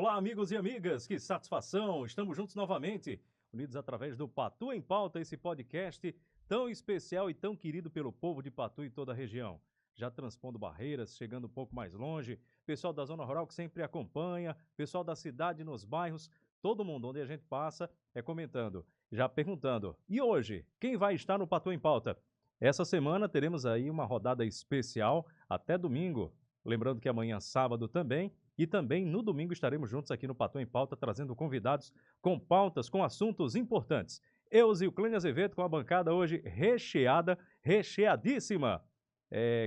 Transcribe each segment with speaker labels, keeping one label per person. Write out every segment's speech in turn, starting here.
Speaker 1: Olá, amigos e amigas, que satisfação! Estamos juntos novamente, unidos através do Patu em Pauta, esse podcast tão especial e tão querido pelo povo de Patu e toda a região. Já transpondo barreiras, chegando um pouco mais longe, pessoal da Zona Rural que sempre acompanha, pessoal da cidade nos bairros, todo mundo onde a gente passa é comentando, já perguntando. E hoje, quem vai estar no Patu em Pauta? Essa semana teremos aí uma rodada especial até domingo. Lembrando que amanhã, sábado também, e também no domingo estaremos juntos aqui no Patu em Pauta, trazendo convidados com pautas, com assuntos importantes. Eu, Zilclênio Azevedo, com a bancada hoje recheada, recheadíssima.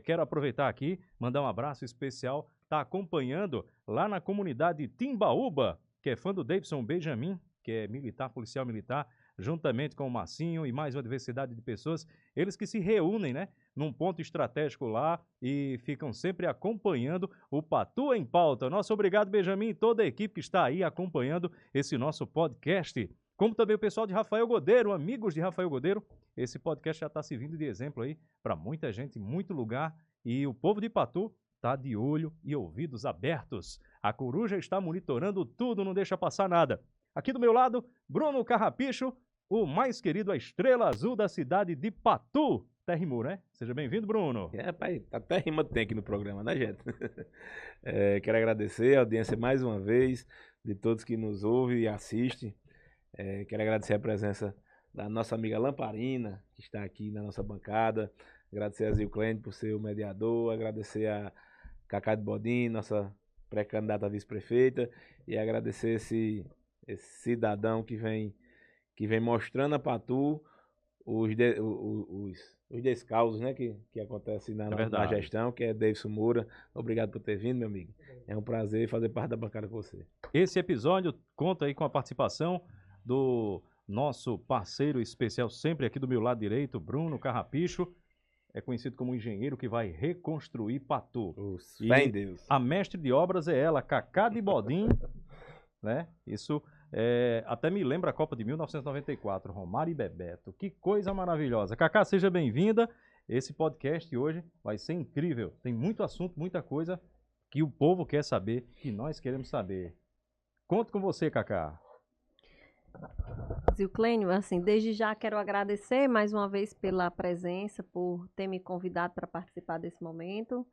Speaker 1: Quero aproveitar aqui, mandar um abraço especial, está acompanhando lá na comunidade Timbaúba, que é fã do Davidson Benjamin, que é militar, policial militar, juntamente com o Massinho e mais uma diversidade de pessoas, eles que se reúnem, né, num ponto estratégico lá e ficam sempre acompanhando o Patu em Pauta. Nosso obrigado, Benjamin, e toda a equipe que está aí acompanhando esse nosso podcast. Como também o pessoal de Rafael Godeiro, amigos de Rafael Godeiro, esse podcast já está servindo de exemplo aí para muita gente, em muito lugar, e o povo de Patu está de olho e ouvidos abertos. A coruja está monitorando tudo, não deixa passar nada. Aqui do meu lado, Bruno Carrapicho, o mais querido, a estrela azul da cidade de Patu. Até rimou, né? Seja bem-vindo, Bruno.
Speaker 2: Rapaz, até rima tem aqui no programa, né, gente? Quero agradecer a audiência mais uma vez, de todos que nos ouvem e assistem. Quero agradecer a presença da nossa amiga Lamparina, que está aqui na nossa bancada. Agradecer a Zilclênio por ser o mediador. Agradecer a Cacá de Bodin, nossa pré-candidata a vice-prefeita. E agradecer esse cidadão que vem mostrando a Patu os descausos, né, que acontecem na gestão, que é Davidson Moura. Obrigado por ter vindo, meu amigo. É um prazer fazer parte da bancada com você.
Speaker 1: Esse episódio conta aí com a participação do nosso parceiro especial, sempre aqui do meu lado direito, Bruno Carrapicho. É conhecido como engenheiro que vai reconstruir Patu.
Speaker 2: Fé em Deus.
Speaker 1: A mestre de obras é ela, Cacá de Bodin, né? Isso até me lembra a Copa de 1994, Romário e Bebeto. Que coisa maravilhosa. Cacá, seja bem-vinda. Esse podcast hoje vai ser incrível. Tem muito assunto, muita coisa que o povo quer saber, que nós queremos saber. Conto com você, Cacá.
Speaker 3: Zilclênio, assim, desde já quero agradecer mais uma vez pela presença, por ter me convidado para participar desse momento.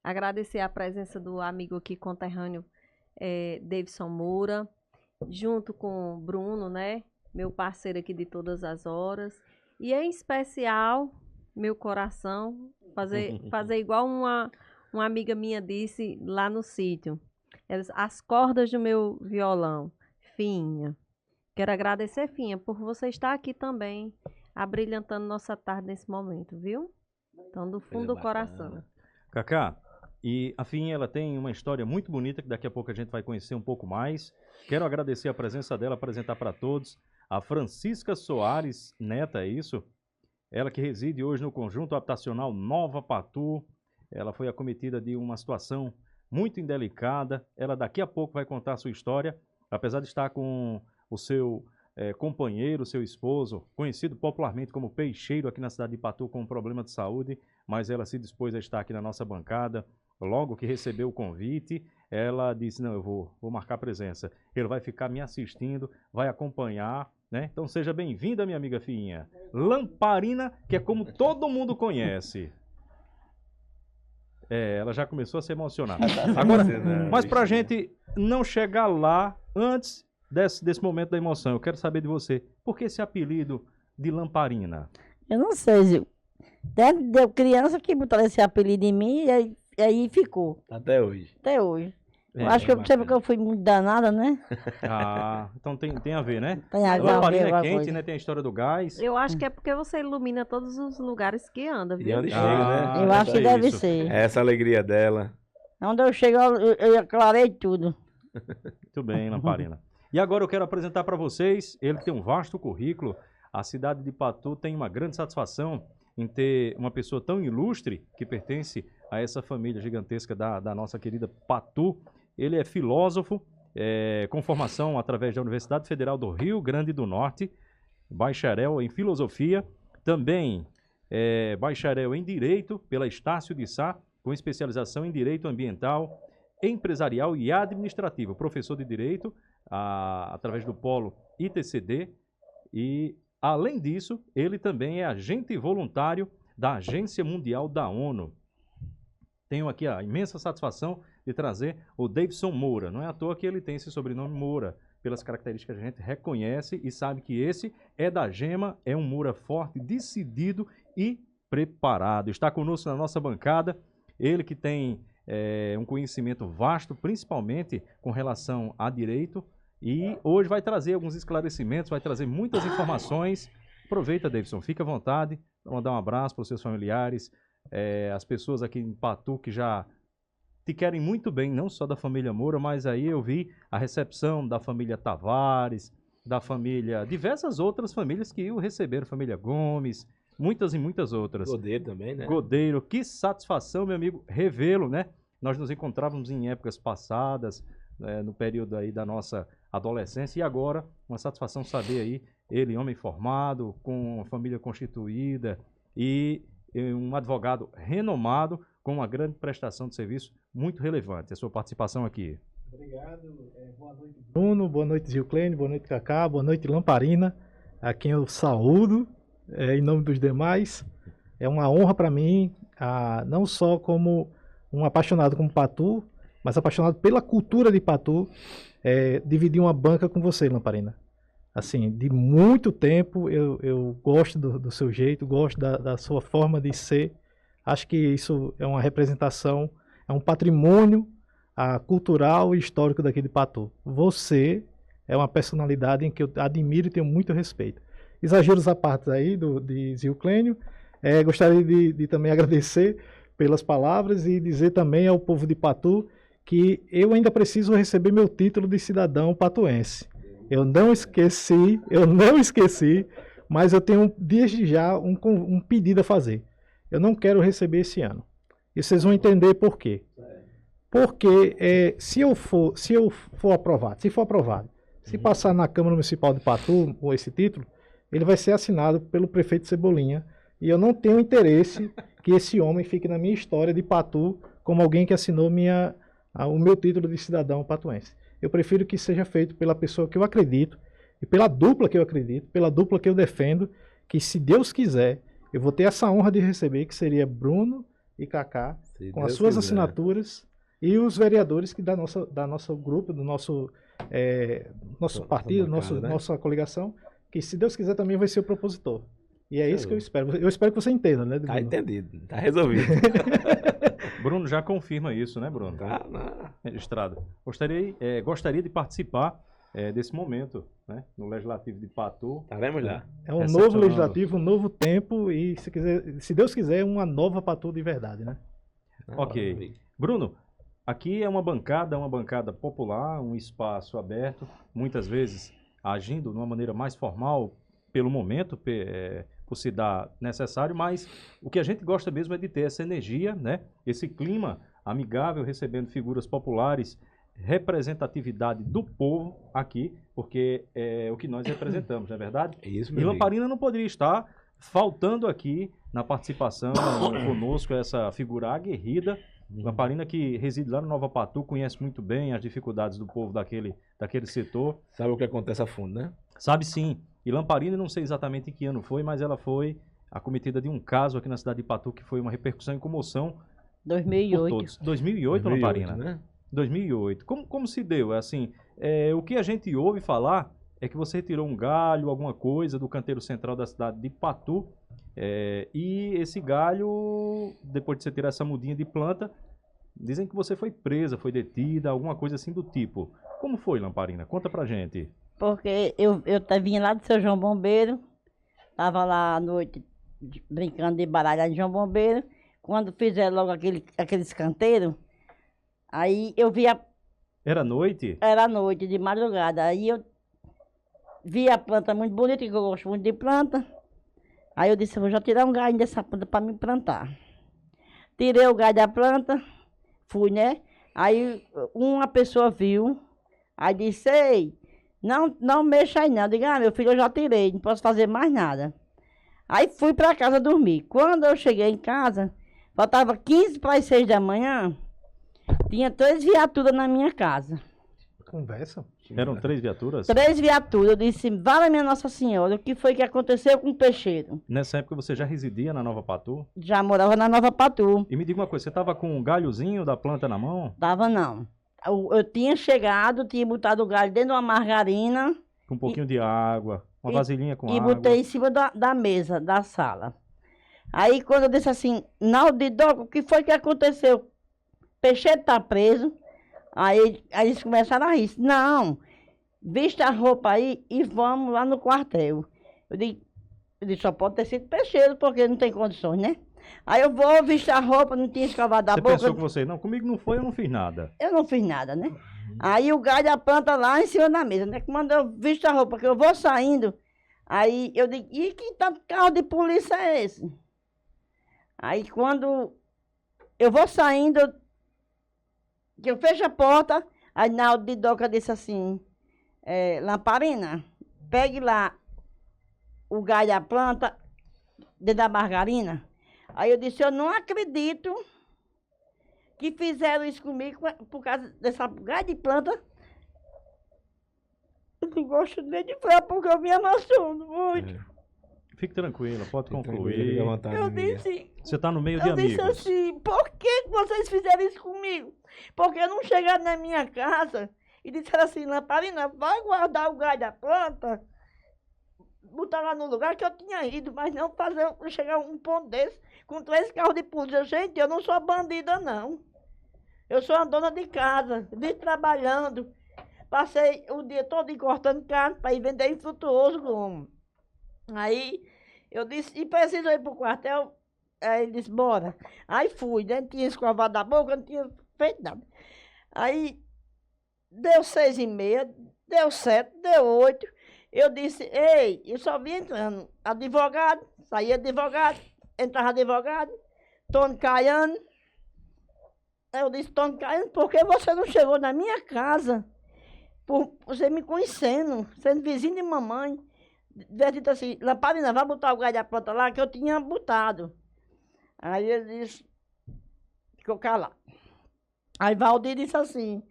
Speaker 3: Agradecer a presença do amigo aqui conterrâneo, Davidson Moura, junto com o Bruno, né, meu parceiro aqui de todas as horas. E em especial, meu coração, fazer igual uma amiga minha disse lá no sítio, as cordas do meu violão, Finha. Quero agradecer, Finha, por você estar aqui também, abrilhantando nossa tarde nesse momento, viu? Então, do fundo do coração.
Speaker 1: Cacá, e a Finha, ela tem uma história muito bonita, que daqui a pouco a gente vai conhecer um pouco mais. Quero agradecer a presença dela, apresentar para todos a Francisca Soares Neta, é isso? Ela que reside hoje no Conjunto Habitacional Nova Patu. Ela foi acometida de uma situação muito indelicada. Ela daqui a pouco vai contar a sua história, apesar de estar com o seu companheiro, seu esposo, conhecido popularmente como Peixeiro aqui na cidade de Patu com um problema de saúde, mas ela se dispôs a estar aqui na nossa bancada. Logo que recebeu o convite, ela disse, não, eu vou marcar presença. Ele vai ficar me assistindo, vai acompanhar, né? Então seja bem-vinda, minha amiga Finha. Lamparina, que é como todo mundo conhece. Ela já começou a se emocionar. Agora, mas pra gente não chegar lá antes desse momento da emoção, eu quero saber de você, por que esse apelido de Lamparina?
Speaker 4: Eu não sei, Zil. Deu criança que botou esse apelido em mim e aí ficou.
Speaker 2: Até hoje.
Speaker 4: Até hoje. Eu acho que eu percebo que eu fui muito danada, né?
Speaker 1: Ah, então tem a ver, né?
Speaker 4: Tem a ver.
Speaker 1: Lamparina é quente, né? Tem a história do gás.
Speaker 3: Eu acho que é porque você ilumina todos os lugares que anda, viu?
Speaker 2: E onde chega, né?
Speaker 4: Eu acho que deve ser.
Speaker 2: Essa alegria dela.
Speaker 4: Onde eu chego, eu aclarei tudo.
Speaker 1: Muito bem, Lamparina. E agora eu quero apresentar para vocês, ele tem um vasto currículo. A cidade de Patu tem uma grande satisfação em ter uma pessoa tão ilustre que pertence a essa família gigantesca da nossa querida Patu. Ele é filósofo, com formação através da Universidade Federal do Rio Grande do Norte, bacharel em filosofia, também bacharel em Direito pela Estácio de Sá, com especialização em Direito Ambiental, empresarial e administrativo, professor de Direito, através do Polo ITCD, e, além disso, ele também é agente voluntário da Agência Mundial da ONU. Tenho aqui a imensa satisfação de trazer o Davidson Moura. Não é à toa que ele tem esse sobrenome Moura, pelas características que a gente reconhece e sabe que esse é da Gema, é um Moura forte, decidido e preparado. Está conosco na nossa bancada, ele que tem um conhecimento vasto, principalmente com relação a direito, e hoje vai trazer alguns esclarecimentos, vai trazer muitas informações. Aproveita, Davidson, fica à vontade, mandar um abraço para os seus familiares, as pessoas aqui em Patu que já te querem muito bem, não só da família Moura, mas aí eu vi a recepção da família Tavares, da família, diversas outras famílias que o receberam, família Gomes, muitas e muitas outras.
Speaker 2: Godeiro também, né?
Speaker 1: Godeiro, que satisfação, meu amigo, revê-lo, né? Nós nos encontrávamos em épocas passadas, no período aí da nossa adolescência, e agora uma satisfação saber aí, ele homem formado, com uma família constituída e um advogado renomado, com uma grande prestação de serviço muito relevante. A sua participação aqui.
Speaker 5: Obrigado. Boa noite, Bruno. Boa noite, Gilclene. Boa noite, Cacá. Boa noite, Lamparina, a quem eu saúdo em nome dos demais. É uma honra para mim, não só como um apaixonado como Patu, mas apaixonado pela cultura de Patu, dividir uma banca com você, Lamparina. Assim, de muito tempo eu gosto do seu jeito, gosto da sua forma de ser. Acho que isso é uma representação, é um patrimônio cultural e histórico daqui de Patu. Você é uma personalidade em que eu admiro e tenho muito respeito. Exageros à parte aí de Zilclênio, gostaria de também agradecer pelas palavras e dizer também ao povo de Patu que eu ainda preciso receber meu título de cidadão patuense. Eu não esqueci, mas eu tenho desde já um pedido a fazer. Eu não quero receber esse ano. E vocês vão entender por quê. Porque se for aprovado, se passar na Câmara Municipal de Patu com esse título, ele vai ser assinado pelo prefeito Cebolinha. E eu não tenho interesse que esse homem fique na minha história de Patu como alguém que assinou o meu título de cidadão patuense. Eu prefiro que seja feito pela pessoa que eu acredito e pela dupla que eu acredito, pela dupla que eu defendo, que se Deus quiser, eu vou ter essa honra de receber, que seria Bruno e Cacá, com as suas assinaturas, e os vereadores que da nosso grupo, do nosso partido, nossa coligação, que se Deus quiser também vai ser o propositor. E é isso que eu espero. Eu espero que você entenda, né, Bruno?
Speaker 2: Tá entendido, tá resolvido.
Speaker 1: Bruno já confirma isso, né, Bruno?
Speaker 2: Tá, não.
Speaker 1: Registrado. Gostaria de participar desse momento, né, no Legislativo de Patu.
Speaker 2: Estaremos lá.
Speaker 5: É um novo legislativo, um novo tempo e, se Deus quiser, uma nova Patu de verdade, né?
Speaker 1: Ok. Bruno, aqui é uma bancada popular, um espaço aberto, muitas vezes agindo de uma maneira mais formal, pelo momento, por se dar necessário, mas o que a gente gosta mesmo é de ter essa energia, né? Esse clima amigável, recebendo figuras populares, representatividade do povo aqui, porque é o que nós representamos, não é verdade?
Speaker 2: É isso,
Speaker 1: E Lamparina não poderia estar faltando aqui na participação conosco, essa figura aguerrida. Lamparina, que reside lá no Nova Patu, conhece muito bem as dificuldades do povo daquele setor.
Speaker 2: Sabe o que acontece a fundo, né?
Speaker 1: Sabe sim. E Lamparina, não sei exatamente em que ano foi, mas ela foi acometida de um caso aqui na cidade de Patu, que foi uma repercussão e comoção
Speaker 3: 2008.
Speaker 1: por todos. 2008, Lamparina?
Speaker 2: Né?
Speaker 1: 2008. Como se deu? O que a gente ouve falar é que você retirou um galho, alguma coisa, do canteiro central da cidade de Patu, e esse galho, depois de você tirar essa mudinha de planta, dizem que você foi presa, foi detida, alguma coisa assim do tipo. Como foi, Lamparina? Conta pra gente.
Speaker 4: Porque eu vinha lá do seu João Bombeiro, tava lá à noite brincando de baralho de João Bombeiro. Quando fizeram logo aquele canteiro, aí eu vi
Speaker 1: Era noite?
Speaker 4: Era noite, de madrugada. Aí eu vi a planta muito bonita, que eu gosto muito de planta. Aí eu disse, eu vou já tirar um galho dessa planta para me plantar. Tirei o galho da planta, fui, né? Aí uma pessoa viu, aí disse, ei, não mexa aí não. Eu digo, meu filho, eu já tirei, não posso fazer mais nada. Aí fui para casa dormir. Quando eu cheguei em casa, faltava 15 para as 6 da manhã, Tinha 3 viaturas na minha casa.
Speaker 5: Conversa.
Speaker 1: Eram 3 viaturas?
Speaker 4: 3 viaturas. Eu disse, vale minha Nossa Senhora, o que foi que aconteceu com o peixeiro?
Speaker 1: Nessa época você já residia na Nova Patu?
Speaker 4: Já morava na Nova Patu.
Speaker 1: E me diga uma coisa, você estava com um galhozinho da planta na mão?
Speaker 4: Tava não. Eu tinha chegado, tinha botado o galho dentro de uma margarina
Speaker 1: Com um pouquinho de água, uma vasilhinha com
Speaker 4: e
Speaker 1: água.
Speaker 4: botei em cima da mesa, da sala. Aí quando eu disse assim, Naldidoca, o que foi que aconteceu? Peixeiro tá preso. Aí eles começaram a rir. Não, vista a roupa aí e vamos lá no quartel. Eu disse, só pode ter sido Peixeiro, porque não tem condições, né? Aí eu vou vestir a roupa, não tinha escovado a
Speaker 1: Você
Speaker 4: boca.
Speaker 1: pensou com você, não, comigo não foi, eu não fiz nada.
Speaker 4: Eu não fiz nada, né? Aí o galho da planta lá em cima da mesa, né? Quando eu visto a roupa, que eu vou saindo, aí eu digo, e que tanto carro de polícia é esse? Aí quando eu vou saindo, que eu fecho a porta, aí Naldidoca disse assim, Lamparina, pegue lá o galho da planta dentro da margarina. Aí eu disse, eu não acredito que fizeram isso comigo por causa dessa galho de planta. Eu não gosto nem de falar porque eu me emociono muito.
Speaker 1: Fique tranquila, pode
Speaker 2: Fique
Speaker 1: concluir.
Speaker 2: tranquila, fique à vontade,
Speaker 4: Eu
Speaker 2: amiga.
Speaker 4: disse,
Speaker 1: Você está no meio de
Speaker 4: eu disse
Speaker 1: amigos.
Speaker 4: assim, por que vocês fizeram isso comigo? Porque não chegaram na minha casa e disseram assim, Lamparina, vai guardar o galho da planta, botar lá no lugar que eu tinha ido, mas não chegar um ponto desse com 3 carros de polícia. Gente, eu não sou bandida, não. Eu sou uma dona de casa, vim trabalhando, passei o dia todo cortando carne para ir vender em Frutuoso Gomes. Aí eu disse, e preciso ir pro quartel? Aí ele disse, bora. Aí fui, né? Não tinha escovado a boca, não tinha feito nada. Aí deu 6h30, deu 7, deu 8. Eu disse, ei, eu só vim entrando. Advogado, saía advogado, entrava advogado, Tony Caiano. Eu disse, Tony Caiano, por que você não chegou na minha casa? Por você me conhecendo, sendo vizinho de mamãe. Dito assim, Lamparina, vai botar o galho da planta lá, que eu tinha botado. Aí ele disse, ficou calado. Aí Valdir disse assim,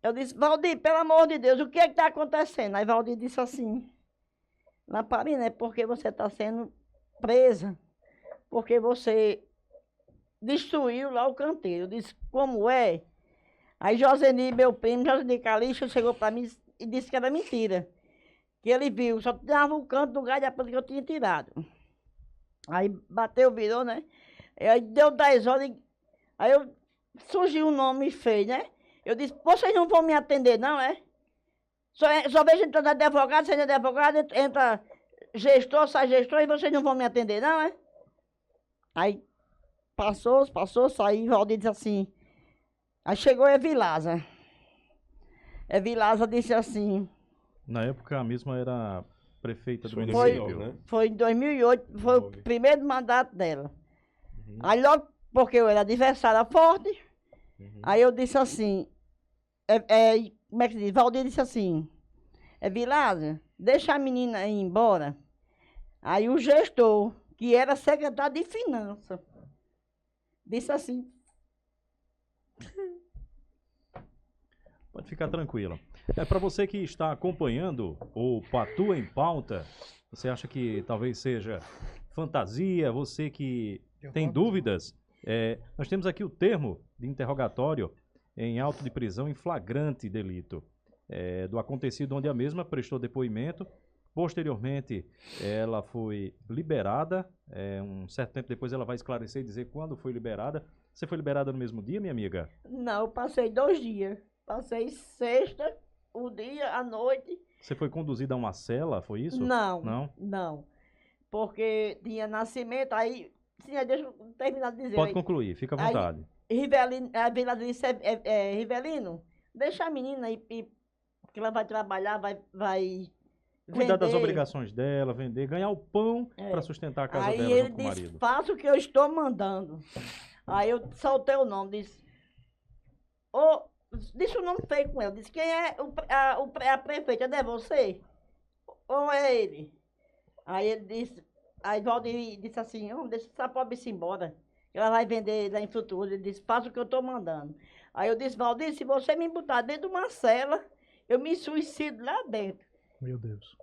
Speaker 4: eu disse, Valdir, pelo amor de Deus, o que é que está acontecendo? Aí Valdir disse assim, Lamparina, é porque você está sendo presa, porque você destruiu lá o canteiro. Eu disse, como é? Aí Joseni, meu primo, Joseni Calixto, chegou para mim e disse que era mentira. Que ele viu, só dava o canto do galho da planta que eu tinha tirado. Aí bateu, virou, né? Aí deu 10 horas, aí surgiu um nome feio, né? Eu disse, vocês não vão me atender, não, é? Só vejo entrando advogado, saindo advogado, entra gestor, sai gestor, e vocês não vão me atender, não, é? Aí passou, saiu, Valdir disse assim. Aí chegou Evilasa. Evilasa disse assim.
Speaker 1: Na época a mesma era prefeita do
Speaker 2: Foi em
Speaker 1: município.
Speaker 2: 2009, né?
Speaker 4: Foi em 2008, foi o primeiro mandato dela. Aí logo, porque eu era adversária forte, aí eu disse assim, como é que se diz? Valdir disse assim, Vilásio, deixa a menina ir embora. Aí o gestor, que era secretário de finanças, disse assim.
Speaker 1: Pode ficar tranquila. Para você que está acompanhando o Patu em Pauta, você acha que talvez seja fantasia, você que tem dúvidas, nós temos aqui o termo de interrogatório em auto de prisão em flagrante delito, do acontecido onde a mesma prestou depoimento. Posteriormente, ela foi liberada, um certo tempo depois ela vai esclarecer e dizer quando foi liberada. Você foi liberada no mesmo dia, minha amiga?
Speaker 4: Não, eu passei 2 dias. Passei sexta, o dia, a noite.
Speaker 1: Você foi conduzida a uma cela, foi isso?
Speaker 4: Não,
Speaker 1: Não?
Speaker 4: não. Porque tinha nascimento, aí... Sim, deixa eu terminar de dizer.
Speaker 1: Pode
Speaker 4: aí,
Speaker 1: concluir, fica à vontade.
Speaker 4: Rivelino, a Vila disse, Rivelino, deixa a menina aí, que ela vai trabalhar, vai
Speaker 1: Cuidar das
Speaker 4: vender.
Speaker 1: obrigações dela, vender, ganhar o pão para sustentar a casa
Speaker 4: Aí
Speaker 1: dela
Speaker 4: ele
Speaker 1: junto com o
Speaker 4: disse,
Speaker 1: marido.
Speaker 4: faça o que eu estou mandando. Aí eu soltei o nome, disse... Disse o nome feio com ele. Disse, quem é a prefeita? É você? Ou é ele? Aí ele disse... Aí Valdir disse assim, deixa essa pobre ir embora. ela vai vender lá em Frutuoso. Ele disse, faça o que eu estou mandando. Aí eu disse, Valdir, se você me botar dentro de uma cela, eu me suicido lá dentro.
Speaker 5: Meu Deus.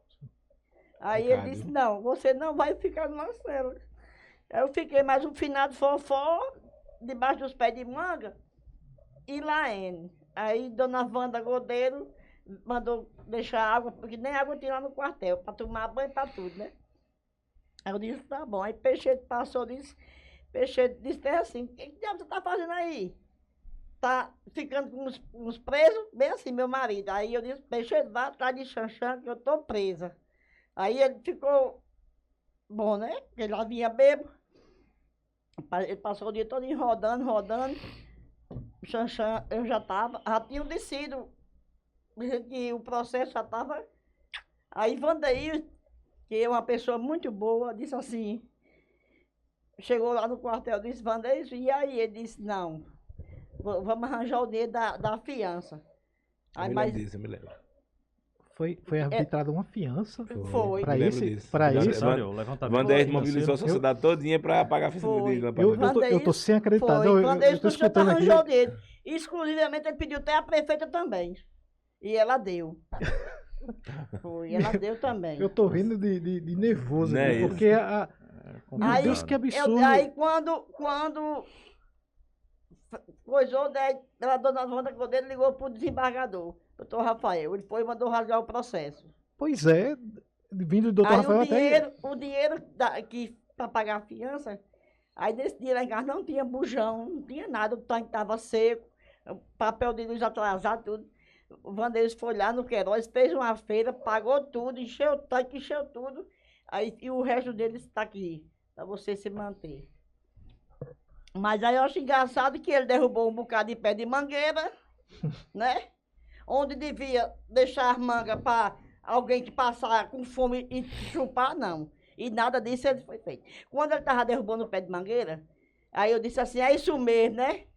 Speaker 4: Aí
Speaker 2: Pecado,
Speaker 4: ele disse,
Speaker 2: viu?
Speaker 4: não, você não vai ficar numa cela. Aí eu fiquei mais um finado fofó, debaixo dos pés de manga, e lá ele. Aí Dona Wanda Godeiro mandou deixar água, porque nem água tinha lá no quartel, para tomar banho, para tudo, né? Aí eu disse, tá bom. Aí Peixeiro passou, Peixeiro disse assim, o que diabo você tá fazendo aí? Tá ficando com uns presos, bem assim, meu marido. Aí eu disse, Peixeiro, vá atrás de Xanxã, que eu tô presa. Aí ele ficou bom, né? Ele já vinha bêbado. Ele passou o dia todo rodando. Xanxã, eu já tinha descido, que o processo já estava. Aí Vandeir, que é uma pessoa muito boa, disse assim, chegou lá no quartel, disse, Vandeir, e aí ele disse, não, vamos arranjar o dinheiro da fiança. Aí,
Speaker 2: Eu me lembro.
Speaker 5: Foi arbitrada uma fiança
Speaker 4: Foi.
Speaker 5: para
Speaker 2: Me lembro
Speaker 5: esse,
Speaker 2: disso.
Speaker 5: para
Speaker 2: Van-
Speaker 5: esse.
Speaker 2: Van-
Speaker 1: O levantamento
Speaker 2: Vandeir
Speaker 1: financeiro.
Speaker 2: mobilizou a sociedade todinha para pagar a fiança
Speaker 4: Foi.
Speaker 2: dele.
Speaker 5: Eu tô sem acreditar.
Speaker 4: Foi.
Speaker 5: Não,
Speaker 4: Quando
Speaker 5: eu
Speaker 4: ele
Speaker 5: tô escutando aqui.
Speaker 4: arranjou o dinheiro. Exclusivamente ele pediu até a prefeita também. E ela deu. Foi, ela deu também.
Speaker 5: Eu tô rindo de nervoso,
Speaker 2: Não é
Speaker 5: aqui,
Speaker 2: isso.
Speaker 5: porque meu
Speaker 4: Aí,
Speaker 5: Deus, que absurdo.
Speaker 4: Aí quando coisou, daí, a dona Wanda Cordeiro ligou pro desembargador, doutor Rafael. Ele foi e mandou rasgar o processo.
Speaker 5: Pois é, vindo do doutor
Speaker 4: Aí
Speaker 5: Rafael até.
Speaker 4: o dinheiro para pagar a fiança, aí nesse dia lá em casa não tinha bujão, não tinha nada, o tanque estava seco, o papel de luz atrasado, tudo. O Vandelis foi lá no Queiroz, fez uma feira, pagou tudo, encheu o tanque, encheu tudo. Aí, e o resto deles está aqui, para você se manter. Mas aí eu acho engraçado que ele derrubou um bocado de pé de mangueira, né? Onde devia deixar as mangas para alguém que passar com fome e chupar, não. E nada disso ele foi feito. Quando ele estava derrubando o pé de mangueira, aí eu disse assim, é isso mesmo, né?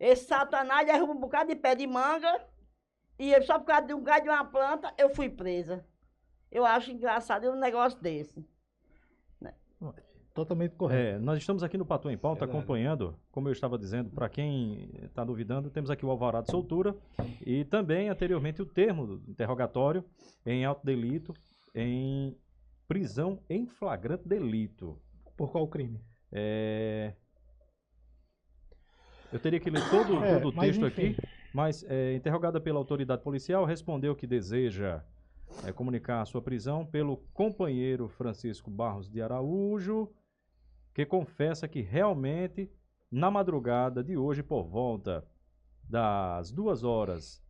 Speaker 4: Esse satanás derruba um bocado de pé de manga e só por causa de um galho de uma planta, eu fui presa. Eu acho engraçado um negócio desse.
Speaker 5: Totalmente correto.
Speaker 1: Nós estamos aqui no Patrulha em Pauta
Speaker 2: Verdade.
Speaker 1: acompanhando, como eu estava dizendo, para quem está duvidando, temos aqui o alvará de soltura e também anteriormente o termo do interrogatório em alto delito, em prisão em flagrante delito.
Speaker 5: Por qual crime?
Speaker 1: Eu teria que ler todo o
Speaker 5: mas
Speaker 1: texto
Speaker 5: enfim.
Speaker 1: aqui, mas interrogada pela autoridade policial, respondeu que deseja comunicar a sua prisão pelo companheiro Francisco Barros de Araújo, que confessa que realmente, na madrugada de hoje, por volta das 2 horas,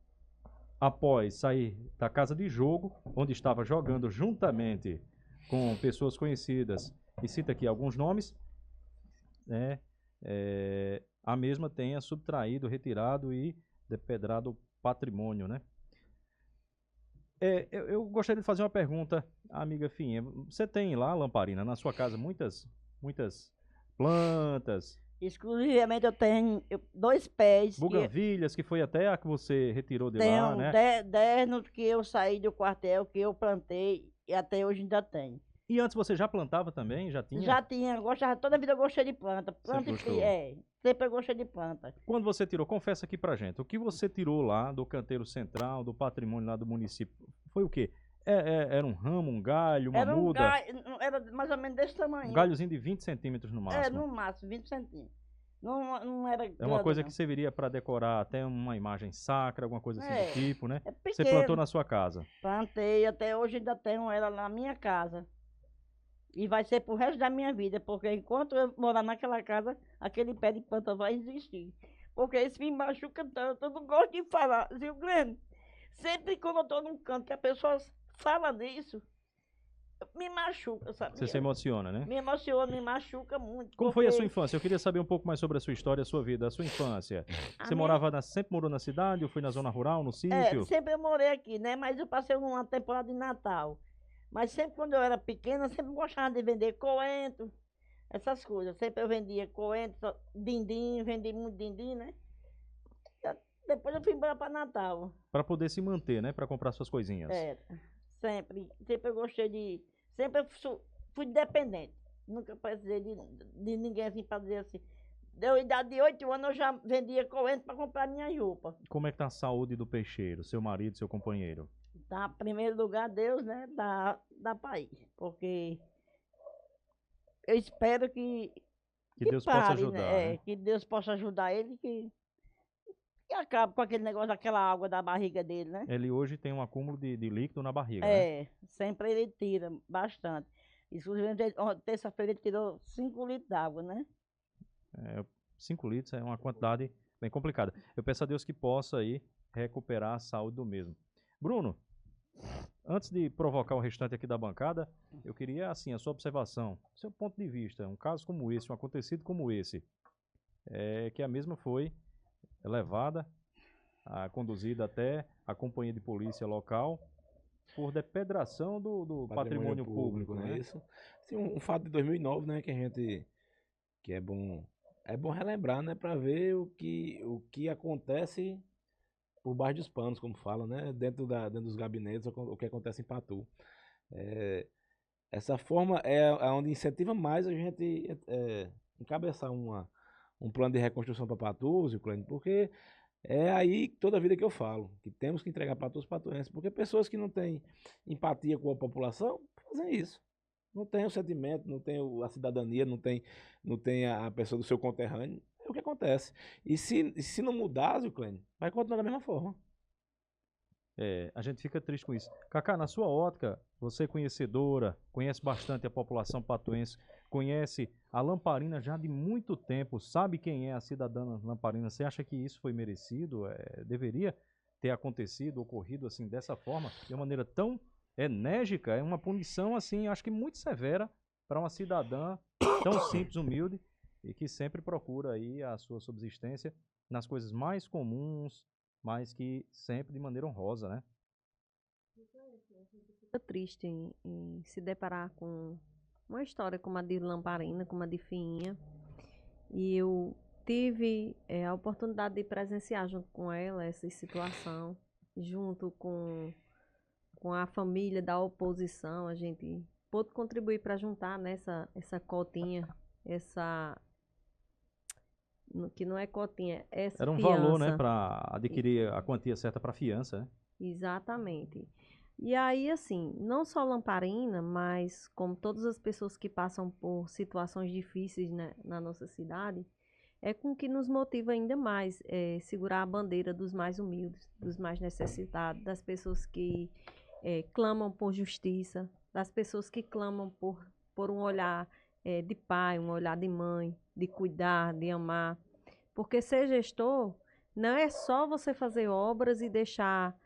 Speaker 1: após sair da casa de jogo, onde estava jogando juntamente com pessoas conhecidas, e cita aqui alguns nomes, a mesma tenha subtraído, retirado e depedrado o patrimônio, né? Eu gostaria de fazer uma pergunta à amiga Finha. Você tem lá, Lamparina, na sua casa muitas plantas,
Speaker 4: Exclusivamente eu tenho 2 pés.
Speaker 1: buganvilhas, que foi até a que você retirou de
Speaker 4: Tenho
Speaker 1: lá, né?
Speaker 4: 10 no que eu saí do quartel, que eu plantei e até hoje ainda tenho.
Speaker 1: E antes você já plantava também? Já tinha?
Speaker 4: Já tinha, toda a vida eu gostei de planta.
Speaker 1: Sempre gostou?
Speaker 4: Sempre eu gostei de planta.
Speaker 1: Quando você tirou, confessa aqui pra gente, o que você tirou lá do canteiro central, do patrimônio lá do município, foi o quê? Era um ramo, um galho, uma
Speaker 4: Era um
Speaker 1: muda?
Speaker 4: galho, era mais ou menos desse tamanho.
Speaker 1: Um galhozinho de 20 centímetros no máximo.
Speaker 4: No máximo, 20 centímetros. Não era
Speaker 1: É uma
Speaker 4: grande,
Speaker 1: coisa
Speaker 4: não.
Speaker 1: que serviria para decorar até uma imagem sacra, alguma coisa assim do tipo, né?
Speaker 4: É
Speaker 1: Você
Speaker 4: pequeno.
Speaker 1: plantou na sua casa.
Speaker 4: Plantei, até hoje ainda tenho ela na minha casa. E vai ser pro resto da minha vida, porque enquanto eu morar naquela casa, aquele pé de planta vai existir. Porque isso me machuca tanto, eu não gosto de falar. Viu, Glênio? Sempre quando eu tô num canto que a pessoa fala nisso, me machuca, sabe?
Speaker 1: Você se emociona, né?
Speaker 4: Me emociona, me machuca muito.
Speaker 1: Como foi a sua
Speaker 4: porque
Speaker 1: infância? Eu queria saber um pouco mais sobre a sua história, a sua vida, a sua infância.
Speaker 4: a
Speaker 1: Você
Speaker 4: minha-
Speaker 1: sempre morou na cidade ou foi na zona rural, no sítio?
Speaker 4: sempre eu morei aqui, né? Mas eu passei uma temporada de Natal. Mas sempre quando eu era pequena, eu sempre gostava de vender coentro, essas coisas. Sempre eu vendia coentro, dindim, vendi muito dindim, né? Depois eu fui embora para Natal.
Speaker 1: Para poder se manter, né? Para comprar suas coisinhas.
Speaker 4: Sempre eu gostei de... Sempre eu fui independente. Nunca precisei de ninguém assim para dizer assim. Deu idade de 8 anos, eu já vendia corrente para comprar minha roupa.
Speaker 1: Como é que tá a saúde do peixeiro, seu marido, seu companheiro?
Speaker 4: Tá, em primeiro lugar, Deus, né? Dá país. Porque eu espero que
Speaker 1: Deus possa
Speaker 4: pare,
Speaker 1: ajudar,
Speaker 4: né?
Speaker 1: né?
Speaker 4: Que Deus possa ajudar ele, que acabe com aquele negócio daquela água da barriga dele, né?
Speaker 1: Ele hoje tem um acúmulo de líquido na barriga, né?
Speaker 4: Sempre ele tira bastante. Inclusive, terça-feira ele tirou 5 litros d'água, né?
Speaker 1: 5 litros é uma quantidade bem complicada. Eu peço a Deus que possa aí recuperar a saúde do mesmo. Bruno, antes de provocar o restante aqui da bancada, eu queria, assim, a sua observação, seu ponto de vista, um caso como esse, um acontecido como esse, que a mesma foi levada, conduzida até a companhia de polícia local por depredação do patrimônio público, né?
Speaker 2: Isso. Assim, um fato de 2009, né, que é bom relembrar, né, para ver o que acontece por baixo dos panos, como fala, né, dentro dos gabinetes, o que acontece em Patu. Essa forma é onde incentiva mais a gente encabeçar um plano de reconstrução para Patus, porque é aí toda a vida que eu falo, que temos que entregar para todos os patuenses, porque pessoas que não têm empatia com a população fazem isso. Não tem o sentimento, não tem a cidadania, não tem a pessoa do seu conterrâneo. É o que acontece. E se não mudar, Zilclênio, vai continuar da mesma forma.
Speaker 1: A gente fica triste com isso. Cacá, na sua ótica, você é conhecedora, conhece bastante a população patuense, conhece a Lamparina já de muito tempo, sabe quem é a cidadã Lamparina. Você acha que isso foi merecido? Deveria ter acontecido, ocorrido assim, dessa forma, de uma maneira tão enérgica? É uma punição, assim, acho que muito severa para uma cidadã tão simples, humilde e que sempre procura aí a sua subsistência nas coisas mais comuns, mas que sempre de maneira honrosa, né?
Speaker 3: Fica triste em se deparar com uma história como a de Lamparina, como a de Fiinha. E eu tive a oportunidade de presenciar junto com ela essa situação, junto com a família da oposição. A gente pôde contribuir para juntar nessa essa cotinha, que não é cotinha, essa
Speaker 1: era um
Speaker 3: fiança.
Speaker 1: valor, né, para adquirir a quantia certa para fiança, né?
Speaker 3: Exatamente. E aí, assim, não só Lamparina, mas como todas as pessoas que passam por situações difíceis, né, na nossa cidade, é com que nos motiva ainda mais segurar a bandeira dos mais humildes, dos mais necessitados, das pessoas que clamam por justiça, das pessoas que clamam por um olhar de pai, um olhar de mãe, de cuidar, de amar. Porque ser gestor não é só você fazer obras e deixar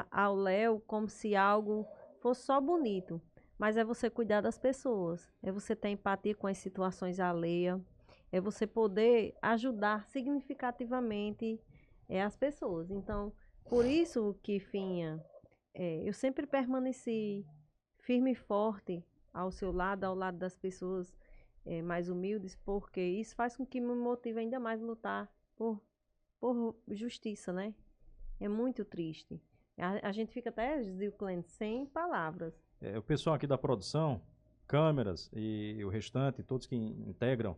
Speaker 3: ao léu como se algo fosse só bonito, mas é você cuidar das pessoas, é você ter empatia com as situações alheias, é você poder ajudar significativamente as pessoas. Então, por isso que, Finha, eu sempre permaneci firme e forte ao seu lado, ao lado das pessoas mais humildes, porque isso faz com que me motive ainda mais a lutar por justiça, né? É muito triste. A gente fica até, Zilclênio, sem palavras.
Speaker 1: O pessoal aqui da produção, câmeras e o restante, todos que integram,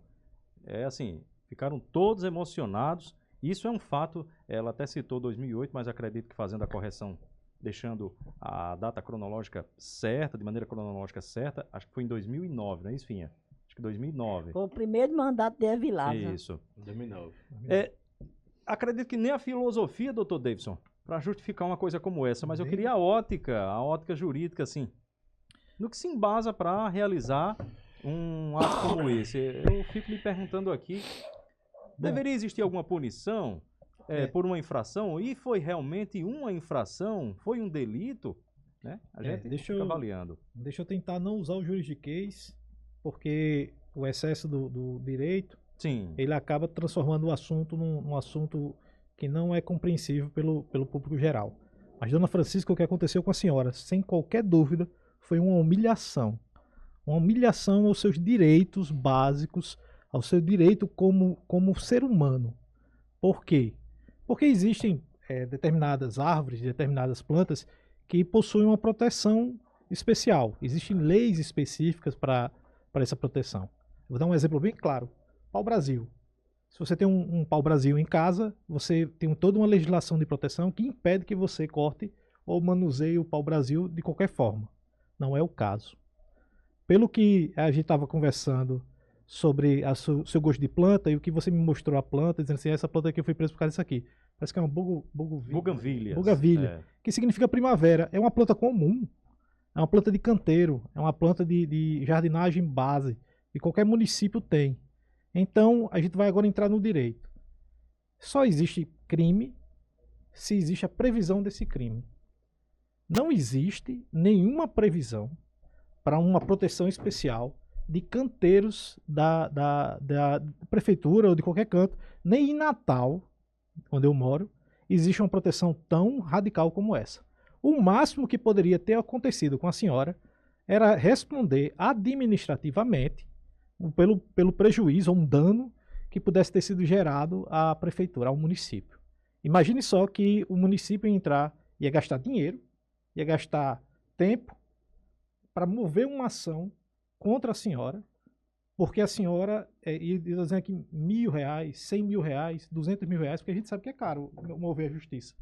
Speaker 1: assim, ficaram todos emocionados. Isso é um fato, ela até citou 2008, mas acredito que fazendo a correção, deixando a data cronológica certa, de maneira cronológica certa, acho que foi em 2009, não é isso, Finha? Acho que 2009.
Speaker 4: Foi o primeiro mandato de Evilasa.
Speaker 1: Isso.
Speaker 2: 2009.
Speaker 1: Acredito que nem a filosofia, doutor Davidson, para justificar uma coisa como essa, mas eu queria a ótica jurídica, assim, no que se embasa para realizar um ato como esse. Eu fico me perguntando aqui, deveria existir alguma punição por uma infração? E foi realmente uma infração? Foi um delito? Né? A gente fica avaliando.
Speaker 5: Deixa eu tentar não usar o juridiquês, porque o excesso do direito,
Speaker 1: sim,
Speaker 5: ele acaba transformando o assunto num assunto que não é compreensível pelo público geral. Mas, dona Francisca, o que aconteceu com a senhora, sem qualquer dúvida, foi uma humilhação. Uma humilhação aos seus direitos básicos, ao seu direito como ser humano. Por quê? Porque existem determinadas árvores, determinadas plantas que possuem uma proteção especial. Existem leis específicas para para essa proteção. Eu vou dar um exemplo bem claro. Pau-brasil. Se você tem um pau-brasil em casa, você tem toda uma legislação de proteção que impede que você corte ou manuseie o pau-brasil de qualquer forma. Não é o caso. Pelo que a gente estava conversando sobre o seu gosto de planta e o que você me mostrou a planta, dizendo assim, essa planta aqui eu fui preso por causa disso aqui. Parece que é uma buganvília, que significa primavera. É uma planta comum. É uma planta de canteiro. É uma planta de jardinagem base. Que qualquer município tem. Então, a gente vai agora entrar no direito. Só existe crime se existe a previsão desse crime. Não existe nenhuma previsão para uma proteção especial de canteiros da prefeitura ou de qualquer canto. Nem em Natal, onde eu moro, existe uma proteção tão radical como essa. O máximo que poderia ter acontecido com a senhora era responder administrativamente pelo prejuízo ou um dano que pudesse ter sido gerado à prefeitura, ao município. Imagine só que o município ia gastar dinheiro, ia gastar tempo para mover uma ação contra a senhora, porque a senhora ia dizendo aqui R$1.000, R$100.000, R$200.000, porque a gente sabe que é caro mover a justiça,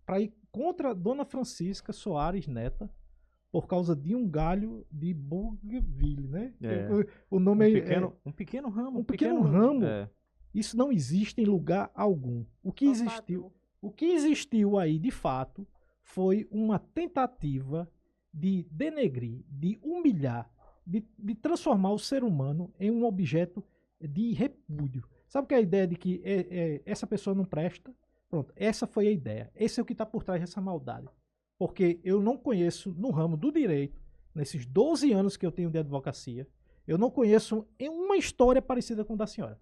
Speaker 5: para ir contra Dona Francisca Soares Neta, por causa de um galho de bougainville, né? O nome
Speaker 1: um pequeno ramo.
Speaker 5: Um pequeno ramo. Isso não existe em lugar algum. O que existiu aí, de fato, foi uma tentativa de denegrir, de humilhar, de transformar o ser humano em um objeto de repúdio. Sabe o que é a ideia de que essa pessoa não presta? Pronto, essa foi a ideia. Esse é o que está por trás dessa maldade. Porque eu não conheço no ramo do direito, nesses 12 anos que eu tenho de advocacia, eu não conheço uma história parecida com a da senhora.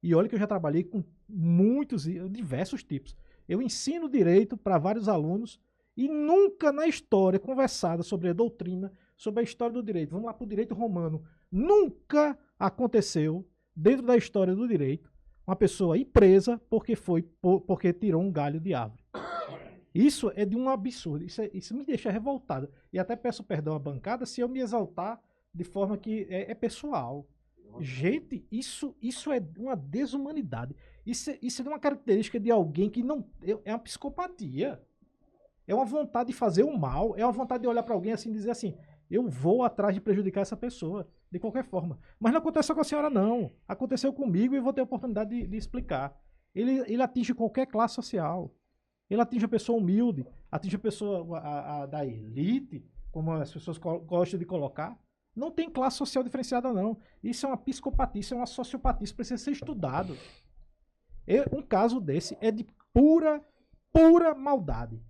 Speaker 5: E olha que eu já trabalhei com diversos tipos. Eu ensino direito para vários alunos e nunca na história conversada sobre a doutrina, sobre a história do direito, vamos lá para o direito romano, nunca aconteceu, dentro da história do direito, uma pessoa ir presa porque tirou um galho de árvore. Isso é de um absurdo, isso me deixa revoltado. E até peço perdão à bancada se eu me exaltar de forma que é pessoal. Gente, isso é uma desumanidade. Isso é uma característica de alguém que não... É uma psicopatia. É uma vontade de fazer o mal, é uma vontade de olhar para alguém assim e dizer assim, eu vou atrás de prejudicar essa pessoa, de qualquer forma. Mas não aconteceu com a senhora, não. Aconteceu comigo e vou ter a oportunidade de explicar. Ele atinge qualquer classe social. Ele atinge a pessoa humilde, atinge a pessoa da elite, como as pessoas gostam de colocar. Não tem classe social diferenciada, não. Isso é uma psicopatia, isso é uma sociopatia, isso precisa ser estudado. Um caso desse é de pura maldade.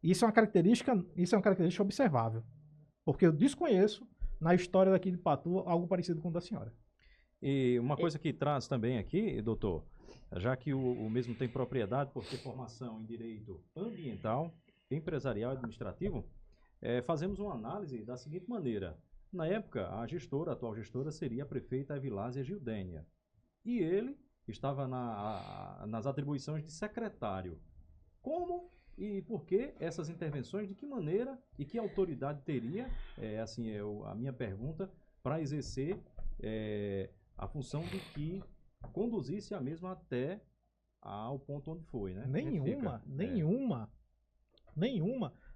Speaker 5: Isso é uma característica observável. Porque eu desconheço, na história daqui de Patu, algo parecido com o da senhora.
Speaker 1: E uma coisa que traz também aqui, doutor, já que o mesmo tem propriedade por ter formação em direito ambiental, empresarial e administrativo, fazemos uma análise da seguinte maneira. Na época, a atual gestora seria a prefeita Evilásia Gildênia. E ele estava nas atribuições de secretário. Como e por que essas intervenções? De que maneira e que autoridade teria, a minha pergunta, para exercer a função de que conduzisse a mesma até ao ponto onde foi, né?
Speaker 5: Nenhuma.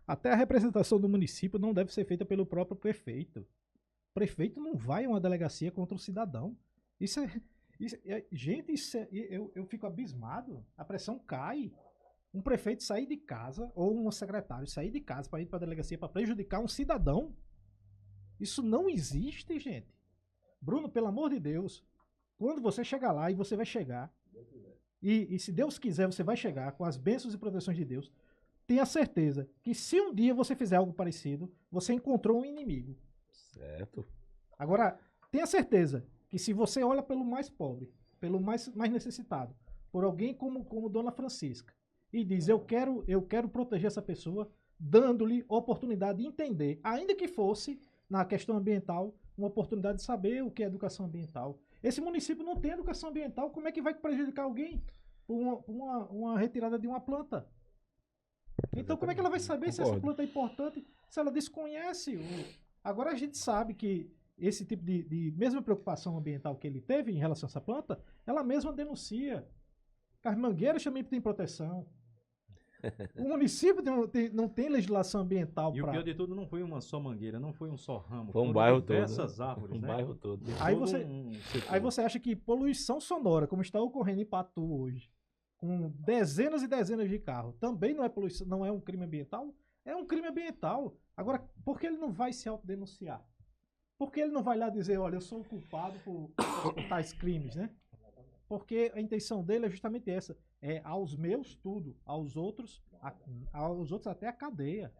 Speaker 5: Até a representação do município não deve ser feita pelo próprio prefeito. O prefeito não vai a uma delegacia contra o cidadão. Eu fico abismado. A pressão cai. Um prefeito sair de casa, ou um secretário sair de casa para ir para a delegacia para prejudicar um cidadão. Isso não existe, gente. Bruno, pelo amor de Deus, quando você chegar lá, e você vai chegar, e se Deus quiser, você vai chegar com as bênçãos e proteções de Deus, tenha certeza que se um dia você fizer algo parecido, você encontrou um inimigo.
Speaker 2: Certo.
Speaker 5: Agora, tenha certeza que se você olha pelo mais pobre, pelo mais necessitado, por alguém como Dona Francisca, e diz, eu quero proteger essa pessoa, dando-lhe oportunidade de entender, ainda que fosse, na questão ambiental, uma oportunidade de saber o que é educação ambiental. Esse município não tem educação ambiental, como é que vai prejudicar alguém por uma retirada de uma planta? Então, como é que ela vai saber se essa planta é importante, se ela desconhece? Agora a gente sabe que esse tipo de mesma preocupação ambiental que ele teve em relação a essa planta, ela mesma denuncia. As mangueiras também têm proteção. O município não tem legislação ambiental
Speaker 1: E o
Speaker 5: para...
Speaker 1: pior de tudo não foi uma só mangueira, não foi um só ramo.
Speaker 2: Foi um
Speaker 1: foram
Speaker 2: bairro todo.
Speaker 1: diversas árvores,
Speaker 2: Um
Speaker 1: né?
Speaker 2: bairro todo.
Speaker 5: Aí
Speaker 1: Todo
Speaker 5: você-
Speaker 1: setor.
Speaker 5: Aí você acha que poluição sonora, como está ocorrendo em Patu hoje, com dezenas e dezenas de carros, também não é poluição, não é um crime ambiental? É um crime ambiental. Agora, por que ele não vai se autodenunciar? Por que ele não vai lá dizer, olha, eu sou o culpado por tais crimes, né? Porque a intenção dele é justamente essa, é aos meus tudo, aos outros até a cadeia.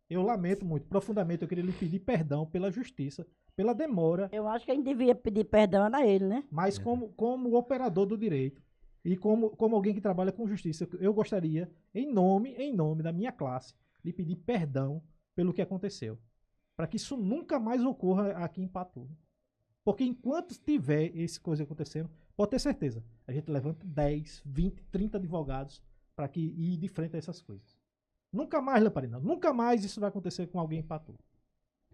Speaker 5: Eu lamento muito, profundamente, eu queria lhe pedir perdão pela justiça, pela demora,
Speaker 4: Eu acho que a gente devia pedir perdão a ele, né?
Speaker 5: mas como operador do direito e como alguém que trabalha com justiça, eu gostaria, em nome da minha classe, lhe pedir perdão pelo que aconteceu. Para que isso nunca mais ocorra aqui em Patu. Porque enquanto tiver essa coisa acontecendo, pode ter certeza, a gente levanta 10, 20, 30 advogados para que ir de frente a essas coisas. Nunca mais, Lamparina, nunca mais isso vai acontecer com alguém em Patu.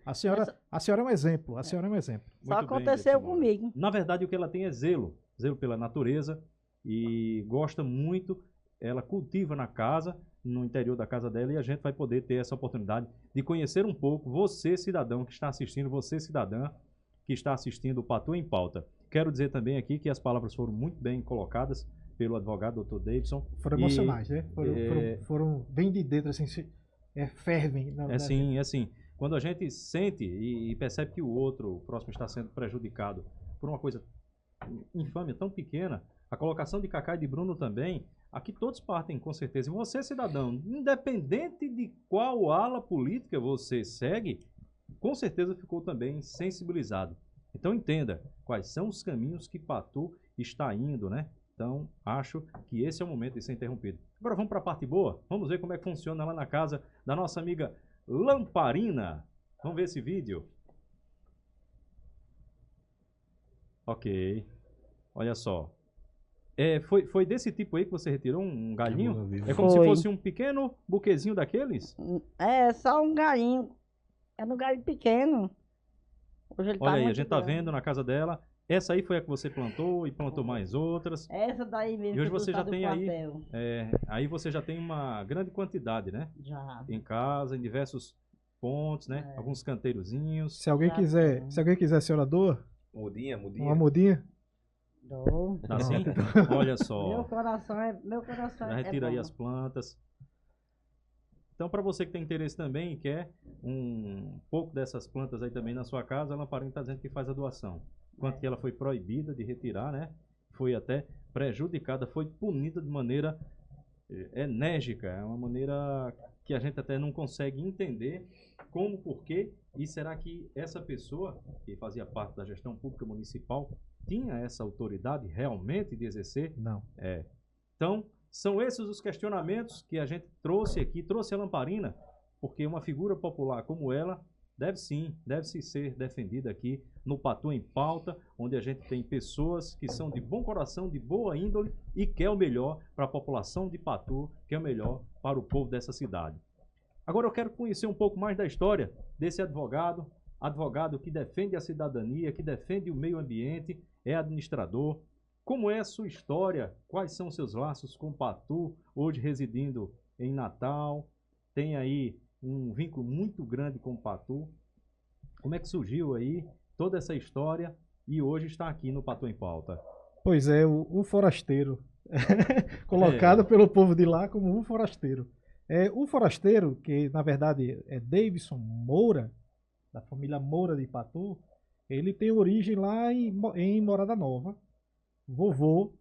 Speaker 5: A senhora é um exemplo, a senhora é um exemplo.
Speaker 4: Só
Speaker 1: Muito bem,
Speaker 4: aconteceu
Speaker 1: Davidson Moura.
Speaker 4: comigo.
Speaker 1: Na verdade, o que ela tem é zelo pela natureza e gosta muito, ela cultiva na casa, no interior da casa dela, e a gente vai poder ter essa oportunidade de conhecer um pouco você, cidadão que está assistindo, você, cidadã que está assistindo o Patu em Pauta. Quero dizer também aqui que as palavras foram muito bem colocadas pelo advogado Dr. Davidson.
Speaker 5: Foram emocionais, né? Foram bem de dentro, assim, fervem.
Speaker 1: É assim, quando a gente sente e percebe que o próximo está sendo prejudicado por uma coisa infame, tão pequena, a colocação de Cacá e de Bruno também, aqui todos partem com certeza. E você, cidadão, independente de qual ala política você segue, com certeza ficou também sensibilizado. Então entenda quais são os caminhos que Patu está indo, né? Então acho que esse é o momento de ser interrompido. Agora vamos para a parte boa, vamos ver como é que funciona lá na casa da nossa amiga Lamparina. Vamos ver esse vídeo. Ok, olha só. Foi desse tipo aí que você retirou um galhinho? É como se
Speaker 4: Foi.
Speaker 1: fosse um pequeno buquezinho daqueles?
Speaker 4: É, só um galinho. Era um galinho pequeno. Hoje ele tá
Speaker 1: Olha aí, a
Speaker 4: muito
Speaker 1: gente tá
Speaker 4: grande.
Speaker 1: vendo na casa dela. Essa aí foi a que você plantou e plantou mais outras.
Speaker 4: Essa daí mesmo.
Speaker 1: E hoje
Speaker 4: que tu
Speaker 1: você já
Speaker 4: tá do
Speaker 1: tem aí,
Speaker 4: papel.
Speaker 1: aí você já tem uma grande quantidade, né?
Speaker 4: Já.
Speaker 1: Em casa, em diversos pontos, né? Alguns canteirozinhos.
Speaker 5: Se alguém quiser, a senhora doa
Speaker 2: Mudinha.
Speaker 5: uma mudinha.
Speaker 4: Dou.
Speaker 1: Tá assim? Olha
Speaker 4: Meu
Speaker 1: só.
Speaker 4: coração é.
Speaker 1: Já retira aí
Speaker 4: bom.
Speaker 1: as plantas. Então, para você que tem interesse também e quer um pouco dessas plantas aí também na sua casa, a Lamparina está dizendo que faz a doação. Enquanto que ela foi proibida de retirar, né? Foi até prejudicada, foi punida de maneira enérgica. É uma maneira que a gente até não consegue entender como, por quê. E será que essa pessoa, que fazia parte da gestão pública municipal, tinha essa autoridade realmente de exercer?
Speaker 5: Não.
Speaker 1: Então, são esses os questionamentos que a gente trouxe aqui, trouxe a Lamparina, porque uma figura popular como ela deve ser defendida aqui no Patu em Pauta, onde a gente tem pessoas que são de bom coração, de boa índole e quer o melhor para a população de Patu, quer o melhor para o povo dessa cidade. Agora eu quero conhecer um pouco mais da história desse advogado que defende a cidadania, que defende o meio ambiente, é administrador. Como é a sua história? Quais são seus laços com Patu, hoje residindo em Natal? Tem aí um vínculo muito grande com Patu. Como é que surgiu aí toda essa história e hoje está aqui no Patu em Pauta?
Speaker 5: Pois é, o forasteiro. Colocado pelo povo de lá como o forasteiro. O forasteiro, que na verdade é Davidson Moura, da família Moura de Patu, ele tem origem lá em Morada Nova. Vovô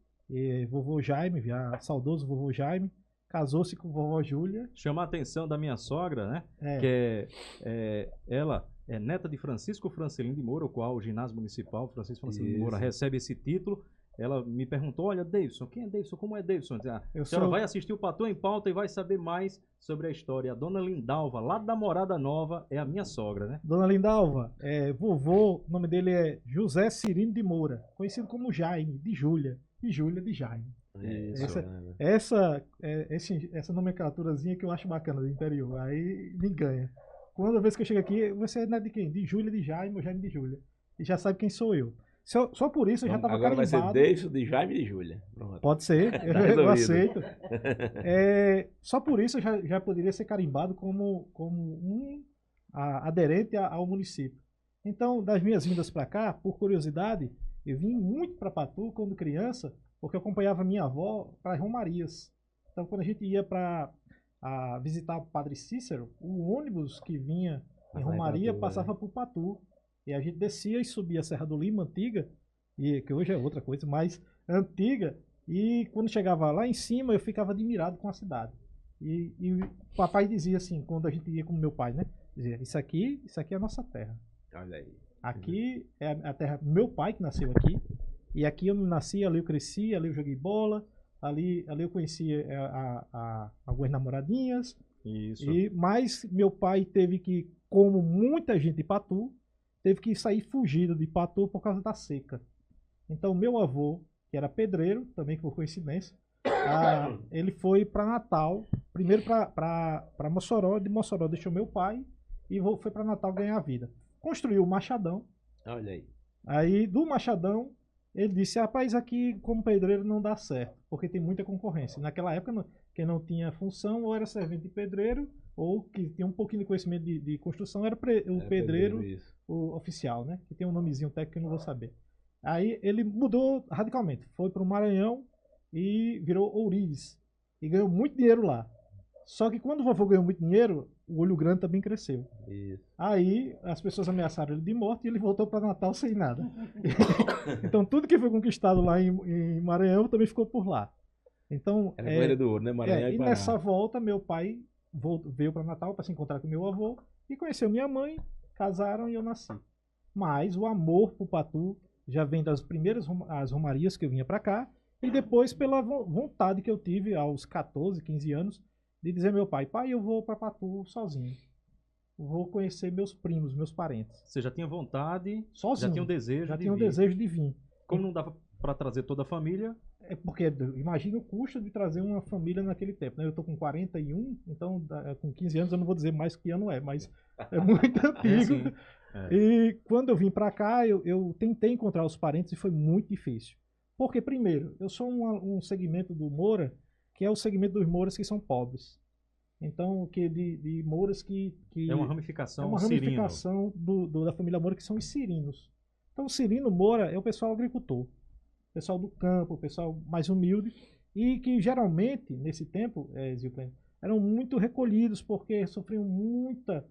Speaker 5: Jaime, saudoso vovô Jaime, casou-se com vovó Júlia.
Speaker 1: Chamar a atenção da minha sogra, né? Que ela é neta de Francisco Francelino de Moura, o qual o ginásio municipal Francisco Francelino de Moura recebe esse título. Ela me perguntou, olha, Davidson, quem é Davidson? Como é Davidson? A senhora vai assistir o Patu em Pauta e vai saber mais sobre a história. A dona Lindalva, lá da Morada Nova, é a minha sogra, né?
Speaker 5: Dona Lindalva, vovô, o nome dele é José Cirino de Moura, conhecido como Jaime, de Júlia, e Júlia de Jaime. Essa nomenclaturazinha que eu acho bacana do interior, aí me ganha. quando vez que eu chego aqui, você é neto de quem? De Júlia, de Jaime, ou Jaime de Júlia. E já sabe quem sou eu. Só por isso eu já estava
Speaker 2: Agora vai ser
Speaker 5: carimbado.
Speaker 2: Davidson, de Jaime e de Júlia. Pronto.
Speaker 5: Pode ser,
Speaker 2: Tá
Speaker 5: eu
Speaker 2: resolvido.
Speaker 5: aceito. Só por isso eu já poderia ser carimbado como um aderente ao município. Então, das minhas vindas para cá, por curiosidade, eu vim muito para Patu quando criança, porque eu acompanhava minha avó para as romarias. Então, quando a gente ia para visitar o Padre Cícero, o ônibus que vinha em Romaria passava por Patu. E a gente descia e subia a Serra do Lima, antiga, que hoje é outra coisa, mas antiga. E quando chegava lá em cima, eu ficava admirado com a cidade. E o papai dizia assim, quando a gente ia com meu pai, né? Dizia, isso aqui é a nossa terra.
Speaker 2: Olha aí.
Speaker 5: Aqui é a terra do meu pai que nasceu aqui. E aqui eu não nasci, ali eu cresci, ali eu joguei bola. Ali eu conheci algumas namoradinhas.
Speaker 1: Isso.
Speaker 5: Mas meu pai teve que, como muita gente de Patu, teve que sair fugido de Patu por causa da seca. Então, meu avô, que era pedreiro, também por coincidência, ele foi para Natal, primeiro para Mossoró, de Mossoró deixou meu pai e foi para Natal ganhar a vida. Construiu o Machadão.
Speaker 2: Olha aí.
Speaker 5: Aí, do Machadão, ele disse, rapaz, aqui como pedreiro não dá certo, porque tem muita concorrência. Naquela época, quem não tinha função ou era servente de pedreiro, ou que tinha um pouquinho de conhecimento de construção, era o pedreiro o oficial, né? Que tem um nomezinho técnico que eu não vou saber. Aí ele mudou radicalmente, foi para o Maranhão e virou ourives. E ganhou muito dinheiro lá. Só que quando o vovô ganhou muito dinheiro, o olho grande também cresceu.
Speaker 2: Isso.
Speaker 5: Aí as pessoas ameaçaram ele de morte e ele voltou para Natal sem nada. Então tudo que foi conquistado lá em Maranhão também ficou por lá. Então,
Speaker 2: Era Correia do Ouro, né? Maranhão
Speaker 5: e nessa volta, meu pai veio para Natal para se encontrar com meu avô e conheceu minha mãe, casaram e eu nasci. Mas o amor por Patu já vem das primeiras as romarias que eu vinha para cá e depois pela vontade que eu tive aos 14, 15 anos de dizer ao meu pai, eu vou para Patu sozinho. Vou conhecer meus primos, meus parentes.
Speaker 1: Você já tinha vontade,
Speaker 5: Sozinho.
Speaker 1: já tinha um desejo
Speaker 5: Já
Speaker 1: de
Speaker 5: tinha um
Speaker 1: vir.
Speaker 5: desejo de vir.
Speaker 1: Como não dava para trazer toda a família,
Speaker 5: É porque imagina o custo de trazer uma família naquele tempo, né? Eu tô com 41, então com 15 anos eu não vou dizer mais que ano é, mas é muito antigo. E quando eu vim para cá, eu tentei encontrar os parentes e foi muito difícil. Porque, primeiro, eu sou um segmento do Moura, que é o segmento dos Mouras que são pobres. Então, de Mouras que
Speaker 1: é uma ramificação
Speaker 5: é uma ramificação da família Moura, que são os cirinos. Então, o cirino Moura é o pessoal agricultor. O pessoal do campo, o pessoal mais humilde, e que geralmente, nesse tempo, Zilclênio, eram muito recolhidos porque sofriam muita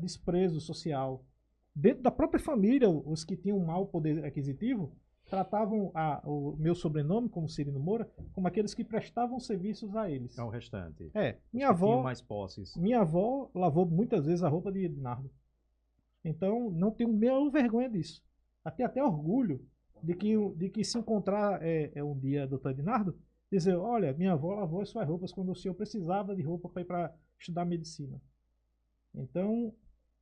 Speaker 5: desprezo social. Dentro da própria família, os que tinham um mau poder aquisitivo, tratavam o meu sobrenome, como Cirino Moura, como aqueles que prestavam serviços a eles.
Speaker 1: Ao restante.
Speaker 5: Minha avó,
Speaker 1: mais posses.
Speaker 5: minha avó lavou muitas vezes a roupa de Nardo. Então, não tenho a menor vergonha disso. Até orgulho de que se encontrar um dia doutor Ednardo, dizer, olha, minha avó lavou as suas roupas quando o senhor precisava de roupa para ir para estudar medicina. Então,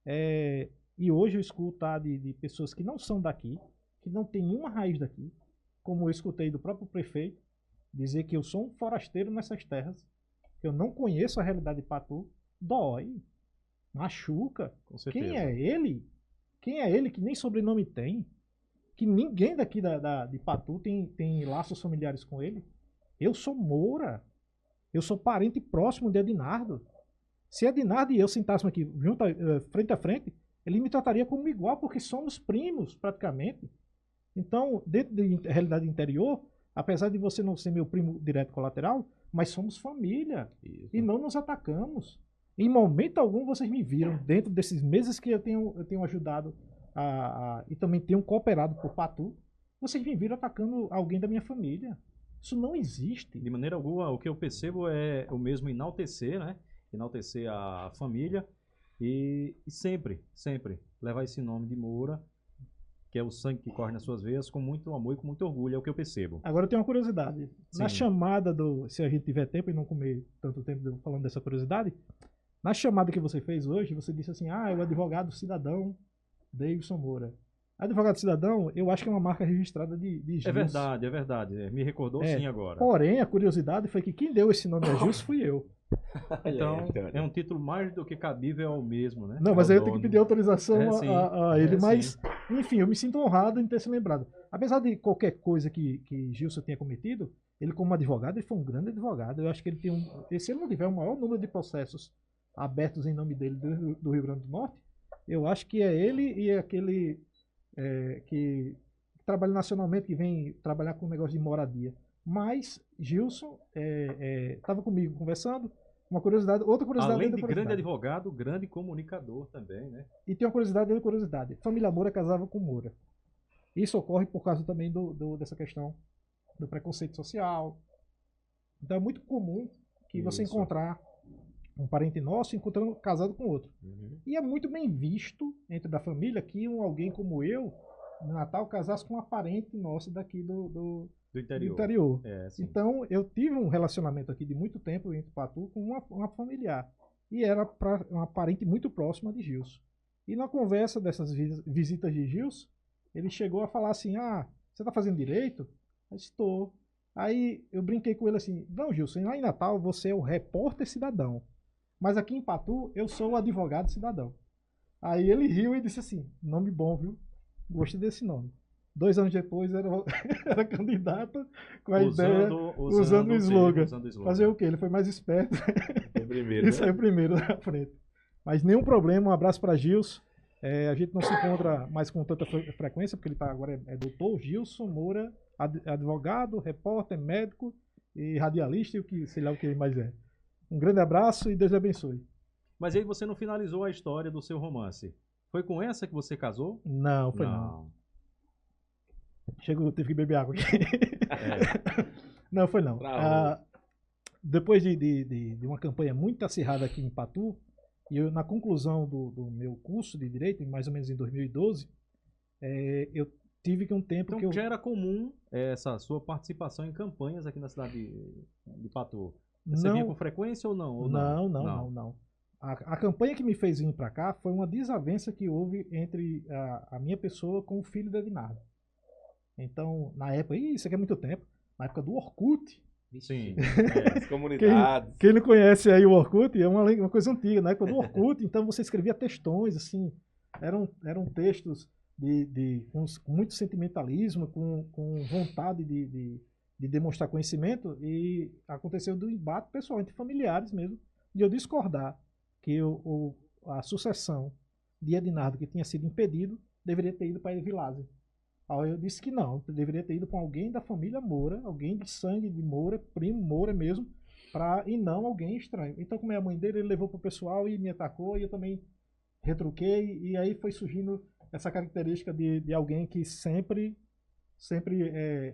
Speaker 5: e hoje eu escuto de pessoas que não são daqui, que não tem nenhuma raiz daqui, como eu escutei do próprio prefeito, dizer que eu sou um forasteiro nessas terras, que eu não conheço a realidade de Patu, dói, machuca.
Speaker 1: Com certeza.
Speaker 5: Quem é ele? Quem é ele que nem sobrenome tem? Que ninguém daqui de Patu tem laços familiares com ele? Eu sou Moura. Eu sou parente próximo de Ednardo. Se Ednardo e eu sentássemos aqui frente a frente, ele me trataria como igual, porque somos primos, praticamente. Então, dentro da realidade interior, apesar de você não ser meu primo direto colateral, mas somos família.
Speaker 2: Isso.
Speaker 5: E não nos atacamos. Em momento algum vocês me viram, dentro desses meses que eu tenho ajudado e também tenho cooperado por Patu, vocês me viram atacando alguém da minha família. Isso não existe.
Speaker 1: De maneira alguma, o que eu percebo é o mesmo enaltecer, né? Enaltecer a família e sempre levar esse nome de Moura, que é o sangue que corre nas suas veias, com muito amor e com muito orgulho, é o que eu percebo.
Speaker 5: Agora eu tenho uma curiosidade.
Speaker 1: Sim.
Speaker 5: Na chamada se a gente tiver tempo e não comer tanto tempo falando dessa curiosidade, na chamada que você fez hoje, você disse assim, o advogado cidadão Davidson Moura. Advogado cidadão, eu acho que é uma marca registrada de Gils.
Speaker 1: É verdade. Me recordou sim agora.
Speaker 5: Porém, a curiosidade foi que quem deu esse nome a Gils fui eu.
Speaker 1: Então, é um título mais do que cabível ao mesmo, né?
Speaker 5: Não, mas
Speaker 1: Ao
Speaker 5: aí eu tenho que
Speaker 1: dono.
Speaker 5: pedir autorização
Speaker 1: É, sim.
Speaker 5: a ele.
Speaker 1: É,
Speaker 5: Mas,
Speaker 1: sim.
Speaker 5: enfim, eu me sinto honrado em ter se lembrado. Apesar de qualquer coisa que Gilson tenha cometido, ele como advogado, ele foi um grande advogado. Eu acho que ele tem se ele não tiver o maior número de processos abertos em nome dele do Rio Grande do Norte, eu acho que é ele e aquele que trabalha nacionalmente, que vem trabalhar com o negócio de moradia. Mas Gilson estava comigo conversando. Outra curiosidade
Speaker 1: Além
Speaker 5: dentro
Speaker 1: de
Speaker 5: da
Speaker 1: grande
Speaker 5: curiosidade.
Speaker 1: advogado, grande comunicador também, né?
Speaker 5: E tem uma curiosidade dentro da curiosidade. Família Moura casava com Moura. Isso ocorre por causa também dessa questão do preconceito social. Então é muito comum que você
Speaker 1: Isso.
Speaker 5: encontrar um parente nosso encontrando casado com outro. E é muito bem visto entre da família que alguém como eu, no Natal, casasse com uma parente nossa daqui do
Speaker 1: Do
Speaker 5: do
Speaker 1: interior.
Speaker 5: interior.
Speaker 1: É, sim.
Speaker 5: Então, eu tive um relacionamento aqui de muito tempo entre Patu com uma familiar. E era uma parente muito próxima de Gilson. E na conversa dessas visitas de Gilson, ele chegou a falar assim, você tá fazendo direito? Eu disse, estou. Aí eu brinquei com ele assim, não, Gilson, lá em Natal você é o repórter cidadão. Mas aqui em Patu eu sou o advogado cidadão. Aí ele riu e disse assim, nome bom, viu? Gostei desse nome. 2 anos depois era candidato com a ideia, usando o slogan. Fazer o quê? Ele foi mais esperto.
Speaker 2: Foi primeiro,
Speaker 5: Ele saiu primeiro na frente. Mas nenhum problema, um abraço para Gilson. A gente não se encontra mais com tanta frequência, porque ele agora é doutor Gilson Moura, advogado, repórter, médico e radialista e o que, sei lá o que ele mais é. Um grande abraço e Deus lhe abençoe.
Speaker 1: Mas aí você não finalizou a história do seu romance. Foi com essa que você casou?
Speaker 5: Não, foi não. Chegou, tive que beber água aqui. Não, foi não. Depois de uma campanha muito acirrada aqui em Patu, e eu, na conclusão do meu curso de Direito, mais ou menos em 2012, eu tive que um tempo
Speaker 1: então, já era comum essa sua participação em campanhas aqui na cidade de Patu? Você vinha com frequência ou não?
Speaker 5: Não. A campanha que me fez vir para cá foi uma desavença que houve entre a minha pessoa com o filho do Ednardo. Então, na época, isso aqui é muito tempo, na época do Orkut.
Speaker 1: Sim.
Speaker 2: As comunidades.
Speaker 5: Quem não conhece aí o Orkut, é uma coisa antiga, na época do Orkut, então você escrevia textões, assim, eram textos com muito sentimentalismo, com vontade de demonstrar conhecimento, e aconteceu do embate pessoal entre familiares mesmo, de eu discordar que a sucessão de Ednardo, que tinha sido impedido, deveria ter ido para Evilásio. Aí eu disse que não, deveria ter ido para alguém da família Moura, alguém de sangue de Moura, primo Moura mesmo, e não alguém estranho. Então, como é a mãe dele, ele levou para o pessoal e me atacou, e eu também retruquei, e aí foi surgindo essa característica de alguém que sempre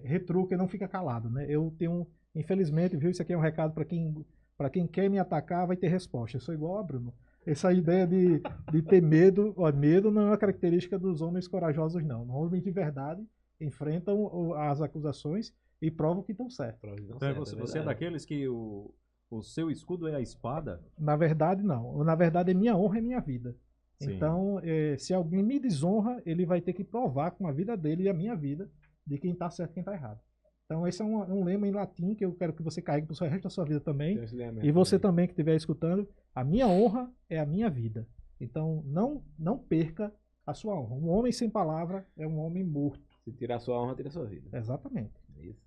Speaker 5: retruca e não fica calado, né? Eu tenho, infelizmente, viu, isso aqui é um recado para quem quer me atacar, vai ter resposta. Eu sou igual a Bruno. Essa ideia de ter medo, medo não é uma característica dos homens corajosos, não. Os homens de verdade enfrentam as acusações e provam que estão certos.
Speaker 1: Então, você é daqueles que o seu escudo é a espada?
Speaker 5: Na verdade, não. Na verdade, minha honra é minha vida. Sim. Então, se alguém me desonra, ele vai ter que provar com a vida dele e a minha vida de quem está certo e quem está errado. Então, esse é um lema em latim que eu quero que você carregue para o resto da sua vida também. E você também que estiver escutando, a minha honra é a minha vida. Então, não perca a sua honra. Um homem sem palavra é um homem morto.
Speaker 2: Se tirar a sua honra, tira a sua vida.
Speaker 5: Exatamente.
Speaker 2: É isso.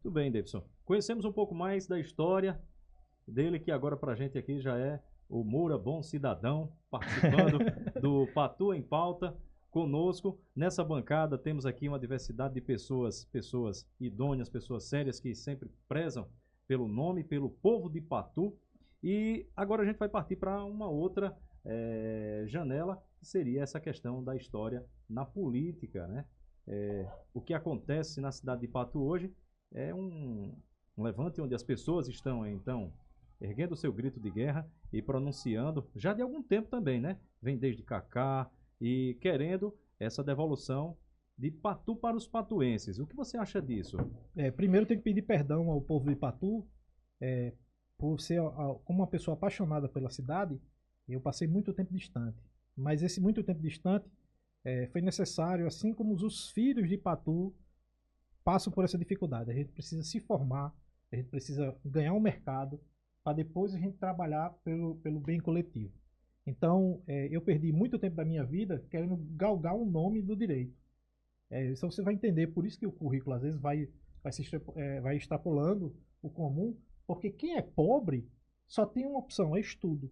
Speaker 1: Tudo bem, Davidson. Conhecemos um pouco mais da história dele, que agora pra gente aqui já é o Moura Bom Cidadão, participando do Patu em Pauta. Conosco, nessa bancada, temos aqui uma diversidade de pessoas idôneas, pessoas sérias que sempre prezam pelo nome, pelo povo de Patu. E agora a gente vai partir para uma outra janela, que seria essa questão da história na política, né? O que acontece na cidade de Patu hoje é um levante onde as pessoas estão, então, erguendo o seu grito de guerra e pronunciando, já de algum tempo também, né? Vem desde Cacá, e querendo essa devolução de Patu para os patuenses. O que você acha disso?
Speaker 5: Primeiro, tem que pedir perdão ao povo de Patu, por ser, como uma pessoa apaixonada pela cidade, eu passei muito tempo distante. Mas esse muito tempo distante foi necessário, assim como os filhos de Patu passam por essa dificuldade. A gente precisa se formar, a gente precisa ganhar um mercado, para depois a gente trabalhar pelo bem coletivo. Então, eu perdi muito tempo da minha vida querendo galgar um nome do direito. Isso você vai entender, por isso que o currículo às vezes vai extrapolando o comum, porque quem é pobre só tem uma opção, é estudo.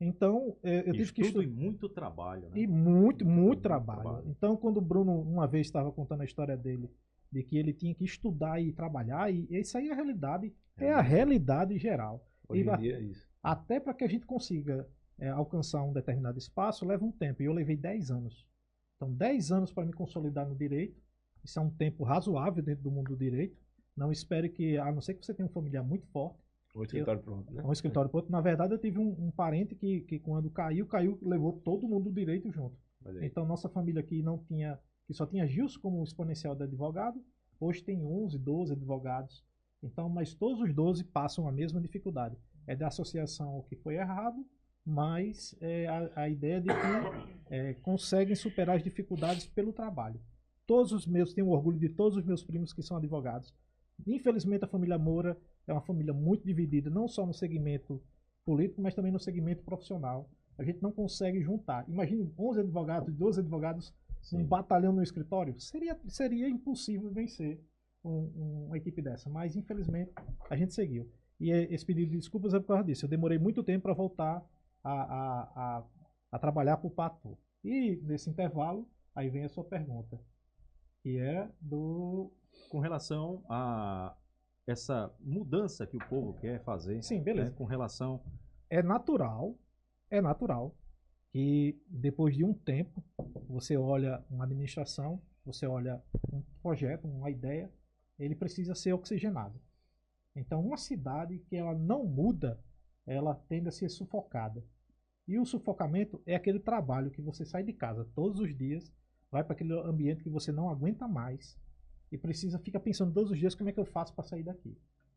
Speaker 5: Então, eu tive que estudar.
Speaker 1: E muito trabalho, né?
Speaker 5: E muito trabalho. Então, quando o Bruno uma vez estava contando a história dele, de que ele tinha que estudar e trabalhar, e isso aí é a realidade, é a realidade geral.
Speaker 2: Hoje em dia é isso.
Speaker 5: Até para que a gente consiga alcançar um determinado espaço, leva um tempo. E eu levei 10 anos. Então, 10 anos para me consolidar no direito. Isso é um tempo razoável dentro do mundo do direito. Não espere que, a não ser que você tenha um familiar muito forte.
Speaker 2: Um escritório pronto, né?
Speaker 5: Um escritório pronto. Na verdade, eu tive um parente que quando caiu, levou todo mundo do direito junto. Então, nossa família aqui que só tinha Gilson como exponencial de advogado. Hoje tem 11, 12 advogados. Então, mas todos os 12 passam a mesma dificuldade. É da associação o que foi errado, mas a ideia de que conseguem superar as dificuldades pelo trabalho. Tenho orgulho de todos os meus primos que são advogados. Infelizmente, a família Moura é uma família muito dividida, não só no segmento político, mas também no segmento profissional. A gente não consegue juntar. Imagine 11 advogados, 12 advogados, um batalhão no escritório. Seria impossível vencer uma equipe dessa, mas infelizmente a gente seguiu. E esse pedido de desculpas é por causa disso. Eu demorei muito tempo para voltar a trabalhar para o Patu. E nesse intervalo, aí vem a sua pergunta, que é
Speaker 1: com relação a essa mudança que o povo quer fazer.
Speaker 5: Sim, beleza.
Speaker 1: Né, com relação...
Speaker 5: É natural que depois de um tempo, você olha uma administração, você olha um projeto, uma ideia, ele precisa ser oxigenado. Então, uma cidade que ela não muda, ela tende a ser sufocada. E o sufocamento é aquele trabalho que você sai de casa todos os dias, vai para aquele ambiente que você não aguenta mais e fica pensando todos os dias como é que eu faço para sair daqui.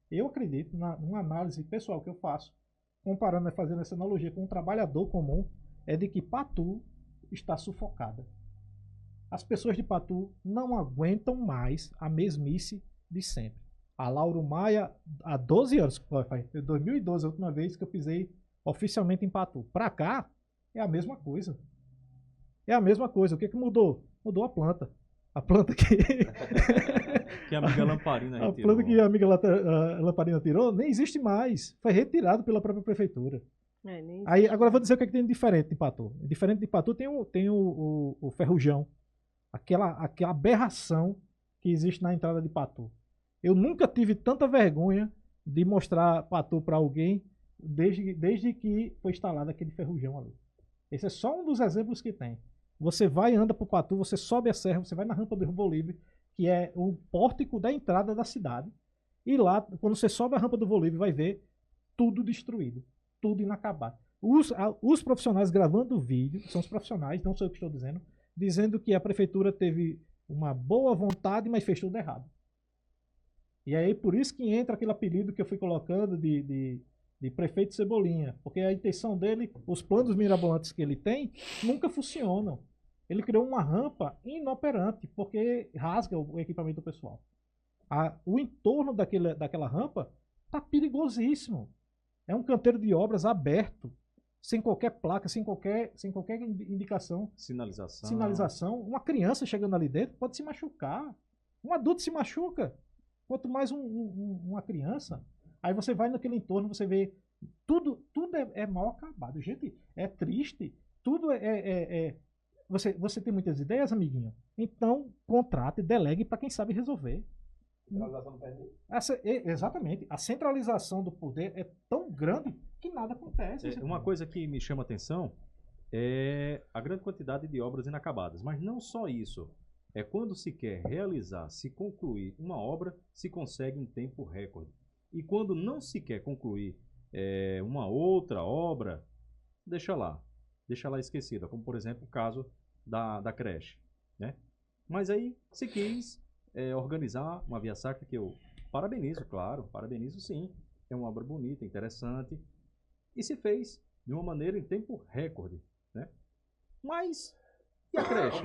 Speaker 5: Eu acredito, numa análise pessoal que eu faço, comparando, fazendo essa analogia com um trabalhador comum, é de que Patu está sufocada. As pessoas de Patu não aguentam mais a mesmice de sempre. A Lauro Maia, há 12 anos, foi 2012 a última vez que eu pisei oficialmente em Patu. Para cá, é a mesma coisa. É a mesma coisa. O que mudou? Mudou a planta. A planta que...
Speaker 1: que a amiga Lamparina retirou.
Speaker 5: A planta que a amiga Lamparina tirou nem existe mais. Foi retirado pela própria prefeitura. Aí, agora eu vou dizer o que tem de diferente de Patu. Diferente de Patu tem o ferrujão. Aquela aberração que existe na entrada de Patu. Eu nunca tive tanta vergonha de mostrar Patu para alguém desde que foi instalado aquele ferrujão ali. Esse é só um dos exemplos que tem. Você vai e anda para o Patu, você sobe a serra, você vai na rampa do Voo Livre, que é o pórtico da entrada da cidade. E lá, quando você sobe a rampa do Voo Livre, vai ver tudo destruído, tudo inacabado. Os profissionais gravando o vídeo, são os profissionais, não sou eu que estou dizendo que a prefeitura teve uma boa vontade, mas fez tudo errado. E aí por isso que entra aquele apelido que eu fui colocando de prefeito Cebolinha, porque a intenção dele, os planos mirabolantes que ele tem, nunca funcionam. Ele criou uma rampa inoperante, porque rasga o equipamento do pessoal. O entorno daquela rampa está perigosíssimo. É um canteiro de obras aberto, sem qualquer placa, sem qualquer indicação. Sinalização. Uma criança chegando ali dentro pode se machucar. Um adulto se machuca. Quanto mais uma criança. Aí você vai naquele entorno, você vê tudo é mal acabado. Gente, é triste. Tudo Você tem muitas ideias, amiguinho? Então, contrate e delegue para quem sabe resolver.
Speaker 2: Centralização do poder.
Speaker 5: Exatamente. A centralização do poder é tão grande que nada acontece.
Speaker 1: Uma coisa que me chama a atenção é a grande quantidade de obras inacabadas. Mas não só isso. É quando se quer realizar, se concluir uma obra, se consegue em tempo recorde. E quando não se quer concluir uma outra obra, deixa lá esquecida, como por exemplo o caso da creche, né? Mas aí se quis organizar uma via sacra que eu parabenizo sim, é uma obra bonita, interessante, e se fez de uma maneira em tempo recorde, né? Mas e a creche?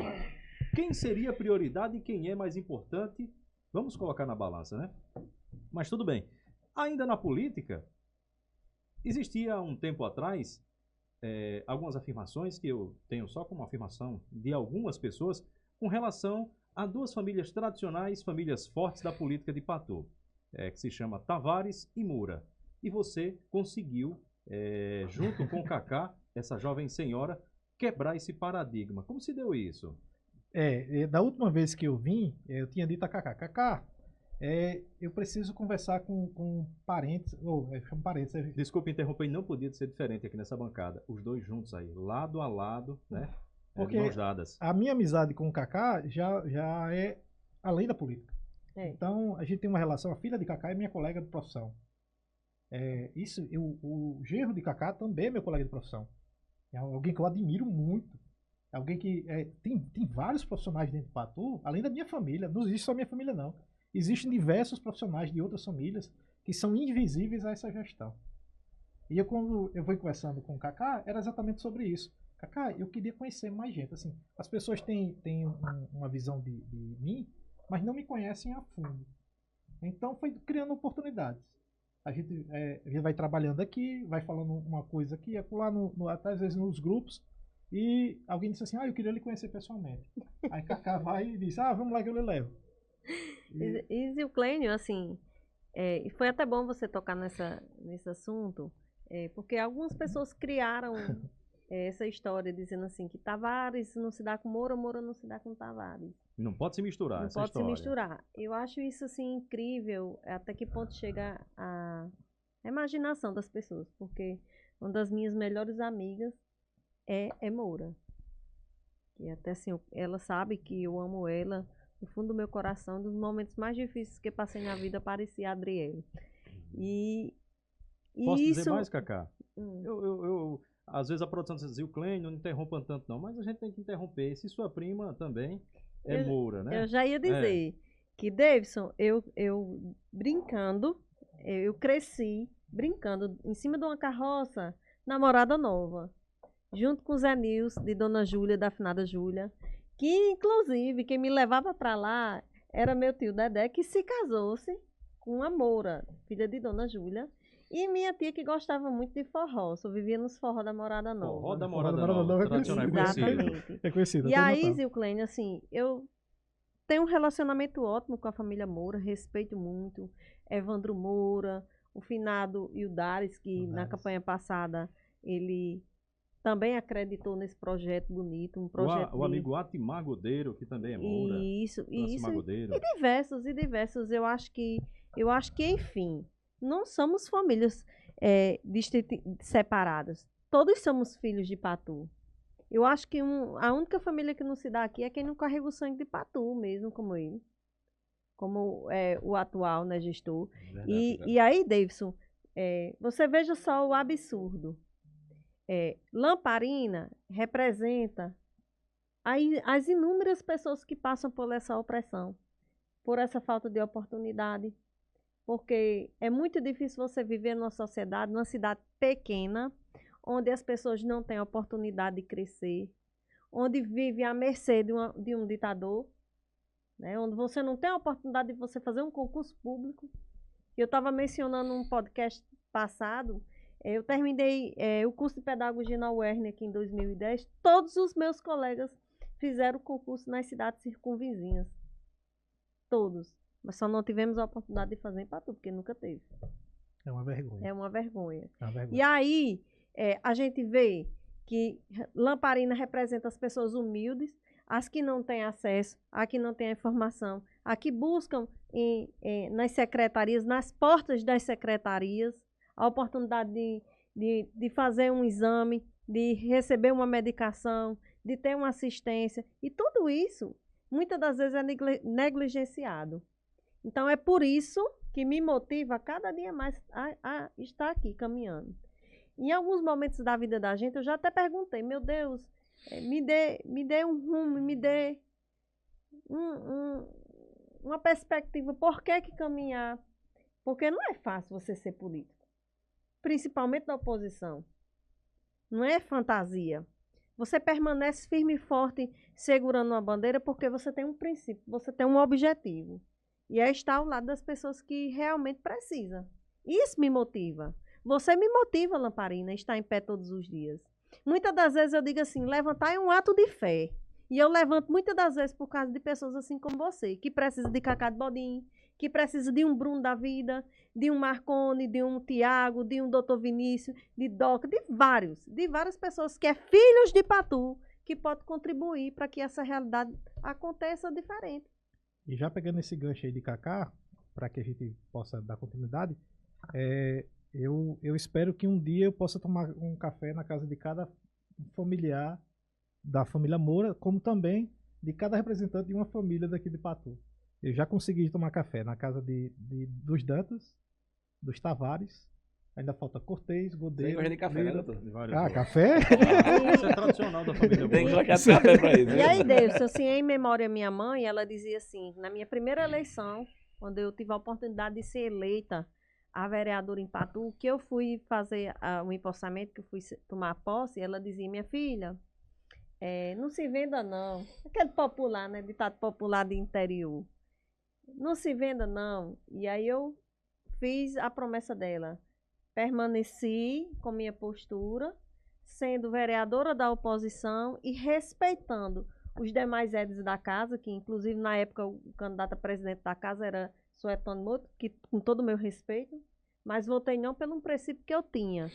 Speaker 1: Quem seria a prioridade e quem é mais importante? Vamos colocar na balança, né? Mas tudo bem. Ainda na política, Existia um tempo atrás algumas afirmações que eu tenho só como afirmação de algumas pessoas com relação a duas famílias tradicionais, famílias fortes da política de Patu, que se chama Tavares e Moura. E você conseguiu, junto com o Cacá, essa jovem senhora, quebrar esse paradigma. Como se deu isso?
Speaker 5: Da última vez que eu vim, eu tinha dito a Cacá, eu preciso conversar com parentes, eu chamo parentes.
Speaker 1: Desculpe interromper, não podia ser diferente aqui nessa bancada. Os dois juntos aí, lado a lado, né?
Speaker 5: Porque
Speaker 1: de mãos dadas.
Speaker 5: A minha amizade com o Cacá já é além da política. Então, a gente tem uma relação, a filha de Cacá é minha colega de profissão. O genro de Cacá também é meu colega de profissão. É alguém que eu admiro muito. É alguém que tem vários profissionais dentro do Patu, além da minha família. Não existe só minha família, não. Existem diversos profissionais de outras famílias que são invisíveis a essa gestão. E quando eu vou conversando com o Cacá, era exatamente sobre isso. Cacá, eu queria conhecer mais gente. Assim, as pessoas têm uma visão de mim, mas não me conhecem a fundo. Então foi criando oportunidades. A gente vai trabalhando aqui, vai falando uma coisa aqui, acolá até às vezes nos grupos, e alguém disse assim, eu queria lhe conhecer pessoalmente. Aí Cacá vai e diz, vamos lá que eu lhe levo.
Speaker 3: E Zilclênio, assim, foi até bom você tocar nesse assunto, porque algumas pessoas criaram essa história dizendo assim, que Tavares não se dá com Moura, Moura não se dá com Tavares.
Speaker 1: Não pode se misturar essa história.
Speaker 3: Não pode se misturar. Eu acho isso, assim, incrível, até que ponto chega a imaginação das pessoas, porque uma das minhas melhores amigas é Moura. E até assim, ela sabe que eu amo ela, no fundo do meu coração, um dos momentos mais difíceis que passei na vida parecia a Adriele.
Speaker 1: Posso dizer mais, Cacá? Eu às vezes a produção diz, Zilclênio, não interrompam tanto não, mas a gente tem que interromper. Se sua prima também Moura, né?
Speaker 3: Eu já ia dizer que, Davidson, eu brincando, eu cresci brincando em cima de uma carroça, namorada nova, junto com o Zé Nils, de Dona Júlia, da afinada Júlia, que inclusive quem me levava para lá era meu tio Dedé, que se casou-se com a Moura, filha de Dona Júlia, e minha tia que gostava muito de forró, só vivia nos forró da Morada Nova.
Speaker 1: Forró da Morada Nova, tradicional,
Speaker 3: exatamente.
Speaker 5: É conhecido.
Speaker 3: E aí, Zilclênio, assim, eu tenho um relacionamento ótimo com a família Moura, respeito muito. Evandro Moura, o finado Ildares, que na campanha passada ele também acreditou nesse projeto bonito, um projeto
Speaker 1: o amigo Atimar Godeiro, que também é Moura.
Speaker 3: Isso.
Speaker 1: Godeiro.
Speaker 3: E diversos. Eu acho que, enfim, não somos famílias separadas. Todos somos filhos de Patu. Eu acho que a única família que não se dá aqui é quem não carrega o sangue de Patu mesmo, como ele. Como o atual, né, gestor. Verdade. E aí, Davidson, você veja só o absurdo. Lamparina representa as inúmeras pessoas que passam por essa opressão, por essa falta de oportunidade. Porque é muito difícil você viver numa sociedade, numa cidade pequena, onde as pessoas não têm oportunidade de crescer, onde vive à mercê de um ditador, né? Onde você não tem a oportunidade de você fazer um concurso público. Eu estava mencionando num podcast passado, eu terminei o curso de pedagogia na UERN aqui em 2010, todos os meus colegas fizeram o concurso nas cidades circunvizinhas. Todos. Mas só não tivemos a oportunidade de fazer em Patu, porque nunca teve.
Speaker 5: É uma vergonha.
Speaker 3: É uma vergonha.
Speaker 5: É
Speaker 3: E aí, a gente vê que Lamparina representa as pessoas humildes, as que não têm acesso, as que não têm a informação, as que buscam nas secretarias, nas portas das secretarias, a oportunidade de fazer um exame, de receber uma medicação, de ter uma assistência. E tudo isso, muitas das vezes, é negligenciado. Então, é por isso que me motiva cada dia mais a estar aqui caminhando. Em alguns momentos da vida da gente, eu já até perguntei, meu Deus, me dê um rumo, me dê uma perspectiva. Por que caminhar? Porque não é fácil você ser político, principalmente na oposição. Não é fantasia. Você permanece firme e forte segurando uma bandeira porque você tem um princípio, você tem um objetivo. E é estar ao lado das pessoas que realmente precisam. Isso me motiva. Você me motiva, Lamparina, a estar em pé todos os dias. Muitas das vezes eu digo assim, levantar é um ato de fé. E eu levanto muitas das vezes por causa de pessoas assim como você, que precisam de Cacá de Bodim, que precisa de um Bruno da vida, de um Marconi, de um Tiago, de um Dr. Vinícius, de Doca, de várias pessoas que é filhos de Patu, que pode contribuir para que essa realidade aconteça diferente.
Speaker 5: E já pegando esse gancho aí de Cacá, para que a gente possa dar continuidade, eu espero que um dia eu possa tomar um café na casa de cada familiar da família Moura, como também de cada representante de uma família daqui de Patu. Eu já consegui tomar café na casa dos Dantas, dos Tavares, ainda falta Cortez, Godeiro.
Speaker 2: Tem gosta de café, né,
Speaker 5: Lira.
Speaker 2: doutor?
Speaker 5: Café?
Speaker 1: Isso é tradicional da família
Speaker 2: Tem que
Speaker 1: Moura.
Speaker 2: gostar de café pra isso.
Speaker 3: E aí, Deus, assim, em memória à minha mãe, ela dizia assim, na minha primeira eleição, quando eu tive a oportunidade de ser eleita a vereadora em Patu, que eu fui fazer um empossamento, que eu fui tomar posse, ela dizia, minha filha, não se venda não. Aquele popular, né? Ditado popular de interior. Não se venda não. E aí eu fiz a promessa dela. Permaneci com minha postura, sendo vereadora da oposição e respeitando os demais edes da casa, que inclusive na época o candidato a presidente da casa era Suetônio Moto, que com todo o meu respeito, mas votei não pelo um princípio que eu tinha.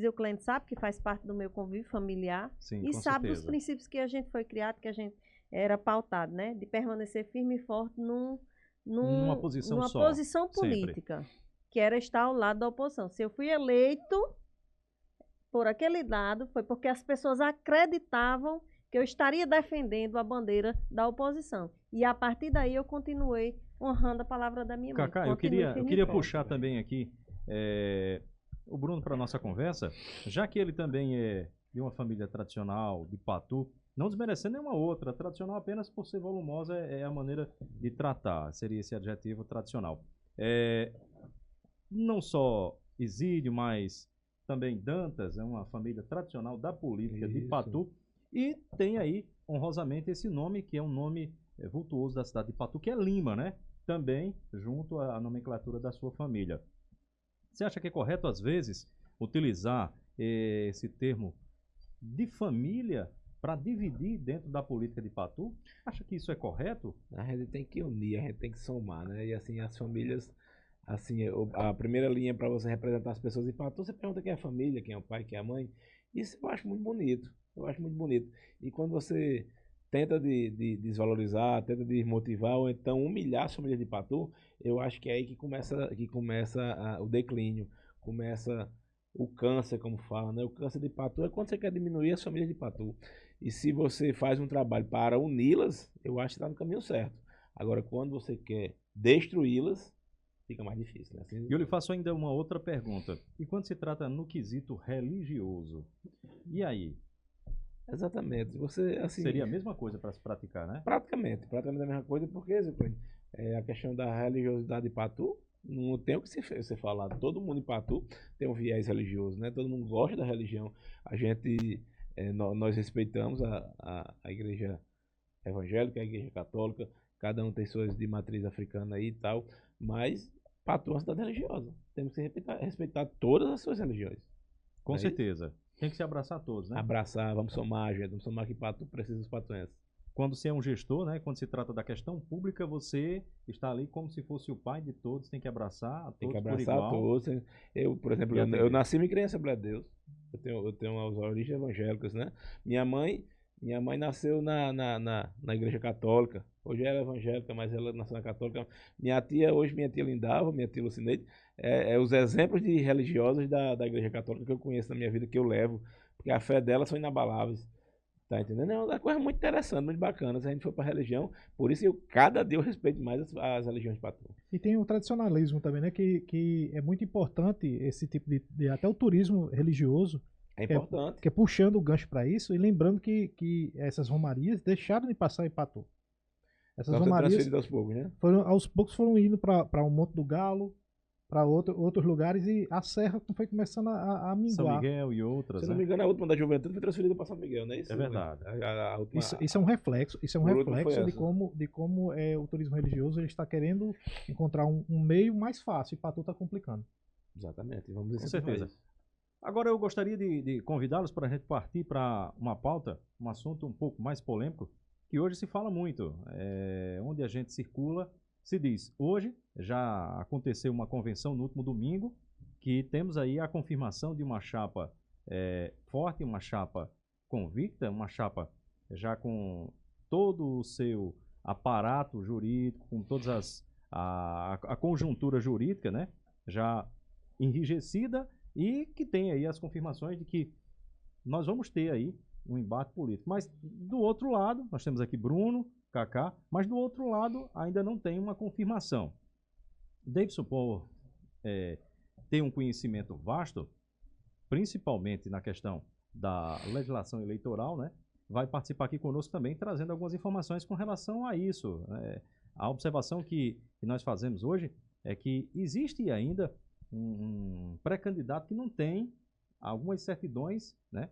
Speaker 3: O cliente sabe que faz parte do meu convívio familiar.
Speaker 1: Sim,
Speaker 3: E
Speaker 1: com
Speaker 3: sabe
Speaker 1: certeza.
Speaker 3: dos princípios que a gente foi criado, que a gente era pautado, né? De permanecer firme e forte
Speaker 1: Numa posição
Speaker 3: numa
Speaker 1: só,
Speaker 3: posição política, que era estar ao lado da oposição. Se eu fui eleito por aquele lado, foi porque as pessoas acreditavam que eu estaria defendendo a bandeira da oposição. E a partir daí eu continuei honrando a palavra da minha mãe.
Speaker 1: Cacá, eu
Speaker 3: Continuei
Speaker 1: queria
Speaker 3: firme e forte.
Speaker 1: puxar também aqui o Bruno para nossa conversa, já que ele também é de uma família tradicional, de Patu, não desmerecendo nenhuma outra, tradicional apenas por ser volumosa é a maneira de tratar, seria esse adjetivo tradicional. Não só Isídio, mas também Dantas, é uma família tradicional da política de Patu, e tem aí, honrosamente, esse nome, que é um nome vultuoso da cidade de Patu, que é Lima, né? Também junto à nomenclatura da sua família. Você acha que é correto, às vezes, utilizar esse termo de família para dividir dentro da política de Patu? Acha que isso é correto?
Speaker 2: A gente tem que unir, a gente tem que somar, né? E assim, as famílias, assim, a primeira linha para você representar as pessoas em Patu, você pergunta quem é a família, quem é o pai, quem é a mãe. Isso eu acho muito bonito. Eu acho muito bonito. E quando você tenta de desvalorizar, tenta de desmotivar ou então humilhar as famílias de Patu, eu acho que é aí que começa o declínio, começa o câncer, como fala, né? O câncer de Patu é quando você quer diminuir as famílias de Patu. E se você faz um trabalho para uni-las, eu acho que está no caminho certo. Agora, quando você quer destruí-las, fica mais difícil, né? Assim,
Speaker 1: E eu lhe faço ainda uma outra pergunta. E quando se trata no quesito religioso, e aí?
Speaker 2: exatamente. Você, assim,
Speaker 1: Seria a mesma coisa para se praticar, né?
Speaker 2: praticamente a mesma coisa, porque, Zé Cunha, a questão da religiosidade de Patu, não tem o que ser falado. Todo mundo em Patu tem um viés religioso, né? Todo mundo gosta da religião. A gente, nós respeitamos a igreja evangélica, a igreja católica, cada um tem suas de matriz africana aí e tal, mas Patu é uma cidade religiosa. Temos que respeitar todas as suas religiões.
Speaker 1: Com
Speaker 2: Aí,
Speaker 1: certeza. Tem que se abraçar a todos, né?
Speaker 2: abraçar, vamos somar, gente, vamos somar que Patu precisa dos patuenses.
Speaker 1: Quando você é um gestor, né? Quando se trata da questão pública, você está ali como se fosse o pai de todos, tem que abraçar a todos
Speaker 2: Tem que
Speaker 1: por
Speaker 2: abraçar
Speaker 1: igual.
Speaker 2: todos. Eu, por exemplo,
Speaker 1: E
Speaker 2: eu
Speaker 1: atender.
Speaker 2: nasci e me criei em Assembleia de Deus. Eu tenho as origens evangélicas, né? Minha mãe nasceu na igreja católica. Hoje ela é evangélica, mas ela nasceu na católica. Minha tia Lindava, minha tia Lucineide, os exemplos de religiosas da igreja católica que eu conheço na minha vida, que eu levo, porque a fé delas são inabaláveis. Tá entendendo? É uma coisa muito interessante, muito bacana. Se a gente for para religião, por isso cada dia eu respeito mais as religiões de Patu.
Speaker 5: E tem o tradicionalismo também, né? Que é muito importante esse tipo até o turismo religioso,
Speaker 2: É importante.
Speaker 5: que é puxando o gancho para isso, e lembrando que essas romarias deixaram de passar em Patu. Essas
Speaker 2: Estão sendo
Speaker 5: romarias
Speaker 2: transferidas aos poucos, né?
Speaker 3: Então,
Speaker 5: aos poucos foram indo para o Monte do Galo, para outros lugares, e a serra foi começando a
Speaker 1: São
Speaker 5: minguar.
Speaker 1: Miguel e outras,
Speaker 2: Se não
Speaker 1: né?
Speaker 2: me engano, a última da Juventude foi transferida para São Miguel, não é isso?
Speaker 1: É verdade.
Speaker 2: A última,
Speaker 5: Isso é um reflexo,
Speaker 2: por último foi
Speaker 5: de
Speaker 2: essa.
Speaker 5: como o turismo religioso ele está querendo encontrar um meio mais fácil, e Patu está complicando.
Speaker 2: Exatamente. Vamos
Speaker 1: Com certeza.
Speaker 2: isso.
Speaker 1: Agora eu gostaria de convidá-los para a gente partir para uma pauta, um assunto um pouco mais polêmico, que hoje se fala muito, onde a gente circula, se diz, hoje já aconteceu uma convenção no último domingo, que temos aí a confirmação de uma chapa forte, uma chapa convicta, uma chapa já com todo o seu aparato jurídico, com todas a conjuntura jurídica, né, já enrijecida, e que tem aí as confirmações de que nós vamos ter aí um embate político. Mas do outro lado, nós temos aqui Bruno, Kaká, mas do outro lado ainda não tem uma confirmação. Davidson, por ter um conhecimento vasto, principalmente na questão da legislação eleitoral, né, vai participar aqui conosco também, trazendo algumas informações com relação a isso. A observação que nós fazemos hoje é que existe ainda um pré-candidato que não tem algumas certidões, né,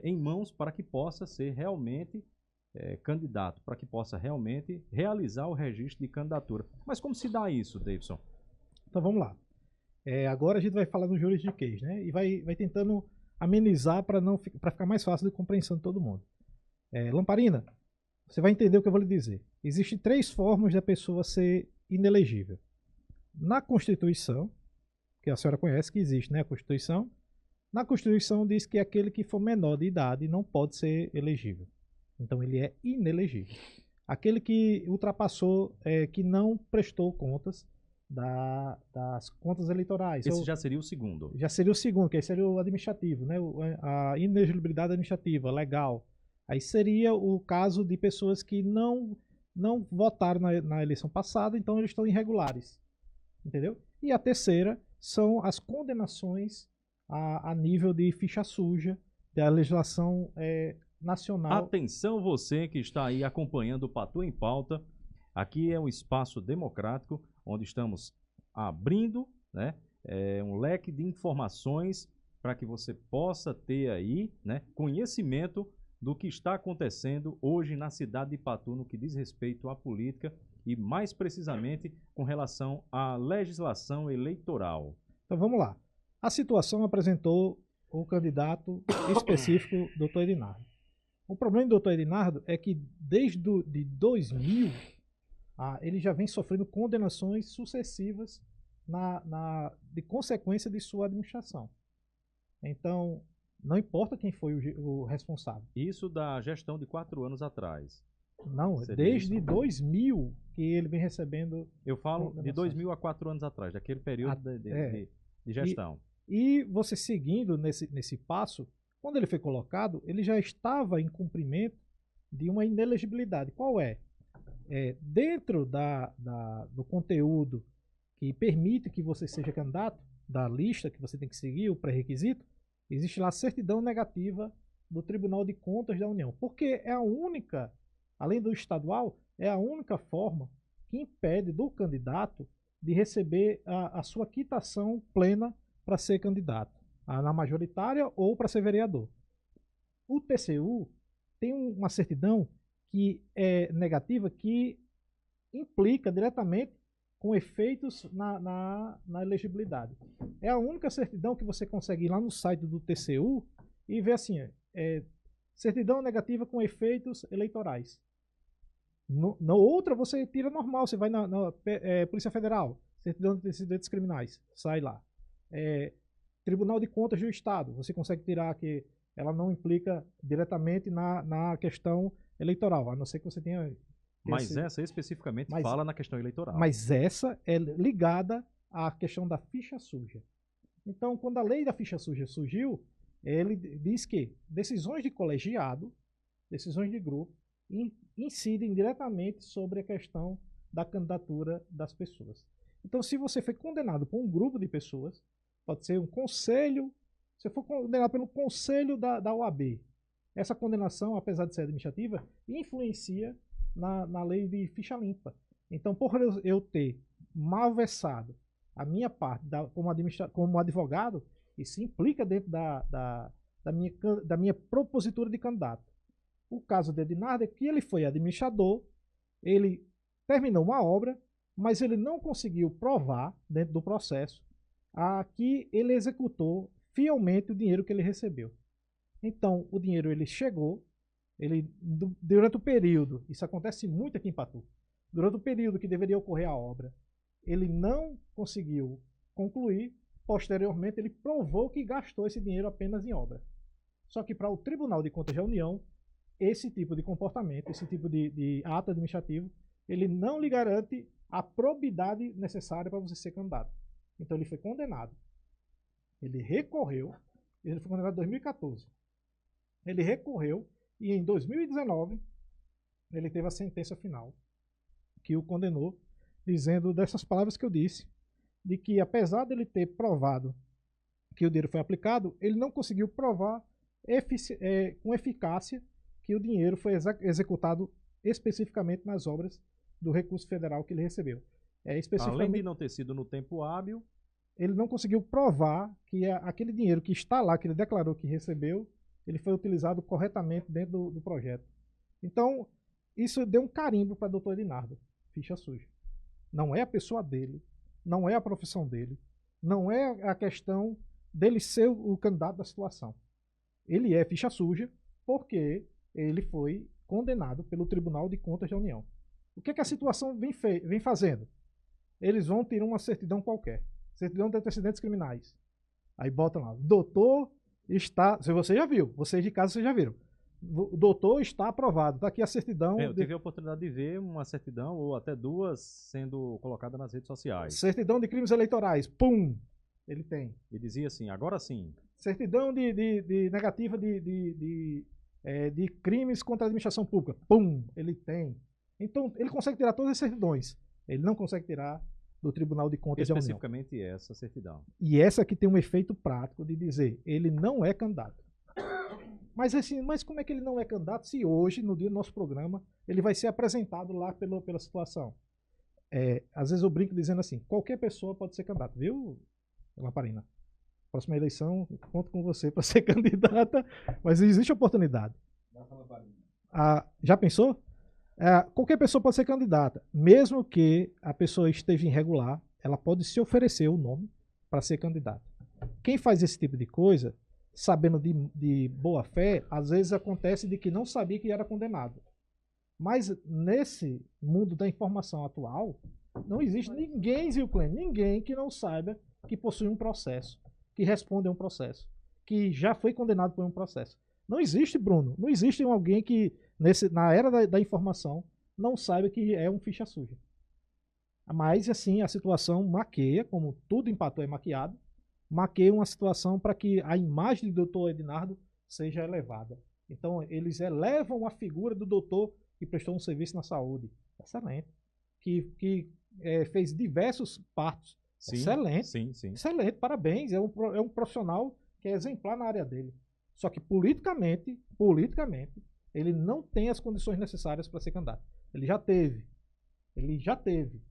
Speaker 1: em mãos para que possa ser realmente candidato, para que possa realmente realizar o registro de candidatura. Mas como se dá isso, Davidson?
Speaker 5: Então vamos lá. Agora a gente vai falar no juridiquês, né? E vai tentando amenizar para ficar mais fácil de compreensão de todo mundo. Lamparina, você vai entender o que eu vou lhe dizer. Existem 3 formas da pessoa ser inelegível. Na Constituição, que a senhora conhece que existe, né? A Constituição. Na Constituição diz que aquele que for menor de idade não pode ser elegível. Então ele é inelegível. Aquele que ultrapassou, que não prestou contas das contas eleitorais.
Speaker 1: Esse já seria o segundo.
Speaker 5: Já seria o segundo, que aí seria o administrativo, né? A inelegibilidade administrativa, legal. Aí seria o caso de pessoas que não votaram na eleição passada, então eles estão irregulares. Entendeu? E a terceira são as condenações a nível de ficha suja da legislação nacional.
Speaker 1: Atenção você que está aí acompanhando o Patu em Pauta. Aqui é um espaço democrático, onde estamos abrindo, né, um leque de informações para que você possa ter aí, né, conhecimento do que está acontecendo hoje na cidade de Patu no que diz respeito à política e mais precisamente com relação à legislação eleitoral.
Speaker 5: Então vamos lá. A situação apresentou o candidato específico, Dr. Edinardo. O problema do Dr. Edinardo é que desde de 2000 ele já vem sofrendo condenações sucessivas de consequência de sua administração. Então, não importa quem foi o responsável.
Speaker 1: Isso da gestão de 4 anos atrás.
Speaker 5: Não, desde 2000 que ele vem recebendo.
Speaker 1: Eu falo de 2000 a 4 anos atrás, daquele período de gestão.
Speaker 5: E você seguindo nesse passo, quando ele foi colocado, ele já estava em cumprimento de uma inelegibilidade. Qual é? Dentro do conteúdo que permite que você seja candidato, da lista que você tem que seguir, o pré-requisito, existe lá a certidão negativa do Tribunal de Contas da União. Porque é a única, além do estadual, é a única forma que impede do candidato de receber a sua quitação plena para ser candidato, na majoritária ou para ser vereador. O TCU tem uma certidão que é negativa, que implica diretamente com efeitos na elegibilidade. É a única certidão que você consegue ir lá no site do TCU e ver assim, certidão negativa com efeitos eleitorais. Na outra você tira normal, você vai na Polícia Federal, certidão de antecedentes criminais, sai lá. Tribunal de Contas do Estado, você consegue tirar que ela não implica diretamente na questão eleitoral, a não ser que você tenha...
Speaker 1: Mas essa especificamente fala na questão eleitoral.
Speaker 5: Mas essa é ligada à questão da ficha suja. Então, quando a lei da ficha suja surgiu, ele diz que decisões de colegiado, decisões de grupo, incidem diretamente sobre a questão da candidatura das pessoas. Então, se você foi condenado por um grupo de pessoas, pode ser um conselho, se for condenado pelo conselho da OAB, essa condenação, apesar de ser administrativa, influencia na lei de ficha limpa. Então, por eu ter malversado a minha parte como advogado, isso implica dentro da minha propositura de candidato. O caso de Edinardo é que ele foi administrador, ele terminou uma obra, mas ele não conseguiu provar, dentro do processo, aqui ele executou fielmente o dinheiro que ele recebeu. Então, o dinheiro ele chegou, durante o período, isso acontece muito aqui em Patu, durante o período que deveria ocorrer a obra, ele não conseguiu concluir, posteriormente ele provou que gastou esse dinheiro apenas em obra. Só que para o Tribunal de Contas da União, esse tipo de comportamento, esse tipo de ato administrativo, ele não lhe garante a probidade necessária para você ser candidato. Então ele foi condenado. Ele recorreu, ele foi condenado em 2014. Ele recorreu e em 2019 ele teve a sentença final que o condenou, dizendo dessas palavras que eu disse, de que apesar dele ter provado que o dinheiro foi aplicado, ele não conseguiu provar com eficácia que o dinheiro foi executado especificamente nas obras do recurso federal que ele recebeu.
Speaker 1: Além de não ter sido no tempo hábil,
Speaker 5: ele não conseguiu provar que aquele dinheiro que está lá, que ele declarou que recebeu, ele foi utilizado corretamente dentro do projeto. Então, isso deu um carimbo para o doutor Edinardo, ficha suja. Não é a pessoa dele, não é a profissão dele, não é a questão dele ser o candidato da situação. Ele é ficha suja porque ele foi condenado pelo Tribunal de Contas da União. O que a situação vem fazendo? Eles vão tirar uma certidão qualquer, certidão de antecedentes criminais. Aí botam lá, doutor está, se você já viu, vocês de casa vocês já viram, o doutor está aprovado, está aqui a certidão.
Speaker 1: Eu tive a oportunidade de ver uma certidão, ou até duas, sendo colocada nas redes sociais.
Speaker 5: Certidão de crimes eleitorais, pum, ele tem.
Speaker 1: E dizia assim, agora sim.
Speaker 5: Certidão de negativa de crimes contra a administração pública, pum, ele tem. Então, ele consegue tirar todas as certidões. Ele não consegue tirar do Tribunal de Contas da União.
Speaker 1: Especificamente essa certidão.
Speaker 5: E essa aqui tem um efeito prático de dizer, ele não é candidato. Mas assim, mas como é que ele não é candidato se hoje, no dia do nosso programa, ele vai ser apresentado lá pela situação? Às vezes eu brinco dizendo assim, qualquer pessoa pode ser candidato, viu, Lamparina? Próxima eleição, conto com você para ser candidata, mas existe oportunidade. Já pensou? Qualquer pessoa pode ser candidata, mesmo que a pessoa esteja irregular, ela pode se oferecer o nome para ser candidata. Quem faz esse tipo de coisa, sabendo de boa fé, às vezes acontece de que não sabia que era condenado. Mas nesse mundo da informação atual, não existe ninguém, Zilclen, ninguém que não saiba que possui um processo, que responde a um processo, que já foi condenado por um processo. Não existe, Bruno, não existe alguém que, na era da informação, não saiba que é um ficha suja. Mas, assim, a situação maqueia, como tudo em Patu é maquiado, maqueia uma situação para que a imagem do doutor Edinardo seja elevada. Então, eles elevam a figura do doutor que prestou um serviço na saúde. Excelente. Que fez diversos partos.
Speaker 1: Sim,
Speaker 5: excelente.
Speaker 1: Sim, sim.
Speaker 5: Excelente, parabéns. É um profissional que é exemplar na área dele. Só que politicamente, ele não tem as condições necessárias para ser candidato. Ele já teve.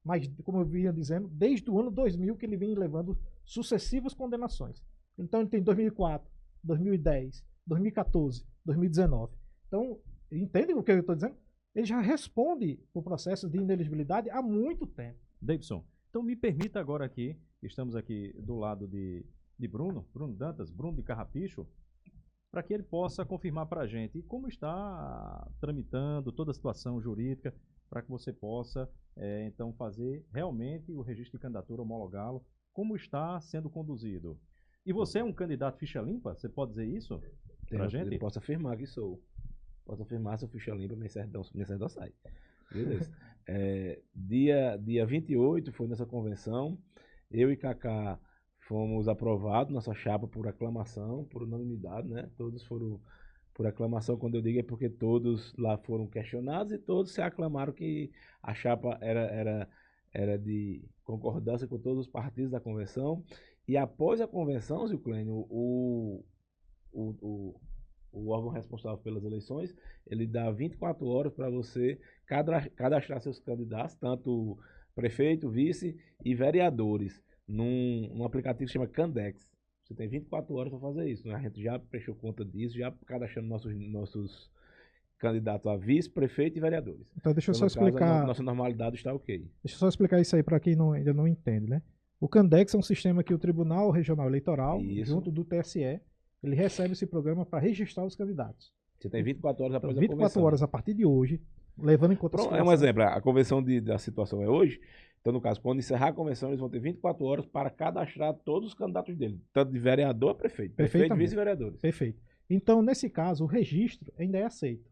Speaker 5: Mas, como eu vinha dizendo, desde o ano 2000 que ele vem levando sucessivas condenações. Então ele tem 2004, 2010, 2014, 2019. Então, entende o que eu estou dizendo? Ele já responde por processo de inelegibilidade há muito tempo.
Speaker 1: Davidson, então me permita agora aqui, estamos aqui do lado de Bruno Dantas, Bruno de Carrapicho, para que ele possa confirmar para a gente como está tramitando toda a situação jurídica, para que você possa, então, fazer realmente o registro de candidatura, homologá-lo, como está sendo conduzido. E você é um candidato ficha limpa? Você pode dizer isso para a gente?
Speaker 2: Eu posso afirmar que sou. Posso afirmar, se eu ficha limpa, minha certidão sai. Beleza. Dia 28 foi nessa convenção, eu e Cacá fomos aprovados, nossa chapa por aclamação, por unanimidade, né? Todos foram por aclamação, quando eu digo é porque todos lá foram questionados e todos se aclamaram que a chapa era de concordância com todos os partidos da convenção. E após a convenção, Zilclênio, o órgão responsável pelas eleições, ele dá 24 horas para você cadastrar seus candidatos, tanto prefeito, vice e vereadores, num aplicativo que chama Candex. Você tem 24 horas para fazer isso, né? A gente já prestou conta disso, já cadastrando nossos candidatos a vice, prefeito e vereadores.
Speaker 5: Então deixa eu só explicar.
Speaker 2: Nossa normalidade está ok.
Speaker 5: Deixa eu só explicar isso aí para quem ainda não entende, né? O Candex é um sistema que o Tribunal Regional Eleitoral,
Speaker 2: Isso.
Speaker 5: junto do TSE, ele recebe esse programa para registrar os candidatos.
Speaker 2: Você tem 24 horas
Speaker 5: Então,
Speaker 2: após a
Speaker 5: 24
Speaker 2: convenção.
Speaker 5: horas a partir de hoje, levando em conta a
Speaker 2: Pronto, é
Speaker 5: situação.
Speaker 2: um exemplo. A convenção da situação é hoje. Então, no caso, quando encerrar a convenção, eles vão ter 24 horas para cadastrar todos os candidatos dele. Tanto de vereador a prefeito. Prefeito e
Speaker 5: Perfeitamente.
Speaker 2: vice-vereadores.
Speaker 5: Perfeito. Então, nesse caso, o registro ainda é aceito,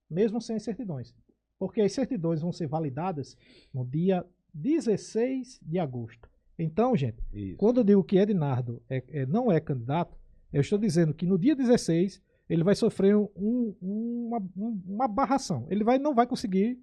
Speaker 5: mesmo sem as certidões. Porque as certidões vão ser validadas no dia 16 de agosto. Então, gente,
Speaker 2: Isso.
Speaker 5: quando eu digo que Ednardo não é candidato, eu estou dizendo que no dia 16 ele vai sofrer uma barração. Ele não vai conseguir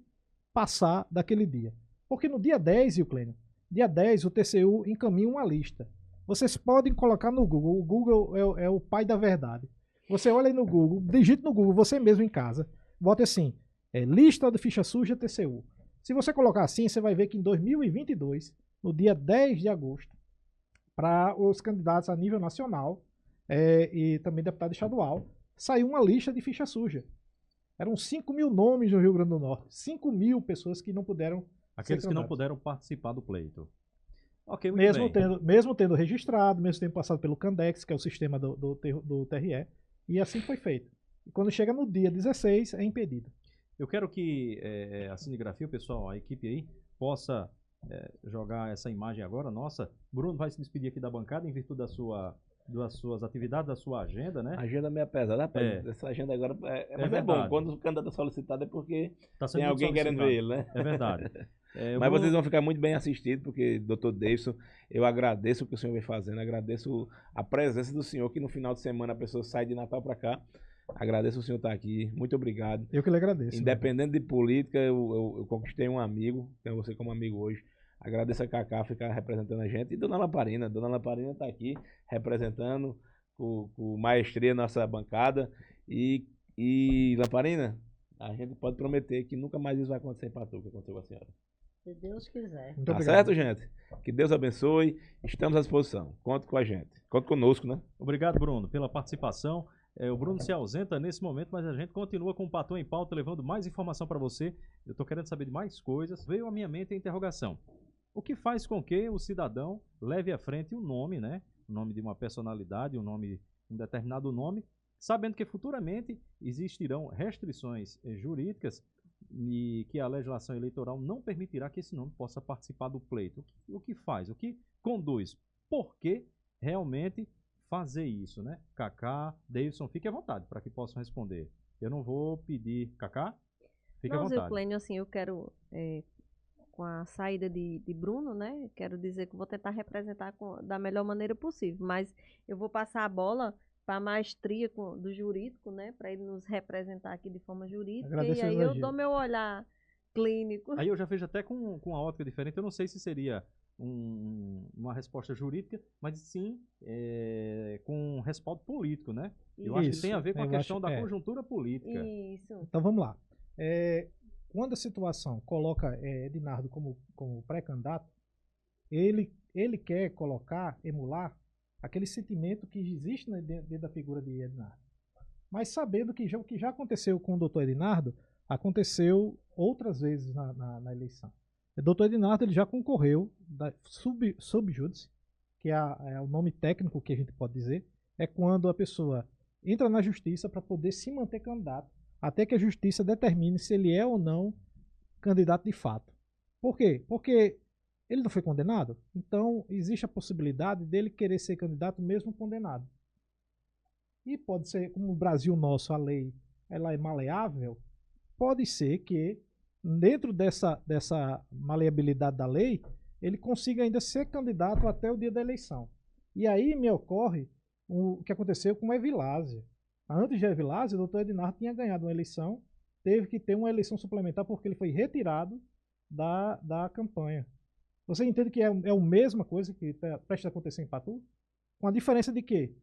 Speaker 5: passar daquele dia. Porque no dia 10, Euclênio, dia 10 o TCU encaminha uma lista. Vocês podem colocar no Google. O Google é o pai da verdade. Você olha aí no Google, digite no Google, você mesmo em casa, bota assim, lista de ficha suja TCU. Se você colocar assim, você vai ver que em 2022, no dia 10 de agosto, para os candidatos a nível nacional e também deputado estadual, saiu uma lista de ficha suja. Eram 5 mil nomes no Rio Grande do Norte. 5 mil pessoas que não puderam
Speaker 1: Aqueles
Speaker 5: ser
Speaker 1: que não
Speaker 5: candidatos.
Speaker 1: puderam participar do pleito. Ok, muito
Speaker 5: Mesmo tendo registrado, mesmo tendo passado pelo Candex, que é o sistema do TRE, e assim foi feito. E quando chega no dia 16, é impedido.
Speaker 1: Eu quero que a cinegrafia, o pessoal, a equipe aí, possa jogar essa imagem agora. Nossa, Bruno vai se despedir aqui da bancada em virtude das suas atividades, da sua agenda, né?
Speaker 2: A agenda é meio pesada, rapaz. Essa agenda agora mas é bom.
Speaker 1: verdade.
Speaker 2: Quando o candidato é solicitado é porque
Speaker 1: Tá sendo
Speaker 2: tem
Speaker 1: muito
Speaker 2: alguém querendo ver ele, né?
Speaker 1: É verdade.
Speaker 2: Mas vocês vão ficar muito bem assistidos, porque, Dr. Davidson, eu agradeço o que o senhor vem fazendo, agradeço a presença do senhor, que no final de semana a pessoa sai de Natal para cá. Agradeço o senhor estar aqui, muito obrigado.
Speaker 5: Eu que lhe agradeço.
Speaker 2: Independente de política, eu conquistei um amigo, tenho você como amigo hoje. Agradeço a Cacá ficar representando a gente. E Dona Lamparina. Dona Lamparina está aqui representando com maestria nossa bancada. E Lamparina, a gente pode prometer que nunca mais isso vai acontecer em Patu, que aconteceu com a senhora.
Speaker 4: Se Deus quiser.
Speaker 5: Muito
Speaker 2: Tá
Speaker 5: obrigado.
Speaker 2: certo, gente? Que Deus abençoe. Estamos à disposição. Conte com a gente. Conte conosco, né?
Speaker 1: Obrigado, Bruno, pela participação. O Bruno se ausenta nesse momento, mas a gente continua com o Patu em Pauta, levando mais informação para você. Eu estou querendo saber de mais coisas. Veio à minha mente a interrogação. O que faz com que o cidadão leve à frente um nome, né? O nome de uma personalidade, um determinado nome, sabendo que futuramente existirão restrições jurídicas e que a legislação eleitoral não permitirá que esse nome possa participar do pleito. O que faz? O que conduz? Por que realmente fazer isso, né? Cacá, Davidson, fique à vontade para que possam responder. Eu não vou pedir. Cacá, fique à
Speaker 3: Não,
Speaker 1: vontade.
Speaker 3: Zilclênio, assim, eu quero, com a saída de Bruno, né? Quero dizer que vou tentar representar da melhor maneira possível, mas eu vou passar a bola para a maestria do jurídico, né? Para ele nos representar aqui de forma jurídica.
Speaker 5: Agradeço
Speaker 3: e
Speaker 5: o
Speaker 3: aí eu
Speaker 5: elogio.
Speaker 3: dou meu olhar clínico.
Speaker 1: Aí eu já vejo até com uma ótica diferente. Eu não sei se seria uma resposta jurídica, mas sim com respaldo político, né? Eu acho que
Speaker 5: Isso,
Speaker 1: tem a ver com a
Speaker 5: eu
Speaker 1: questão
Speaker 5: acho-
Speaker 1: da conjuntura política.
Speaker 3: Isso.
Speaker 5: Então vamos lá. Quando a situação coloca Ednardo como pré-candidato, ele quer emular aquele sentimento que existe dentro da figura de Ednardo. Mas sabendo que o que já aconteceu com o doutor Ednardo, aconteceu outras vezes na eleição. O doutor Ednardo ele já concorreu da subjúdice, que é o nome técnico que a gente pode dizer, é quando a pessoa entra na justiça para poder se manter candidato, até que a justiça determine se ele é ou não candidato de fato. Por quê? Porque ele não foi condenado, então existe a possibilidade dele querer ser candidato mesmo condenado. E pode ser, como no Brasil nosso, a lei ela é maleável, pode ser que dentro dessa maleabilidade da lei, ele consiga ainda ser candidato até o dia da eleição. E aí me ocorre o que aconteceu com Evilásio. Antes de Evilásio, o doutor Ednardo tinha ganhado uma eleição, teve que ter uma eleição suplementar porque ele foi retirado da campanha. Você entende que é a mesma coisa que presta a acontecer em Patu? Com a diferença de que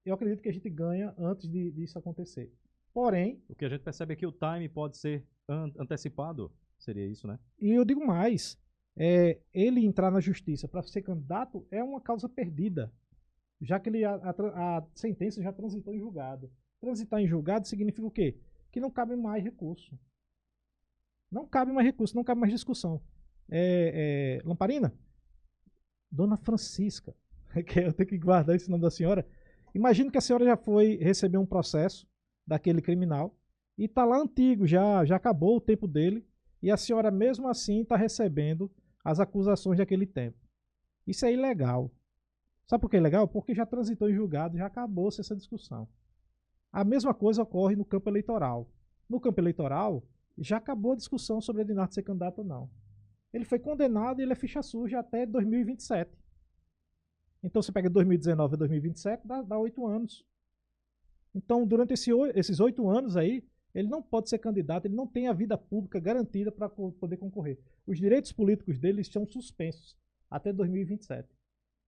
Speaker 5: eu acredito que a gente ganha antes disso acontecer. Porém,
Speaker 1: O que a gente percebe é que o time pode ser antecipado. Seria isso, né?
Speaker 5: e eu digo mais, ele entrar na justiça para ser candidato é uma causa perdida, já que a sentença já transitou em julgado. Transitar em julgado significa o quê? Que não cabe mais recurso. Não cabe mais recurso, não cabe mais discussão. Lamparina, Dona Francisca, que eu tenho que guardar esse nome da senhora. Imagino que a senhora já foi receber um processo daquele criminal e está lá antigo, já acabou o tempo dele, e a senhora mesmo assim está recebendo as acusações daquele tempo. Isso é ilegal. Sabe por que é ilegal? Porque já transitou em julgado, já acabou-se essa discussão. A mesma coisa ocorre no campo eleitoral. No campo eleitoral, já acabou a discussão sobre Edinardo ser candidato ou não. Ele foi condenado e ele é ficha suja até 2027. Então você pega 2019 a 2027, dá 8 anos. Então, durante esses 8 anos aí, ele não pode ser candidato, ele não tem a vida pública garantida para poder concorrer. Os direitos políticos dele estão suspensos até 2027.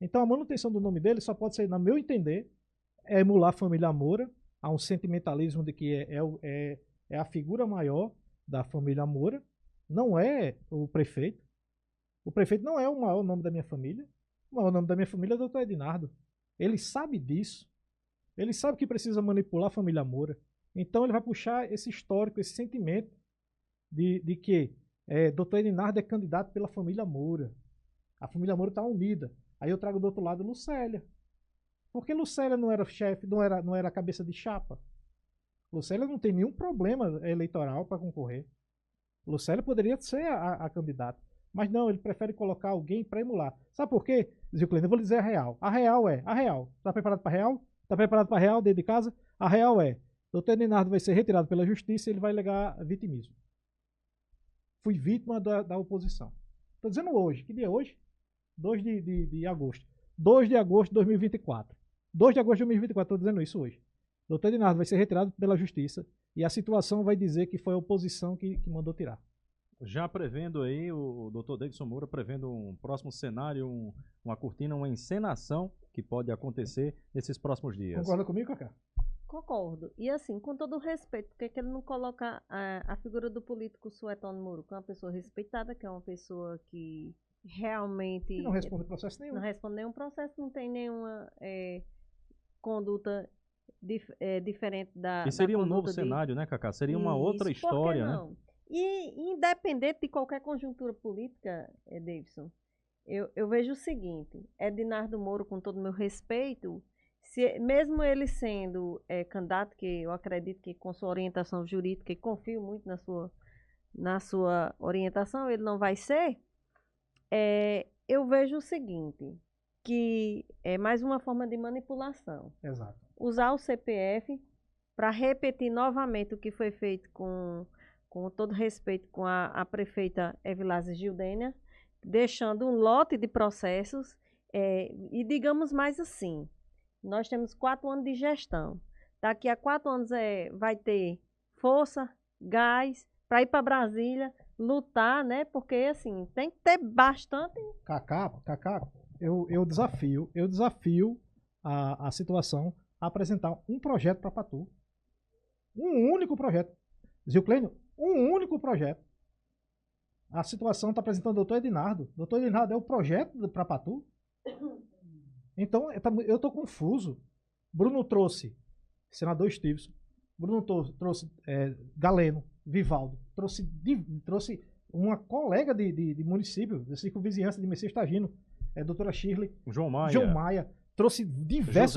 Speaker 5: Então, a manutenção do nome dele só pode ser, no meu entender, emular a família Moura. Há um sentimentalismo de que é a figura maior da família Moura, não é o prefeito. O prefeito não é o maior nome da minha família. O maior nome da minha família é o doutor Edinardo. Ele sabe disso. Ele sabe que precisa manipular a família Moura. Então ele vai puxar esse histórico, esse sentimento de que doutor Edinardo é candidato pela família Moura. A família Moura está unida. Aí eu trago do outro lado Lucélia. Porque Lucélia não era chefe, não era cabeça de chapa. Lucélia não tem nenhum problema eleitoral para concorrer. Lucélia poderia ser a candidata. Mas não, ele prefere colocar alguém para emular. Sabe por quê? Dizia o cliente, eu vou lhe dizer a real. A real. Está preparado para a real? Está preparado para a real dentro de casa? A real é, doutor Edinardo vai ser retirado pela justiça e ele vai alegar vitimismo. Fui vítima da oposição. Estou dizendo hoje. Que dia é hoje? 2 de agosto. 2 de agosto de 2024. 2 de agosto de 2024, estou dizendo isso hoje. Doutor Edinardo vai ser retirado pela justiça e a situação vai dizer que foi a oposição que mandou tirar.
Speaker 1: Já prevendo aí, o doutor Davidson Moura prevendo um próximo cenário, uma cortina, uma encenação que pode acontecer nesses próximos dias.
Speaker 5: Concorda comigo, Cacá?
Speaker 3: Concordo. E assim, com todo o respeito, por que ele não coloca a figura do político Suetônio Moro, que é uma pessoa respeitada, que é uma pessoa que realmente...
Speaker 5: E não responde processo nenhum.
Speaker 3: Não responde nenhum processo, não tem nenhuma conduta diferente da
Speaker 1: E seria
Speaker 3: da
Speaker 1: um novo
Speaker 3: conduta
Speaker 1: cenário, né, Cacá? Seria uma outra
Speaker 3: Isso, por que
Speaker 1: história, né?
Speaker 3: não? E independente de qualquer conjuntura política, Davidson, eu vejo o seguinte, Edinardo Moura, com todo o meu respeito, mesmo ele sendo candidato, que eu acredito que com sua orientação jurídica, e confio muito na sua orientação, ele não vai ser, eu vejo o seguinte, que é mais uma forma de manipulação.
Speaker 5: Exato.
Speaker 3: Usar o CPF para repetir novamente o que foi feito com todo respeito com a prefeita Evilásio Gildênia, deixando um lote de processos, e digamos mais assim, nós temos 4 anos de gestão. Daqui a 4 anos vai ter força, gás, para ir para Brasília, lutar, né? Porque assim, tem que ter bastante...
Speaker 5: Cacá, eu desafio a situação a apresentar um projeto para Patu. Um único projeto. Zilclênio, um único projeto. A situação está apresentando o doutor Edinardo. O doutor Edinardo é o projeto para Patu. Então, eu estou confuso. Bruno trouxe senador Stevenson. Bruno trouxe Galeno, Vivaldo. Trouxe uma colega de município, de circunvizinhança de Messias Tagino, doutora Shirley.
Speaker 1: João Maia.
Speaker 5: Trouxe diversos...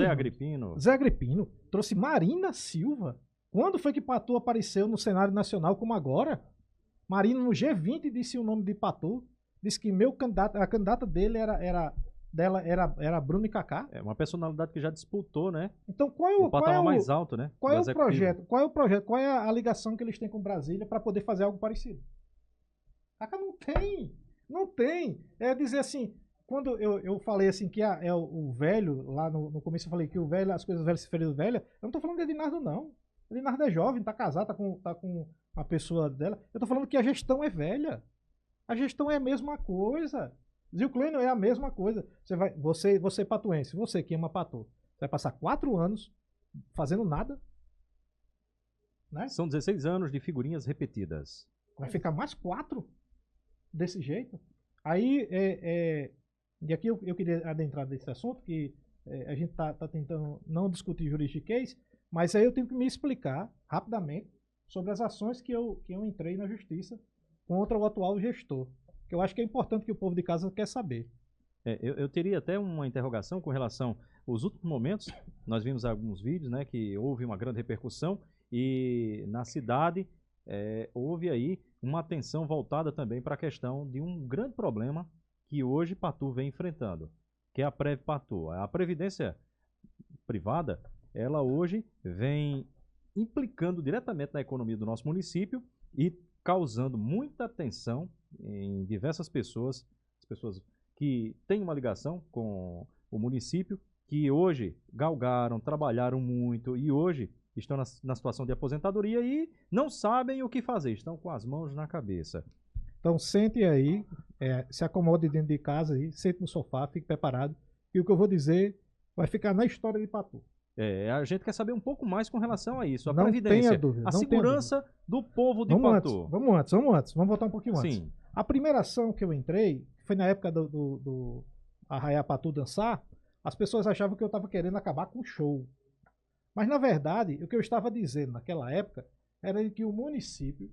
Speaker 1: Zé Agripino.
Speaker 5: Trouxe Marina Silva. Quando foi que Patu apareceu no cenário nacional como agora? Marina no G20 disse o nome de Patu. Disse que a candidata dele era Bruno e Cacá.
Speaker 1: É uma personalidade que já disputou, né?
Speaker 5: Então
Speaker 1: o patamar mais alto, né?
Speaker 5: Qual é o projeto? Qual é a ligação que eles têm com Brasília para poder fazer algo parecido? Cacá não tem. Não tem. É dizer assim, quando eu falei assim que o velho, lá no começo eu falei que o velho, as coisas velhas se feriam velha, eu não tô falando de Edinardo, não. Edinardo é jovem, tá casado, tá com uma pessoa dela. Eu tô falando que a gestão é velha. A gestão é a mesma coisa. Zilclênio é a mesma coisa. Você patuense, você que ama Patu, você vai passar 4 anos fazendo nada, né?
Speaker 1: São 16 anos de figurinhas repetidas.
Speaker 5: Vai ficar mais 4 desse jeito. Aí, e aqui eu queria adentrar nesse assunto, que a gente tá tentando não discutir juridiquês, mas aí eu tenho que me explicar rapidamente sobre as ações que eu entrei na justiça contra o atual gestor. Que eu acho que é importante que o povo de casa quer saber.
Speaker 1: Eu teria até uma interrogação com relação aos últimos momentos. Nós vimos alguns vídeos, né, que houve uma grande repercussão e na cidade houve aí uma atenção voltada também para a questão de um grande problema que hoje Patu vem enfrentando, que é a Previpatu. A previdência privada, ela hoje vem implicando diretamente na economia do nosso município e causando muita tensão em diversas pessoas, as pessoas que têm uma ligação com o município, que hoje galgaram, trabalharam muito e hoje estão na situação de aposentadoria e não sabem o que fazer, estão com as mãos na cabeça.
Speaker 5: Então sente aí, se acomode dentro de casa aí, sente no sofá, fique preparado. E o que eu vou dizer vai ficar na história de Patu.
Speaker 1: A gente quer saber um pouco mais com relação a isso, a
Speaker 5: Não
Speaker 1: previdência,
Speaker 5: tenha dúvida,
Speaker 1: a
Speaker 5: não
Speaker 1: segurança do povo de
Speaker 5: Vamos
Speaker 1: Patu.
Speaker 5: antes, vamos voltar um pouquinho antes.
Speaker 1: Sim.
Speaker 5: A primeira ação que eu entrei, foi na época do Arraiá Patu dançar, as pessoas achavam que eu estava querendo acabar com o show. Mas, na verdade, o que eu estava dizendo naquela época era que o município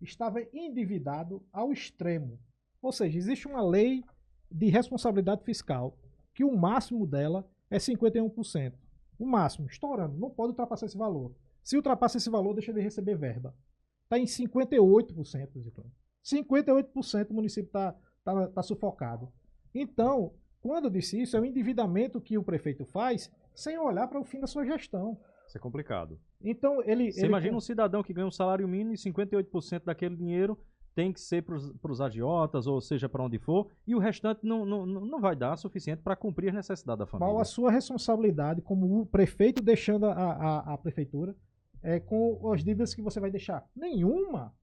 Speaker 5: estava endividado ao extremo. Ou seja, existe uma lei de responsabilidade fiscal, que o máximo dela é 51%. O máximo, estourando, não pode ultrapassar esse valor. Se ultrapassa esse valor, deixa de receber verba. Está em 58%, Ziclano. 58% o município está sufocado. Então, quando eu disse isso, é o endividamento que o prefeito faz sem olhar para o fim da sua gestão.
Speaker 1: Isso é complicado.
Speaker 5: Então,
Speaker 1: Você imagina um cidadão que ganha um salário mínimo e 58% daquele dinheiro tem que ser para os agiotas, ou seja, para onde for, e o restante não vai dar suficiente para cumprir as necessidades da família.
Speaker 5: Qual a sua responsabilidade como o prefeito deixando a prefeitura com as dívidas que você vai deixar? Nenhuma.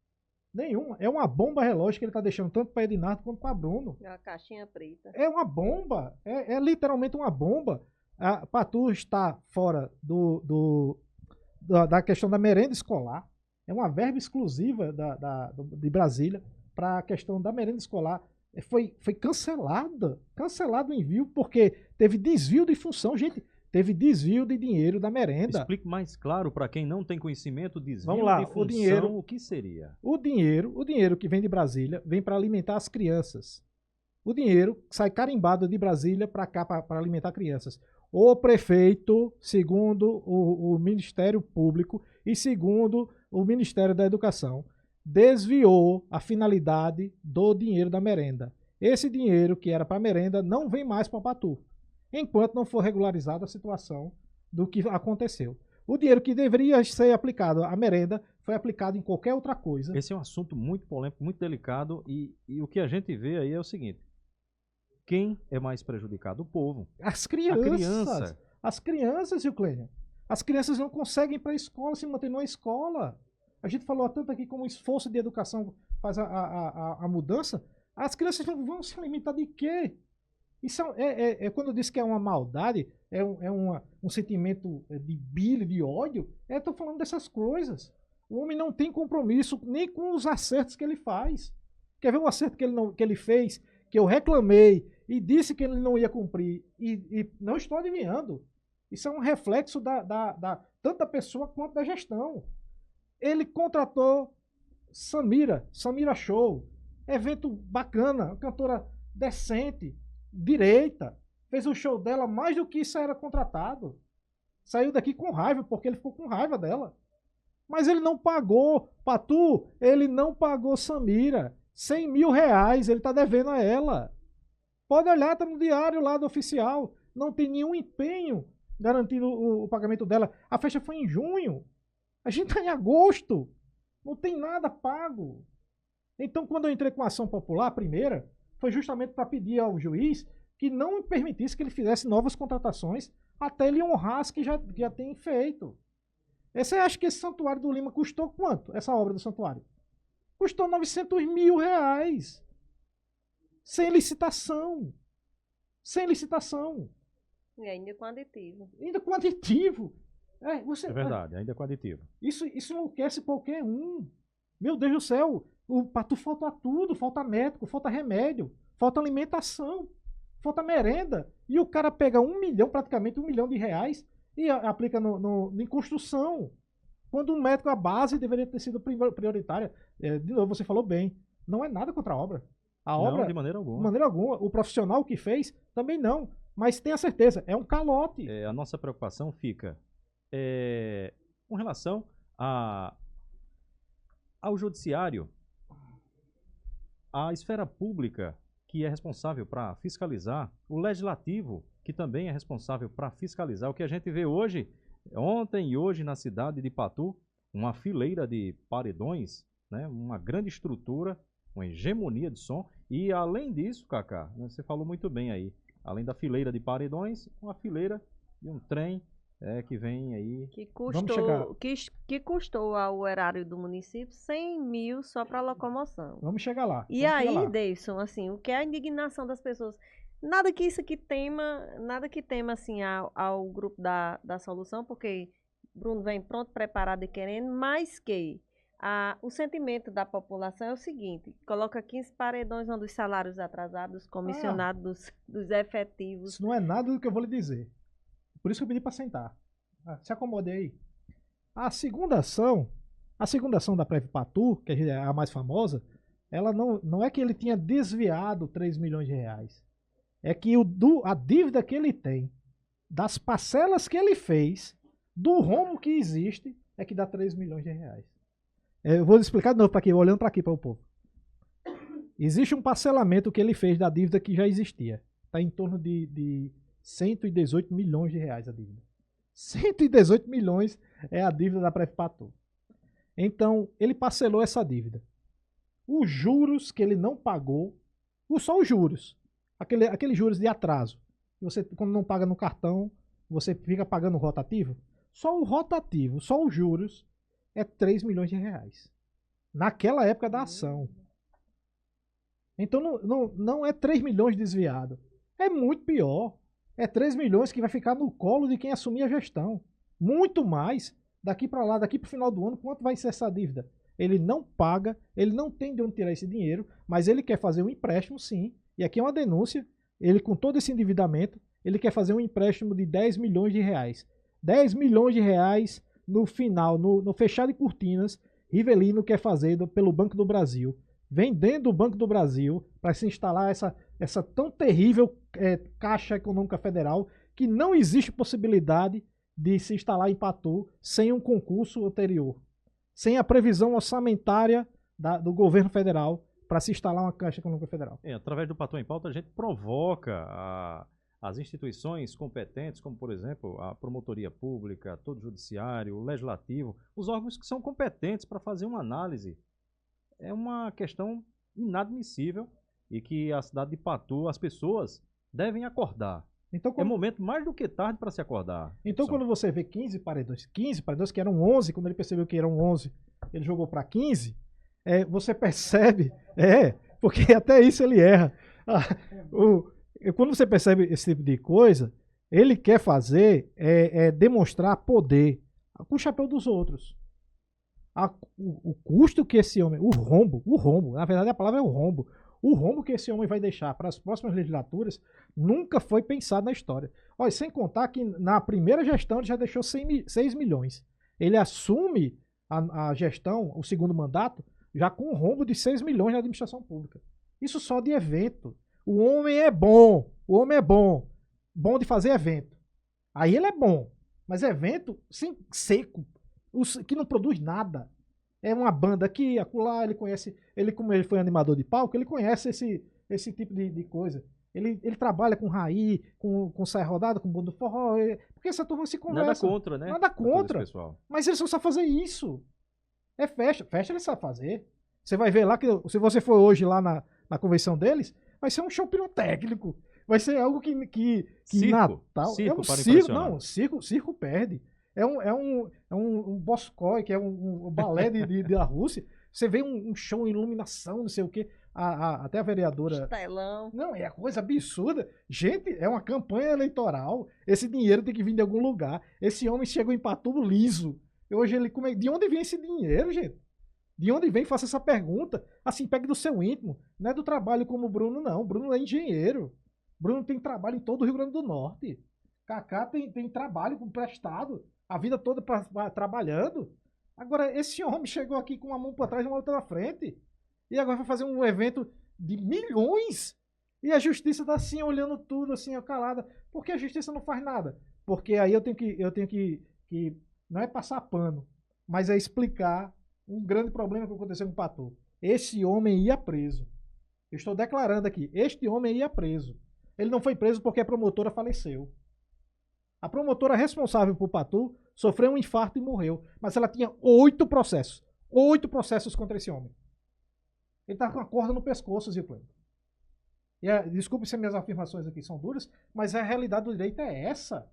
Speaker 5: Nenhuma. É uma bomba relógio que ele está deixando tanto para Edinardo quanto para Bruno.
Speaker 3: É uma caixinha preta.
Speaker 5: É uma bomba. É literalmente uma bomba. A Patu está fora da questão da merenda escolar. É uma verba exclusiva de Brasília para a questão da merenda escolar. Foi cancelado o envio, porque teve desvio de função. Gente, teve desvio de dinheiro da merenda.
Speaker 1: Explique mais claro para quem não tem conhecimento, desvio
Speaker 5: Vamos lá,
Speaker 1: de função, o que seria?
Speaker 5: O dinheiro que vem de Brasília vem para alimentar as crianças. O dinheiro sai carimbado de Brasília para cá para alimentar crianças. O prefeito, segundo o Ministério Público e segundo o Ministério da Educação, desviou a finalidade do dinheiro da merenda. Esse dinheiro que era para merenda não vem mais para Patu, enquanto não for regularizada a situação do que aconteceu. O dinheiro que deveria ser aplicado à merenda foi aplicado em qualquer outra coisa.
Speaker 1: Esse é um assunto muito polêmico, muito delicado, e o que a gente vê aí é o seguinte: quem é mais prejudicado? O povo.
Speaker 5: As crianças.
Speaker 1: A criança.
Speaker 5: As crianças, Euclênio. As crianças não conseguem ir para a escola, se manter numa escola. A gente falou tanto aqui como o esforço de educação faz a mudança. As crianças não vão se alimentar de quê? Isso quando eu disse que é uma maldade, um sentimento de bile, de ódio, estou falando dessas coisas. O homem não tem compromisso nem com os acertos que ele faz. Quer ver um acerto que ele fez, que eu reclamei e disse que ele não ia cumprir, e não estou adivinhando. Isso é um reflexo tanto da pessoa quanto da gestão. Ele contratou Samira Show, evento bacana, cantora decente, direita, fez o show dela mais do que isso era contratado. Saiu daqui com raiva, porque ele ficou com raiva dela. Mas ele não pagou, Patu, ele não pagou Samira. 100 mil reais ele está devendo a ela. Pode olhar, está no diário lá do oficial. Não tem nenhum empenho garantindo o pagamento dela. A festa foi em junho. A gente está em agosto. Não tem nada pago. Então, quando eu entrei com a ação popular, a primeira, foi justamente para pedir ao juiz que não permitisse que ele fizesse novas contratações até ele honrar as que já tem feito. Você acha que esse santuário do Lima custou quanto? Essa obra do santuário? Custou 900 mil reais. Sem licitação. Sem licitação.
Speaker 3: E ainda com aditivo.
Speaker 5: Ainda com aditivo.
Speaker 1: É verdade, ainda com aditivo.
Speaker 5: Isso enlouquece qualquer um. Meu Deus do céu. O Patu falta tudo. Falta médico, falta remédio, falta alimentação, falta merenda. E o cara pega praticamente 1 milhão de reais e aplica em construção. Quando um médico, a base deveria ter sido prioritária. De novo, você falou bem. Não é nada contra a obra. A
Speaker 1: Não,
Speaker 5: obra,
Speaker 1: de maneira
Speaker 5: de
Speaker 1: alguma.
Speaker 5: maneira alguma. O profissional que fez, também não. Mas tenha certeza, é um calote.
Speaker 1: A nossa preocupação fica com relação ao judiciário, à esfera pública, que é responsável para fiscalizar, o legislativo, que também é responsável para fiscalizar. O que a gente vê hoje, ontem e hoje na cidade de Patu, uma fileira de paredões, né, uma grande estrutura, uma hegemonia de som. E além disso, Cacá, né, você falou muito bem aí, além da fileira de paredões, uma fileira de um trem que vem aí.
Speaker 3: Que
Speaker 5: Vamos chegar.
Speaker 3: custou, que custou ao erário do município 100 mil só para locomoção.
Speaker 5: Vamos chegar lá.
Speaker 3: E
Speaker 5: vamos chegar
Speaker 3: aí,
Speaker 5: lá.
Speaker 3: Deison, assim, o que é a indignação das pessoas? Nada que isso aqui tema, assim, ao grupo da solução, porque Bruno vem pronto, preparado e querendo, mas que o sentimento da população é o seguinte: coloca 15 paredões onde os salários atrasados, dos comissionados, dos efetivos.
Speaker 5: Isso não é nada do que eu vou lhe dizer. Por isso que eu pedi para sentar. Se acomode aí. A segunda ação da Prev Patu, que é a mais famosa, ela não é que ele tinha desviado 3 milhões de reais. É que a dívida que ele tem, das parcelas que ele fez, do rombo que existe, é que dá 3 milhões de reais. Eu vou explicar de novo para aqui, olhando para aqui para o povo. Existe um parcelamento que ele fez da dívida que já existia. Está em torno de 118 milhões de reais a dívida. 118 milhões é a dívida da Prev Patu. Então, ele parcelou essa dívida. Os juros que ele não pagou, só os juros, aqueles juros de atraso. Você, quando não paga no cartão, você fica pagando o rotativo. Só o rotativo, só os juros, é 3 milhões de reais. Naquela época da ação. Então, não é 3 milhões desviado. É muito pior. É 3 milhões que vai ficar no colo de quem assumir a gestão. Muito mais. Daqui para lá, daqui para o final do ano, quanto vai ser essa dívida? Ele não paga, ele não tem de onde tirar esse dinheiro, mas ele quer fazer um empréstimo, sim. E aqui é uma denúncia. Ele, com todo esse endividamento, ele quer fazer um empréstimo de 10 milhões de reais. 10 milhões de reais no final, no fechar de cortinas, Rivelino quer fazer pelo Banco do Brasil. Vendendo o Banco do Brasil para se instalar essa tão terrível Caixa Econômica Federal, que não existe possibilidade de se instalar em Patu sem um concurso anterior, sem a previsão orçamentária do governo federal para se instalar uma Caixa Econômica Federal.
Speaker 1: Através do Patu em Pauta, a gente provoca as instituições competentes, como, por exemplo, a Promotoria Pública, todo o Judiciário, o Legislativo, os órgãos que são competentes para fazer uma análise. É uma questão inadmissível e que a cidade de Patu, as pessoas devem acordar.
Speaker 5: Então,
Speaker 1: É momento mais do que tarde para se acordar.
Speaker 5: Então, quando você vê 15 paredões que eram 11, quando ele percebeu que eram 11, ele jogou para 15, você percebe, porque até isso ele erra. Quando você percebe esse tipo de coisa, ele quer fazer, demonstrar poder com o chapéu dos outros. O custo que esse homem, o rombo, na verdade a palavra é o rombo que esse homem vai deixar para as próximas legislaturas nunca foi pensado na história. Olha, sem contar que na primeira gestão ele já deixou 6 milhões. Ele assume a gestão, o segundo mandato, já com um rombo de 6 milhões na administração pública. Isso só de evento. O homem é bom, bom de fazer evento. Aí ele é bom, mas evento seco, que não produz nada. É uma banda aqui, acolá, ele conhece, como ele foi animador de palco, ele conhece esse tipo de coisa. Ele trabalha com Raí, com Saia Rodada, com Bando Forró, porque essa turma se conversa.
Speaker 1: Nada contra, né?
Speaker 5: Nada contra. Mas ele só sabe fazer isso. É festa ele sabe fazer. Você vai ver lá, que se você for hoje lá na convenção deles, vai ser um show pirotécnico. Vai ser algo que
Speaker 1: circo,
Speaker 5: Natal...
Speaker 1: Circo
Speaker 5: é um
Speaker 1: para
Speaker 5: circo,
Speaker 1: impressionar.
Speaker 5: não, circo perde. É um Boskoi, que é um balé da Rússia. Você vê um show, iluminação, não sei o quê. Até a vereadora...
Speaker 3: Estelão.
Speaker 5: Não, é coisa absurda. Gente, é uma campanha eleitoral. Esse dinheiro tem que vir de algum lugar. Esse homem chegou em Patu liso. Hoje de onde vem esse dinheiro, gente? De onde vem? Faça essa pergunta. Assim, pegue do seu íntimo. Não é do trabalho como o Bruno, não. O Bruno é engenheiro. O Bruno tem trabalho em todo o Rio Grande do Norte. Cacá tem trabalho prestado. A vida toda trabalhando. Agora, esse homem chegou aqui com uma mão para trás e uma outra na frente. E agora vai fazer um evento de milhões. E a justiça está assim, olhando tudo, assim, calada. Por que a justiça não faz nada? Porque aí eu tenho que não é passar pano, mas é explicar um grande problema que aconteceu com o Patu. Esse homem ia preso. Eu estou declarando aqui, este homem ia preso. Ele não foi preso porque a promotora faleceu. A promotora responsável por Patu sofreu um infarto e morreu. Mas ela tinha 8 processos. 8 processos contra esse homem. Ele estava com a corda no pescoço, Zé Cleber. Desculpe se minhas afirmações aqui são duras, mas a realidade do direito é essa.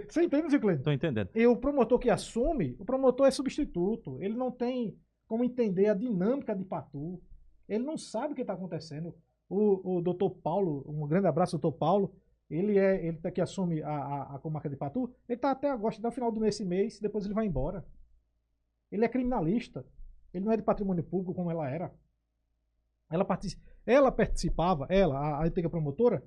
Speaker 5: Você entende, Zé Cleber?
Speaker 1: Estou entendendo.
Speaker 5: E o promotor que assume, o promotor é substituto. Ele não tem como entender a dinâmica de Patu. Ele não sabe o que está acontecendo. O doutor Paulo, um grande abraço, doutor Paulo, ele tá que assume a comarca de Patu, ele está até agosto, até o final desse mês, depois ele vai embora. Ele é criminalista. Ele não é de patrimônio público como ela era. Ela participava, a antiga promotora,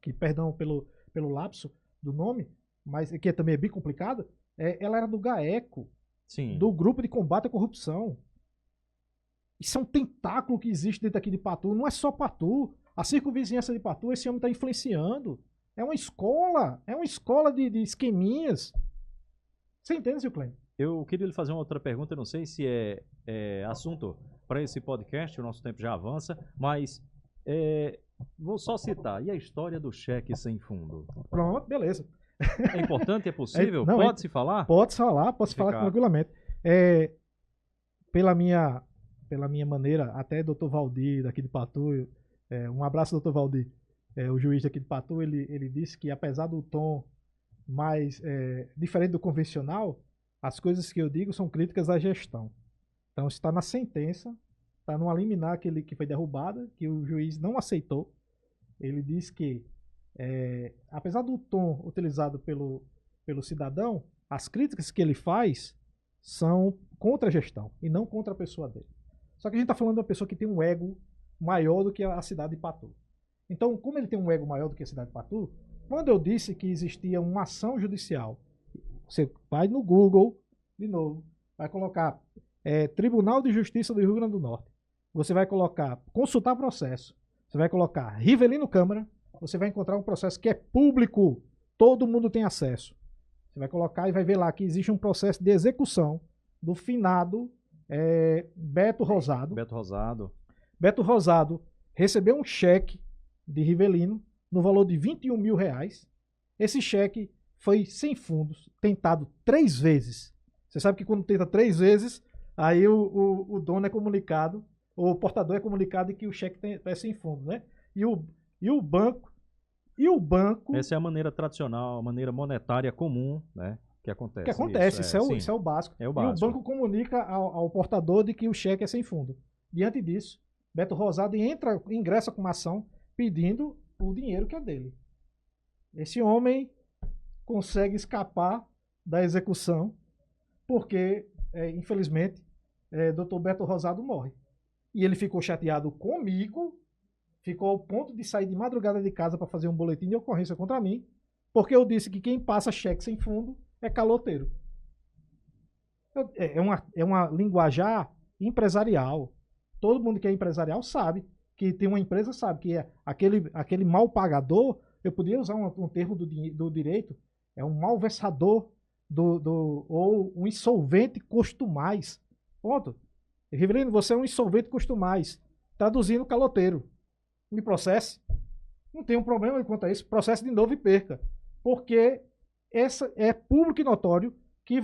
Speaker 5: que, perdão pelo lapso do nome, mas que também é bem complicado, ela era do GAECO,
Speaker 1: Sim.
Speaker 5: do Grupo de Combate à Corrupção. Isso é um tentáculo que existe dentro aqui de Patu. Não é só Patu. A circunvizinhança de Patu, esse homem está influenciando. É uma escola de esqueminhas. Você entende, Zé Cleber?
Speaker 1: Eu queria lhe fazer uma outra pergunta, eu não sei se é assunto para esse podcast, o nosso tempo já avança, mas vou só citar. E a história do cheque sem fundo?
Speaker 5: Pronto, beleza.
Speaker 1: É importante? É possível?
Speaker 5: Não,
Speaker 1: Pode-se falar?
Speaker 5: Posso falar tranquilamente. Pela minha maneira, até Dr. Valdir, daqui de Patu, um abraço, Dr. Valdir, o juiz daqui de Patu, ele disse que apesar do tom mais diferente do convencional, as coisas que eu digo são críticas à gestão. Então está na sentença, está numa liminar que foi derrubada, que o juiz não aceitou. Ele diz que, apesar do tom utilizado pelo cidadão, as críticas que ele faz são contra a gestão e não contra a pessoa dele. Só que a gente está falando de uma pessoa que tem um ego maior do que a cidade de Patu. Então, como ele tem um ego maior do que a cidade de Patu, quando eu disse que existia uma ação judicial, você vai no Google, de novo, vai colocar Tribunal de Justiça do Rio Grande do Norte. Você vai colocar consultar processo. Você vai colocar Rivelino Câmara. Você vai encontrar um processo que é público. Todo mundo tem acesso. Você vai colocar e vai ver lá que existe um processo de execução do finado Beto Rosado. Beto Rosado recebeu um cheque de Rivelino no valor de R$21 mil. Esse cheque foi sem fundos, tentado 3 vezes. Você sabe que quando tenta 3 vezes, aí o dono é comunicado, o portador é comunicado de que o cheque é sem fundo, né? E o banco...
Speaker 1: Essa é a maneira tradicional, a maneira monetária comum, né? Que acontece.
Speaker 5: Isso é o básico.
Speaker 1: É o básico.
Speaker 5: E o banco comunica ao portador de que o cheque é sem fundo. Diante disso, Beto Rosado ingressa com uma ação pedindo o dinheiro que é dele. Esse homem consegue escapar da execução porque, infelizmente, Dr. Beto Rosado morre. E ele ficou chateado comigo, ficou ao ponto de sair de madrugada de casa para fazer um boletim de ocorrência contra mim, porque eu disse que quem passa cheque sem fundo é caloteiro. É uma linguajar empresarial. Todo mundo que é empresarial sabe, que tem uma empresa sabe que aquele mal pagador, eu podia usar um termo do direito, é um malversador ou um insolvente costumais. Ponto. Rivelino, você é um insolvente costumais. Traduzindo, caloteiro. Me processe. Não tem um problema quanto a isso. Processe de novo e perca. Porque essa é público e notório que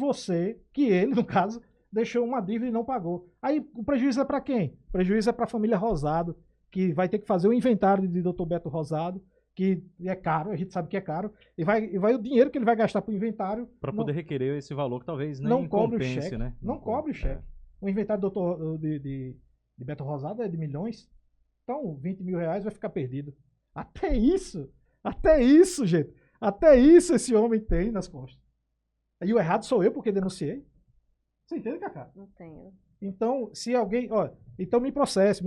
Speaker 5: ele, no caso, deixou uma dívida e não pagou. Aí o prejuízo é para quem? O prejuízo é para a família Rosado, que vai ter que fazer o inventário de Dr. Beto Rosado, que é caro, a gente sabe que é caro, e vai o dinheiro que ele vai gastar para o inventário...
Speaker 1: Para poder requerer esse valor que talvez nem
Speaker 5: não cobre
Speaker 1: compense,
Speaker 5: o cheque,
Speaker 1: né?
Speaker 5: Não cobre o cheque. O inventário de Beto Rosado é de milhões, então R$20 mil vai ficar perdido. Até isso, gente, até isso esse homem tem nas costas. E o errado sou eu porque denunciei. Você entende, Cacá?
Speaker 3: Não tenho.
Speaker 5: Então, se alguém... então me processe,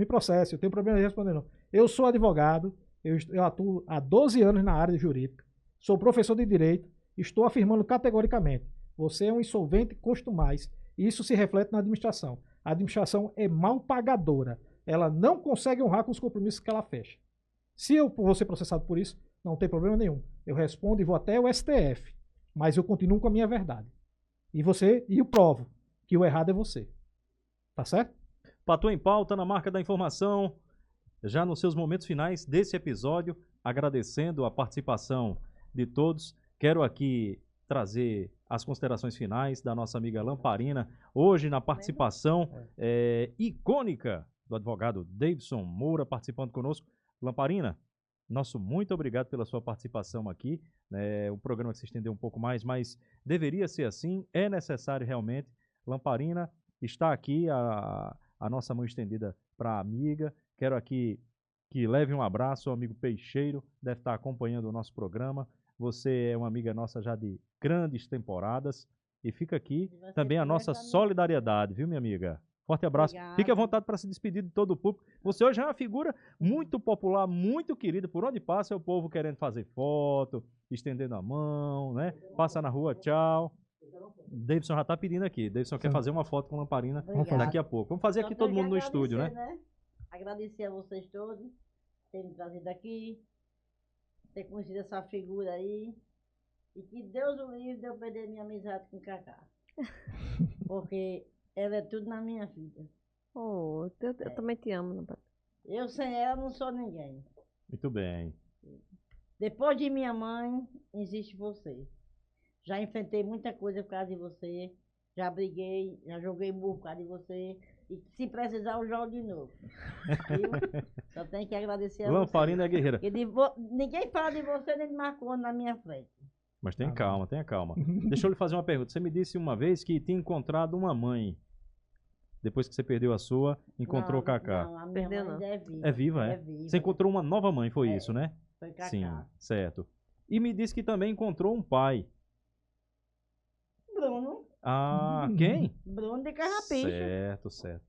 Speaker 5: eu tenho problema de responder não. Eu sou advogado, eu atuo há 12 anos na área jurídica, sou professor de direito, estou afirmando categoricamente, você é um insolvente costumais, e isso se reflete na administração. A administração é mal pagadora. Ela não consegue honrar com os compromissos que ela fecha. Se eu vou ser processado por isso, não tem problema nenhum. Eu respondo e vou até o STF. Mas eu continuo com a minha verdade. E eu provo que o errado é você. Tá certo?
Speaker 1: Patua em Pauta, na marca da informação, já nos seus momentos finais desse episódio, agradecendo a participação de todos. Quero aqui trazer as considerações finais da nossa amiga Lamparina, hoje na participação icônica do advogado Davidson Moura, participando conosco. Lamparina, nosso muito obrigado pela sua participação aqui. O programa se estendeu um pouco mais, mas deveria ser assim, é necessário realmente. Lamparina, está aqui a nossa mão estendida para a amiga. Quero aqui que leve um abraço ao amigo Peixeiro, deve estar acompanhando o nosso programa. Você é uma amiga nossa já de grandes temporadas. E fica aqui também a nossa solidariedade, viu, minha amiga? Forte abraço.
Speaker 4: Obrigada.
Speaker 1: Fique à vontade para se despedir de todo o público. Você hoje é uma figura muito popular, muito querida. Por onde passa é o povo querendo fazer foto, estendendo a mão, né? Passa na rua, tchau. Davidson já está pedindo aqui. Davidson quer fazer uma foto com Lamparina daqui a pouco. Vamos fazer aqui todo mundo no estúdio, né?
Speaker 4: Agradecer a vocês todos por terem me trazido aqui, ter conhecido essa figura aí. E que Deus o livre de eu perder minha amizade com o Cacá. Porque ela é tudo na minha vida.
Speaker 3: Oh, eu também te amo, Lamparina.
Speaker 4: Eu sem ela não sou ninguém.
Speaker 1: Muito bem.
Speaker 4: Depois de minha mãe, existe você. Já enfrentei muita coisa por causa de você. Já briguei, já joguei burro por causa de você. E se precisar, eu jogo de novo. Viu? Só tenho que agradecer a
Speaker 1: Lamparina é
Speaker 4: você.
Speaker 1: guerreira.
Speaker 4: Ninguém fala de você nem de Marconi na minha frente.
Speaker 1: Mas tenha calma, tenha calma. Deixa eu lhe fazer uma pergunta. Você me disse uma vez que tinha encontrado uma mãe. Depois que você perdeu a sua, encontrou o Cacá.
Speaker 4: Não, a minha
Speaker 3: Perdeu,
Speaker 4: mãe
Speaker 3: não.
Speaker 4: é viva.
Speaker 1: É viva, é?
Speaker 4: viva.
Speaker 1: Você encontrou uma nova mãe, foi isso, né?
Speaker 4: Foi Cacá.
Speaker 1: Sim, certo. E me disse que também encontrou um pai.
Speaker 4: Bruno.
Speaker 1: Ah, quem?
Speaker 4: Bruno de Carrapicho.
Speaker 1: Certo, certo.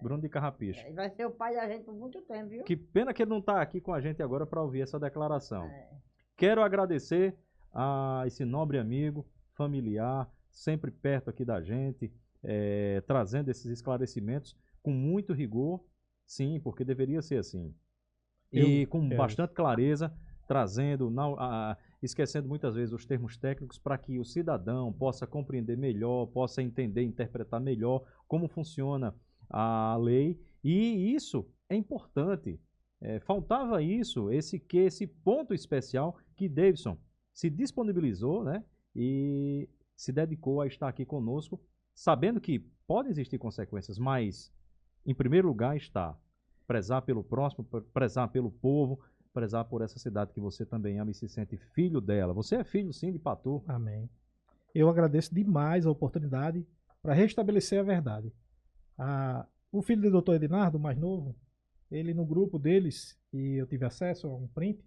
Speaker 1: Bruno de Carrapicho.
Speaker 4: Ele vai ser o pai da gente por muito tempo, viu?
Speaker 1: Que pena que ele não está aqui com a gente agora para ouvir essa declaração.
Speaker 4: É.
Speaker 1: Quero agradecer a esse nobre amigo, familiar, sempre perto aqui da gente, trazendo esses esclarecimentos com muito rigor, sim, porque deveria ser assim. E com bastante clareza, trazendo, esquecendo muitas vezes os termos técnicos para que o cidadão possa compreender melhor, possa entender, interpretar melhor como funciona a lei. E isso é importante. Faltava isso, esse ponto especial que Davidson se disponibilizou, né, e se dedicou a estar aqui conosco, sabendo que podem existir consequências, mas, em primeiro lugar, está prezar pelo próximo, prezar pelo povo, prezar por essa cidade que você também ama e se sente filho dela. Você é filho, sim, de Patu.
Speaker 5: Amém. Eu agradeço demais a oportunidade para restabelecer a verdade. O filho do doutor Ednardo, o mais novo, ele no grupo deles, e eu tive acesso a um print,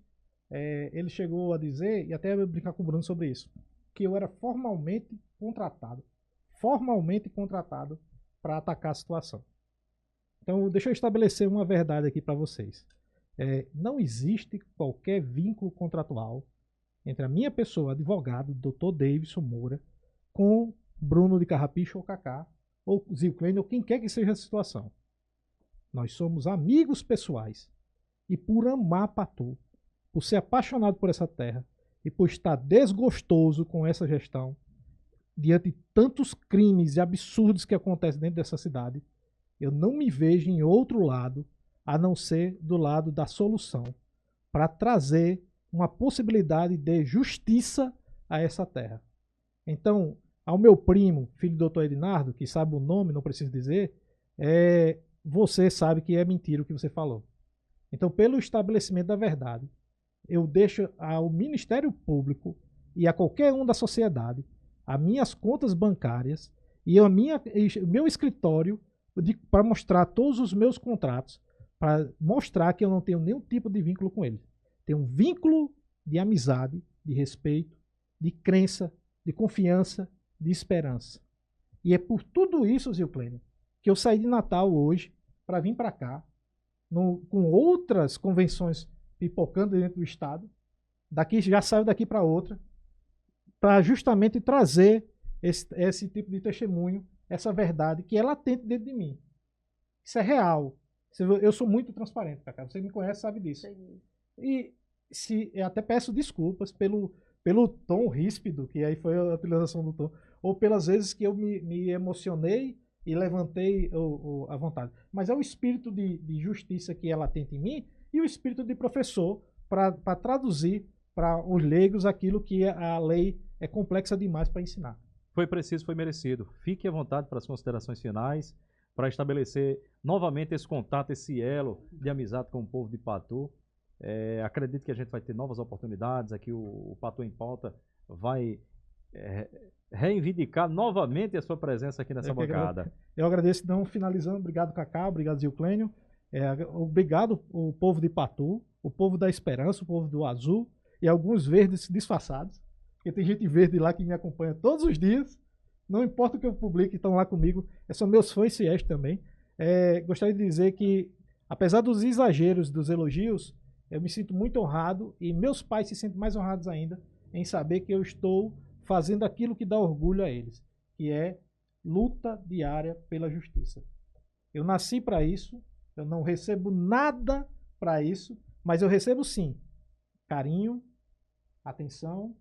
Speaker 5: ele chegou a dizer, e até eu brincar com o Bruno sobre isso, que eu era formalmente contratado para atacar a situação. Então, deixa eu estabelecer uma verdade aqui para vocês. Não existe qualquer vínculo contratual entre a minha pessoa, advogado, Dr. Davidson Moura, com Bruno de Carrapicho ou Cacá, ou Zio Klein, ou quem quer que seja a situação. Nós somos amigos pessoais. E por amar Patu, por ser apaixonado por essa terra e por estar desgostoso com essa gestão, diante de tantos crimes e absurdos que acontecem dentro dessa cidade, eu não me vejo em outro lado, a não ser do lado da solução, para trazer uma possibilidade de justiça a essa terra. Então, ao meu primo, filho do Dr. Ednardo, que sabe o nome, não preciso dizer, você sabe que é mentira o que você falou. Então, pelo estabelecimento da verdade, eu deixo ao Ministério Público e a qualquer um da sociedade as minhas contas bancárias e o meu escritório para mostrar todos os meus contratos, para mostrar que eu não tenho nenhum tipo de vínculo com ele. Tenho um vínculo de amizade, de respeito, de crença, de confiança, de esperança. E é por tudo isso, Zio Klein, que eu saí de Natal hoje para vir para cá, com outras convenções pipocando dentro do estado, já saio daqui para outra, para justamente trazer esse tipo de testemunho, essa verdade que é latente dentro de mim. Isso é real. Eu sou muito transparente, Cacá. Você me conhece, sabe disso. E eu até peço desculpas pelo tom ríspido, que aí foi a utilização do tom, ou pelas vezes que eu me emocionei e levantei a vontade. Mas é o espírito de justiça que ela tem em mim e o espírito de professor para traduzir para os leigos aquilo que a lei é complexa demais para ensinar.
Speaker 1: Foi preciso, foi merecido. Fique à vontade para as considerações finais, para estabelecer novamente esse contato, esse elo de amizade com o povo de Patu. Acredito que a gente vai ter novas oportunidades. Aqui o Patu em Pauta vai reivindicar novamente a sua presença aqui nessa bancada.
Speaker 5: Eu agradeço, então, finalizando. Obrigado, Cacá. Obrigado, Zilclênio. Obrigado, o povo de Patu, o povo da Esperança, o povo do Azul e alguns verdes disfarçados. Porque tem gente verde lá que me acompanha todos os dias. Não importa o que eu publique, estão lá comigo. São meus fãs fiéis também. Gostaria de dizer que, apesar dos exageros, dos elogios, eu me sinto muito honrado e meus pais se sentem mais honrados ainda em saber que eu estou fazendo aquilo que dá orgulho a eles, que é luta diária pela justiça. Eu nasci para isso, eu não recebo nada para isso, mas eu recebo sim carinho, atenção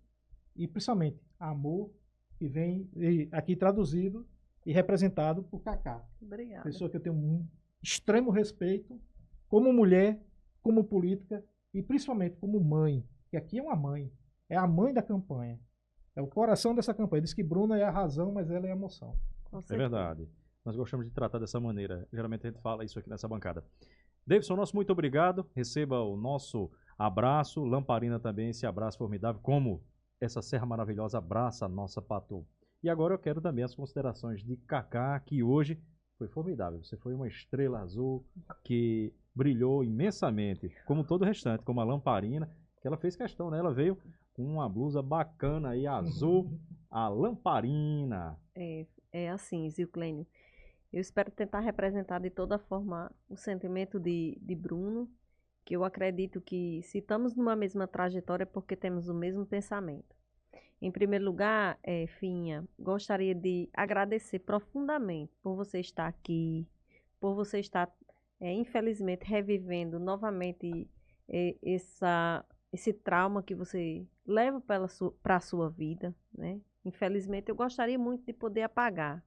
Speaker 5: e principalmente amor, que vem aqui traduzido e representado por Cacá.
Speaker 3: Obrigada.
Speaker 5: Pessoa que eu tenho um extremo respeito, como mulher, como política e principalmente como mãe, que aqui é uma mãe, é a mãe da campanha, é o coração dessa campanha. Diz que Bruna é a razão, mas ela é a emoção.
Speaker 1: É verdade. Nós gostamos de tratar dessa maneira. Geralmente a gente fala isso aqui nessa bancada. Davidson, nosso muito obrigado. Receba o nosso abraço. Lamparina também, esse abraço formidável, como essa serra maravilhosa abraça a nossa Patu. E agora eu quero também as considerações de Cacá, que hoje foi formidável. Você foi uma estrela azul que brilhou imensamente, como todo o restante, como a Lamparina, que ela fez questão, né? Ela veio com uma blusa bacana aí, azul, a Lamparina.
Speaker 3: É assim, Zilclênio. Eu espero tentar representar de toda forma o sentimento de Bruno, que eu acredito que se estamos numa mesma trajetória é porque temos o mesmo pensamento. Em primeiro lugar, Finha, gostaria de agradecer profundamente por você estar aqui, por você estar, infelizmente, revivendo novamente esse trauma que você leva para a sua vida, né? Infelizmente, eu gostaria muito de poder apagar.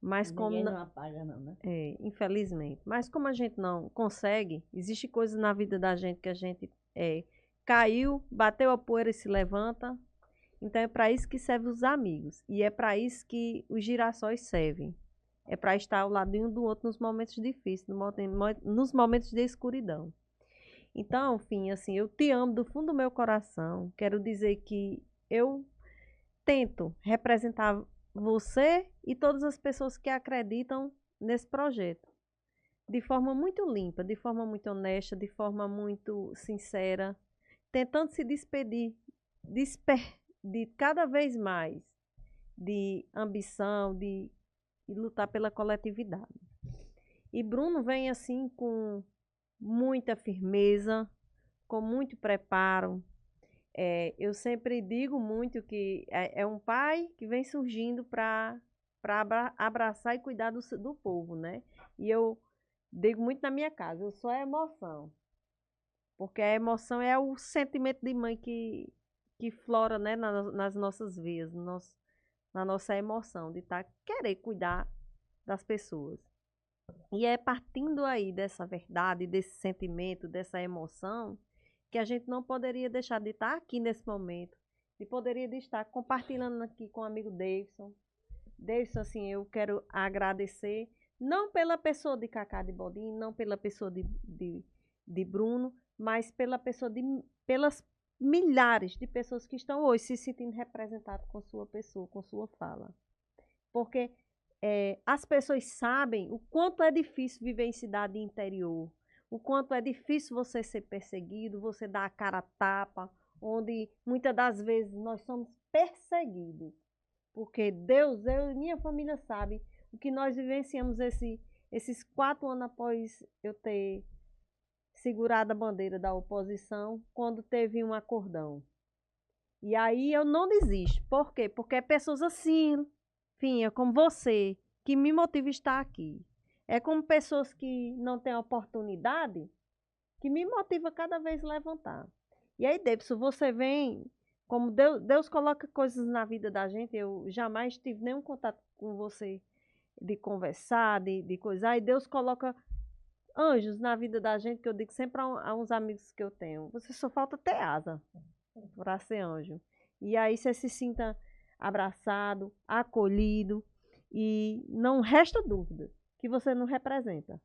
Speaker 3: Mas
Speaker 4: Ninguém não apaga não, né?
Speaker 3: Infelizmente. Mas como a gente não consegue, existe coisas na vida da gente que a gente caiu, bateu a poeira e se levanta. Então é para isso que servem os amigos. E é para isso que os girassóis servem. É para estar ao lado um do outro nos momentos difíceis, nos momentos de escuridão. Então, enfim, assim, eu te amo do fundo do meu coração. Quero dizer que eu tento representar você e todas as pessoas que acreditam nesse projeto. De forma muito limpa, de forma muito honesta, de forma muito sincera, tentando se despedir de cada vez mais de ambição, de lutar pela coletividade. E Bruno vem assim com muita firmeza, com muito preparo. Eu sempre digo muito que é um pai que vem surgindo para abraçar e cuidar do povo, né? E eu digo muito na minha casa, eu sou a emoção. Porque a emoção é o sentimento de mãe que flora, né, nas nossas veias, na nossa emoção de querer cuidar das pessoas. E é partindo aí dessa verdade, desse sentimento, dessa emoção, que a gente não poderia deixar de estar aqui nesse momento, e poderia de estar compartilhando aqui com o amigo Davidson. Davidson, assim, eu quero agradecer, não pela pessoa de Cacá de Bodim, não pela pessoa de Bruno, mas pelas milhares de pessoas que estão hoje se sentindo representadas com sua pessoa, com sua fala. Porque as pessoas sabem o quanto é difícil viver em cidade interior, o quanto é difícil você ser perseguido, você dar a cara a tapa, onde muitas das vezes nós somos perseguidos. Porque Deus, eu e minha família sabe o que nós vivenciamos esses 4 anos após eu ter segurado a bandeira da oposição, quando teve um acordão. E aí eu não desisto. Por quê? Porque é pessoas assim, Finha, como você, que me motiva a estar aqui. É como pessoas que não têm oportunidade, que me motiva cada vez a levantar. E aí, Davidson, você vem, como Deus coloca coisas na vida da gente, eu jamais tive nenhum contato com você de conversar, de coisar, e Deus coloca anjos na vida da gente, que eu digo sempre a uns amigos que eu tenho, você só falta ter asa para ser anjo. E aí você se sinta abraçado, acolhido, e não resta dúvida que você não representa.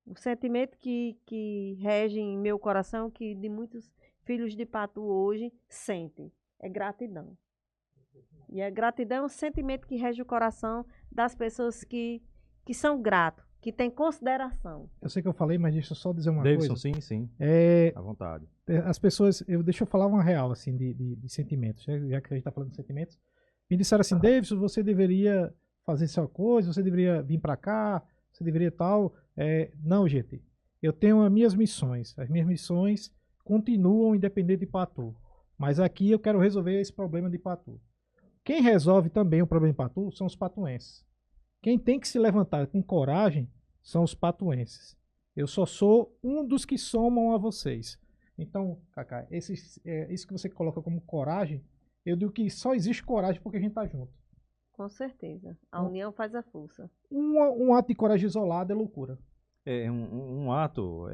Speaker 3: O sentimento que rege em meu coração, que de muitos filhos de Patu hoje sentem, é gratidão. E a gratidão é um sentimento que rege o coração das pessoas que são gratos, que têm consideração.
Speaker 5: Eu sei que eu falei, mas deixa eu só dizer uma
Speaker 1: Davidson,
Speaker 5: coisa.
Speaker 1: sim.
Speaker 5: É,
Speaker 1: À vontade.
Speaker 5: as pessoas, deixa eu falar uma real, assim, de sentimentos, já que a gente está falando de sentimentos. Me disseram assim, Davidson, você deveria fazer essa coisa, você deveria vir para cá, você deveria tal. Não, gente, eu tenho as minhas missões continuam independente de Patu, mas aqui eu quero resolver esse problema de Patu. Quem resolve também o problema de Patu são os patuenses. Quem tem que se levantar com coragem são os patuenses. Eu só sou um dos que somam a vocês. Então, Cacá, isso que você coloca como coragem, eu digo que só existe coragem porque a gente está junto.
Speaker 3: Com certeza. A união faz a força.
Speaker 5: Um ato de coragem isolado é loucura.
Speaker 1: É um ato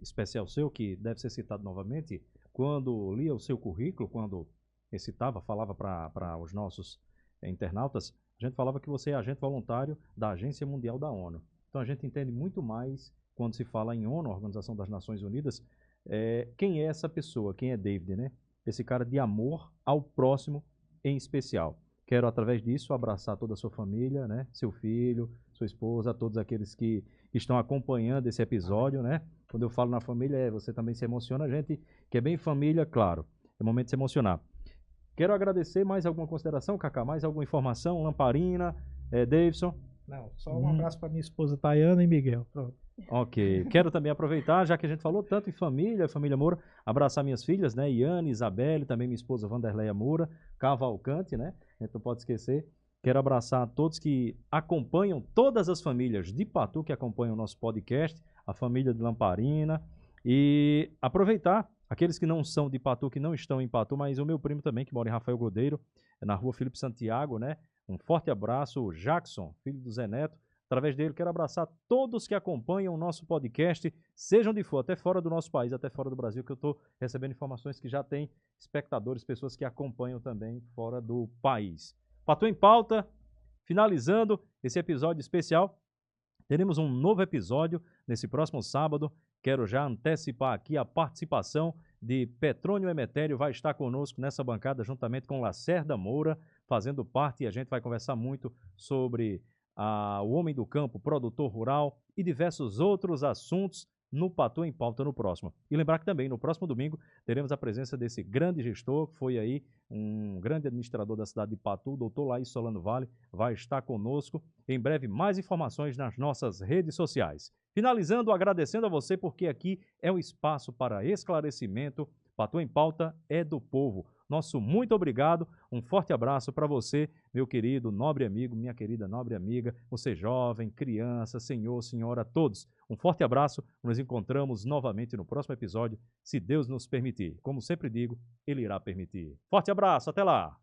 Speaker 1: especial seu, que deve ser citado novamente, quando lia o seu currículo, quando recitava, falava para os nossos internautas, a gente falava que você é agente voluntário da Agência Mundial da ONU. Então a gente entende muito mais quando se fala em ONU, Organização das Nações Unidas, quem é essa pessoa, quem é David, né? Esse cara de amor ao próximo em especial. Quero, através disso, abraçar toda a sua família, né? Seu filho, sua esposa, todos aqueles que estão acompanhando esse episódio, né? Quando eu falo na família, você também se emociona. A gente que é bem família, claro, é momento de se emocionar. Quero agradecer. Mais alguma consideração, Cacá? Mais alguma informação? Lamparina, Davidson?
Speaker 5: Não, só um abraço para minha esposa Tayana e Miguel. Pronto.
Speaker 1: Ok. Quero também aproveitar, já que a gente falou tanto em família Moura, abraçar minhas filhas, né? Iane, Isabelle, também minha esposa Vanderleia Moura, Cavalcante, né? A gente não pode esquecer. Quero abraçar todos que acompanham, todas as famílias de Patu que acompanham o nosso podcast, a família de Lamparina. E aproveitar aqueles que não são de Patu, que não estão em Patu, mas o meu primo também, que mora em Rafael Godeiro, na rua Felipe Santiago, né? Um forte abraço, o Jackson, filho do Zé Neto. Através dele, quero abraçar todos que acompanham o nosso podcast, sejam onde for, até fora do nosso país, até fora do Brasil, que eu estou recebendo informações que já tem espectadores, pessoas que acompanham também fora do país. Patu em Pauta, finalizando esse episódio especial. Teremos um novo episódio nesse próximo sábado. Quero já antecipar aqui a participação de Petrônio Emetério, vai estar conosco nessa bancada juntamente com Lacerda Moura, fazendo parte, e a gente vai conversar muito sobre o homem do campo, produtor rural e diversos outros assuntos no Patu em Pauta no próximo. E lembrar que também no próximo domingo teremos a presença desse grande gestor, que foi aí um grande administrador da cidade de Patu, o doutor Laís Solano Vale, vai estar conosco. Em breve, mais informações nas nossas redes sociais. Finalizando, agradecendo a você, porque aqui é um espaço para esclarecimento. Patu em Pauta é do povo. Nosso muito obrigado, um forte abraço para você, meu querido nobre amigo, minha querida nobre amiga, você jovem, criança, senhor, senhora, todos. Um forte abraço, nos encontramos novamente no próximo episódio, se Deus nos permitir. Como sempre digo, Ele irá permitir. Forte abraço, até lá!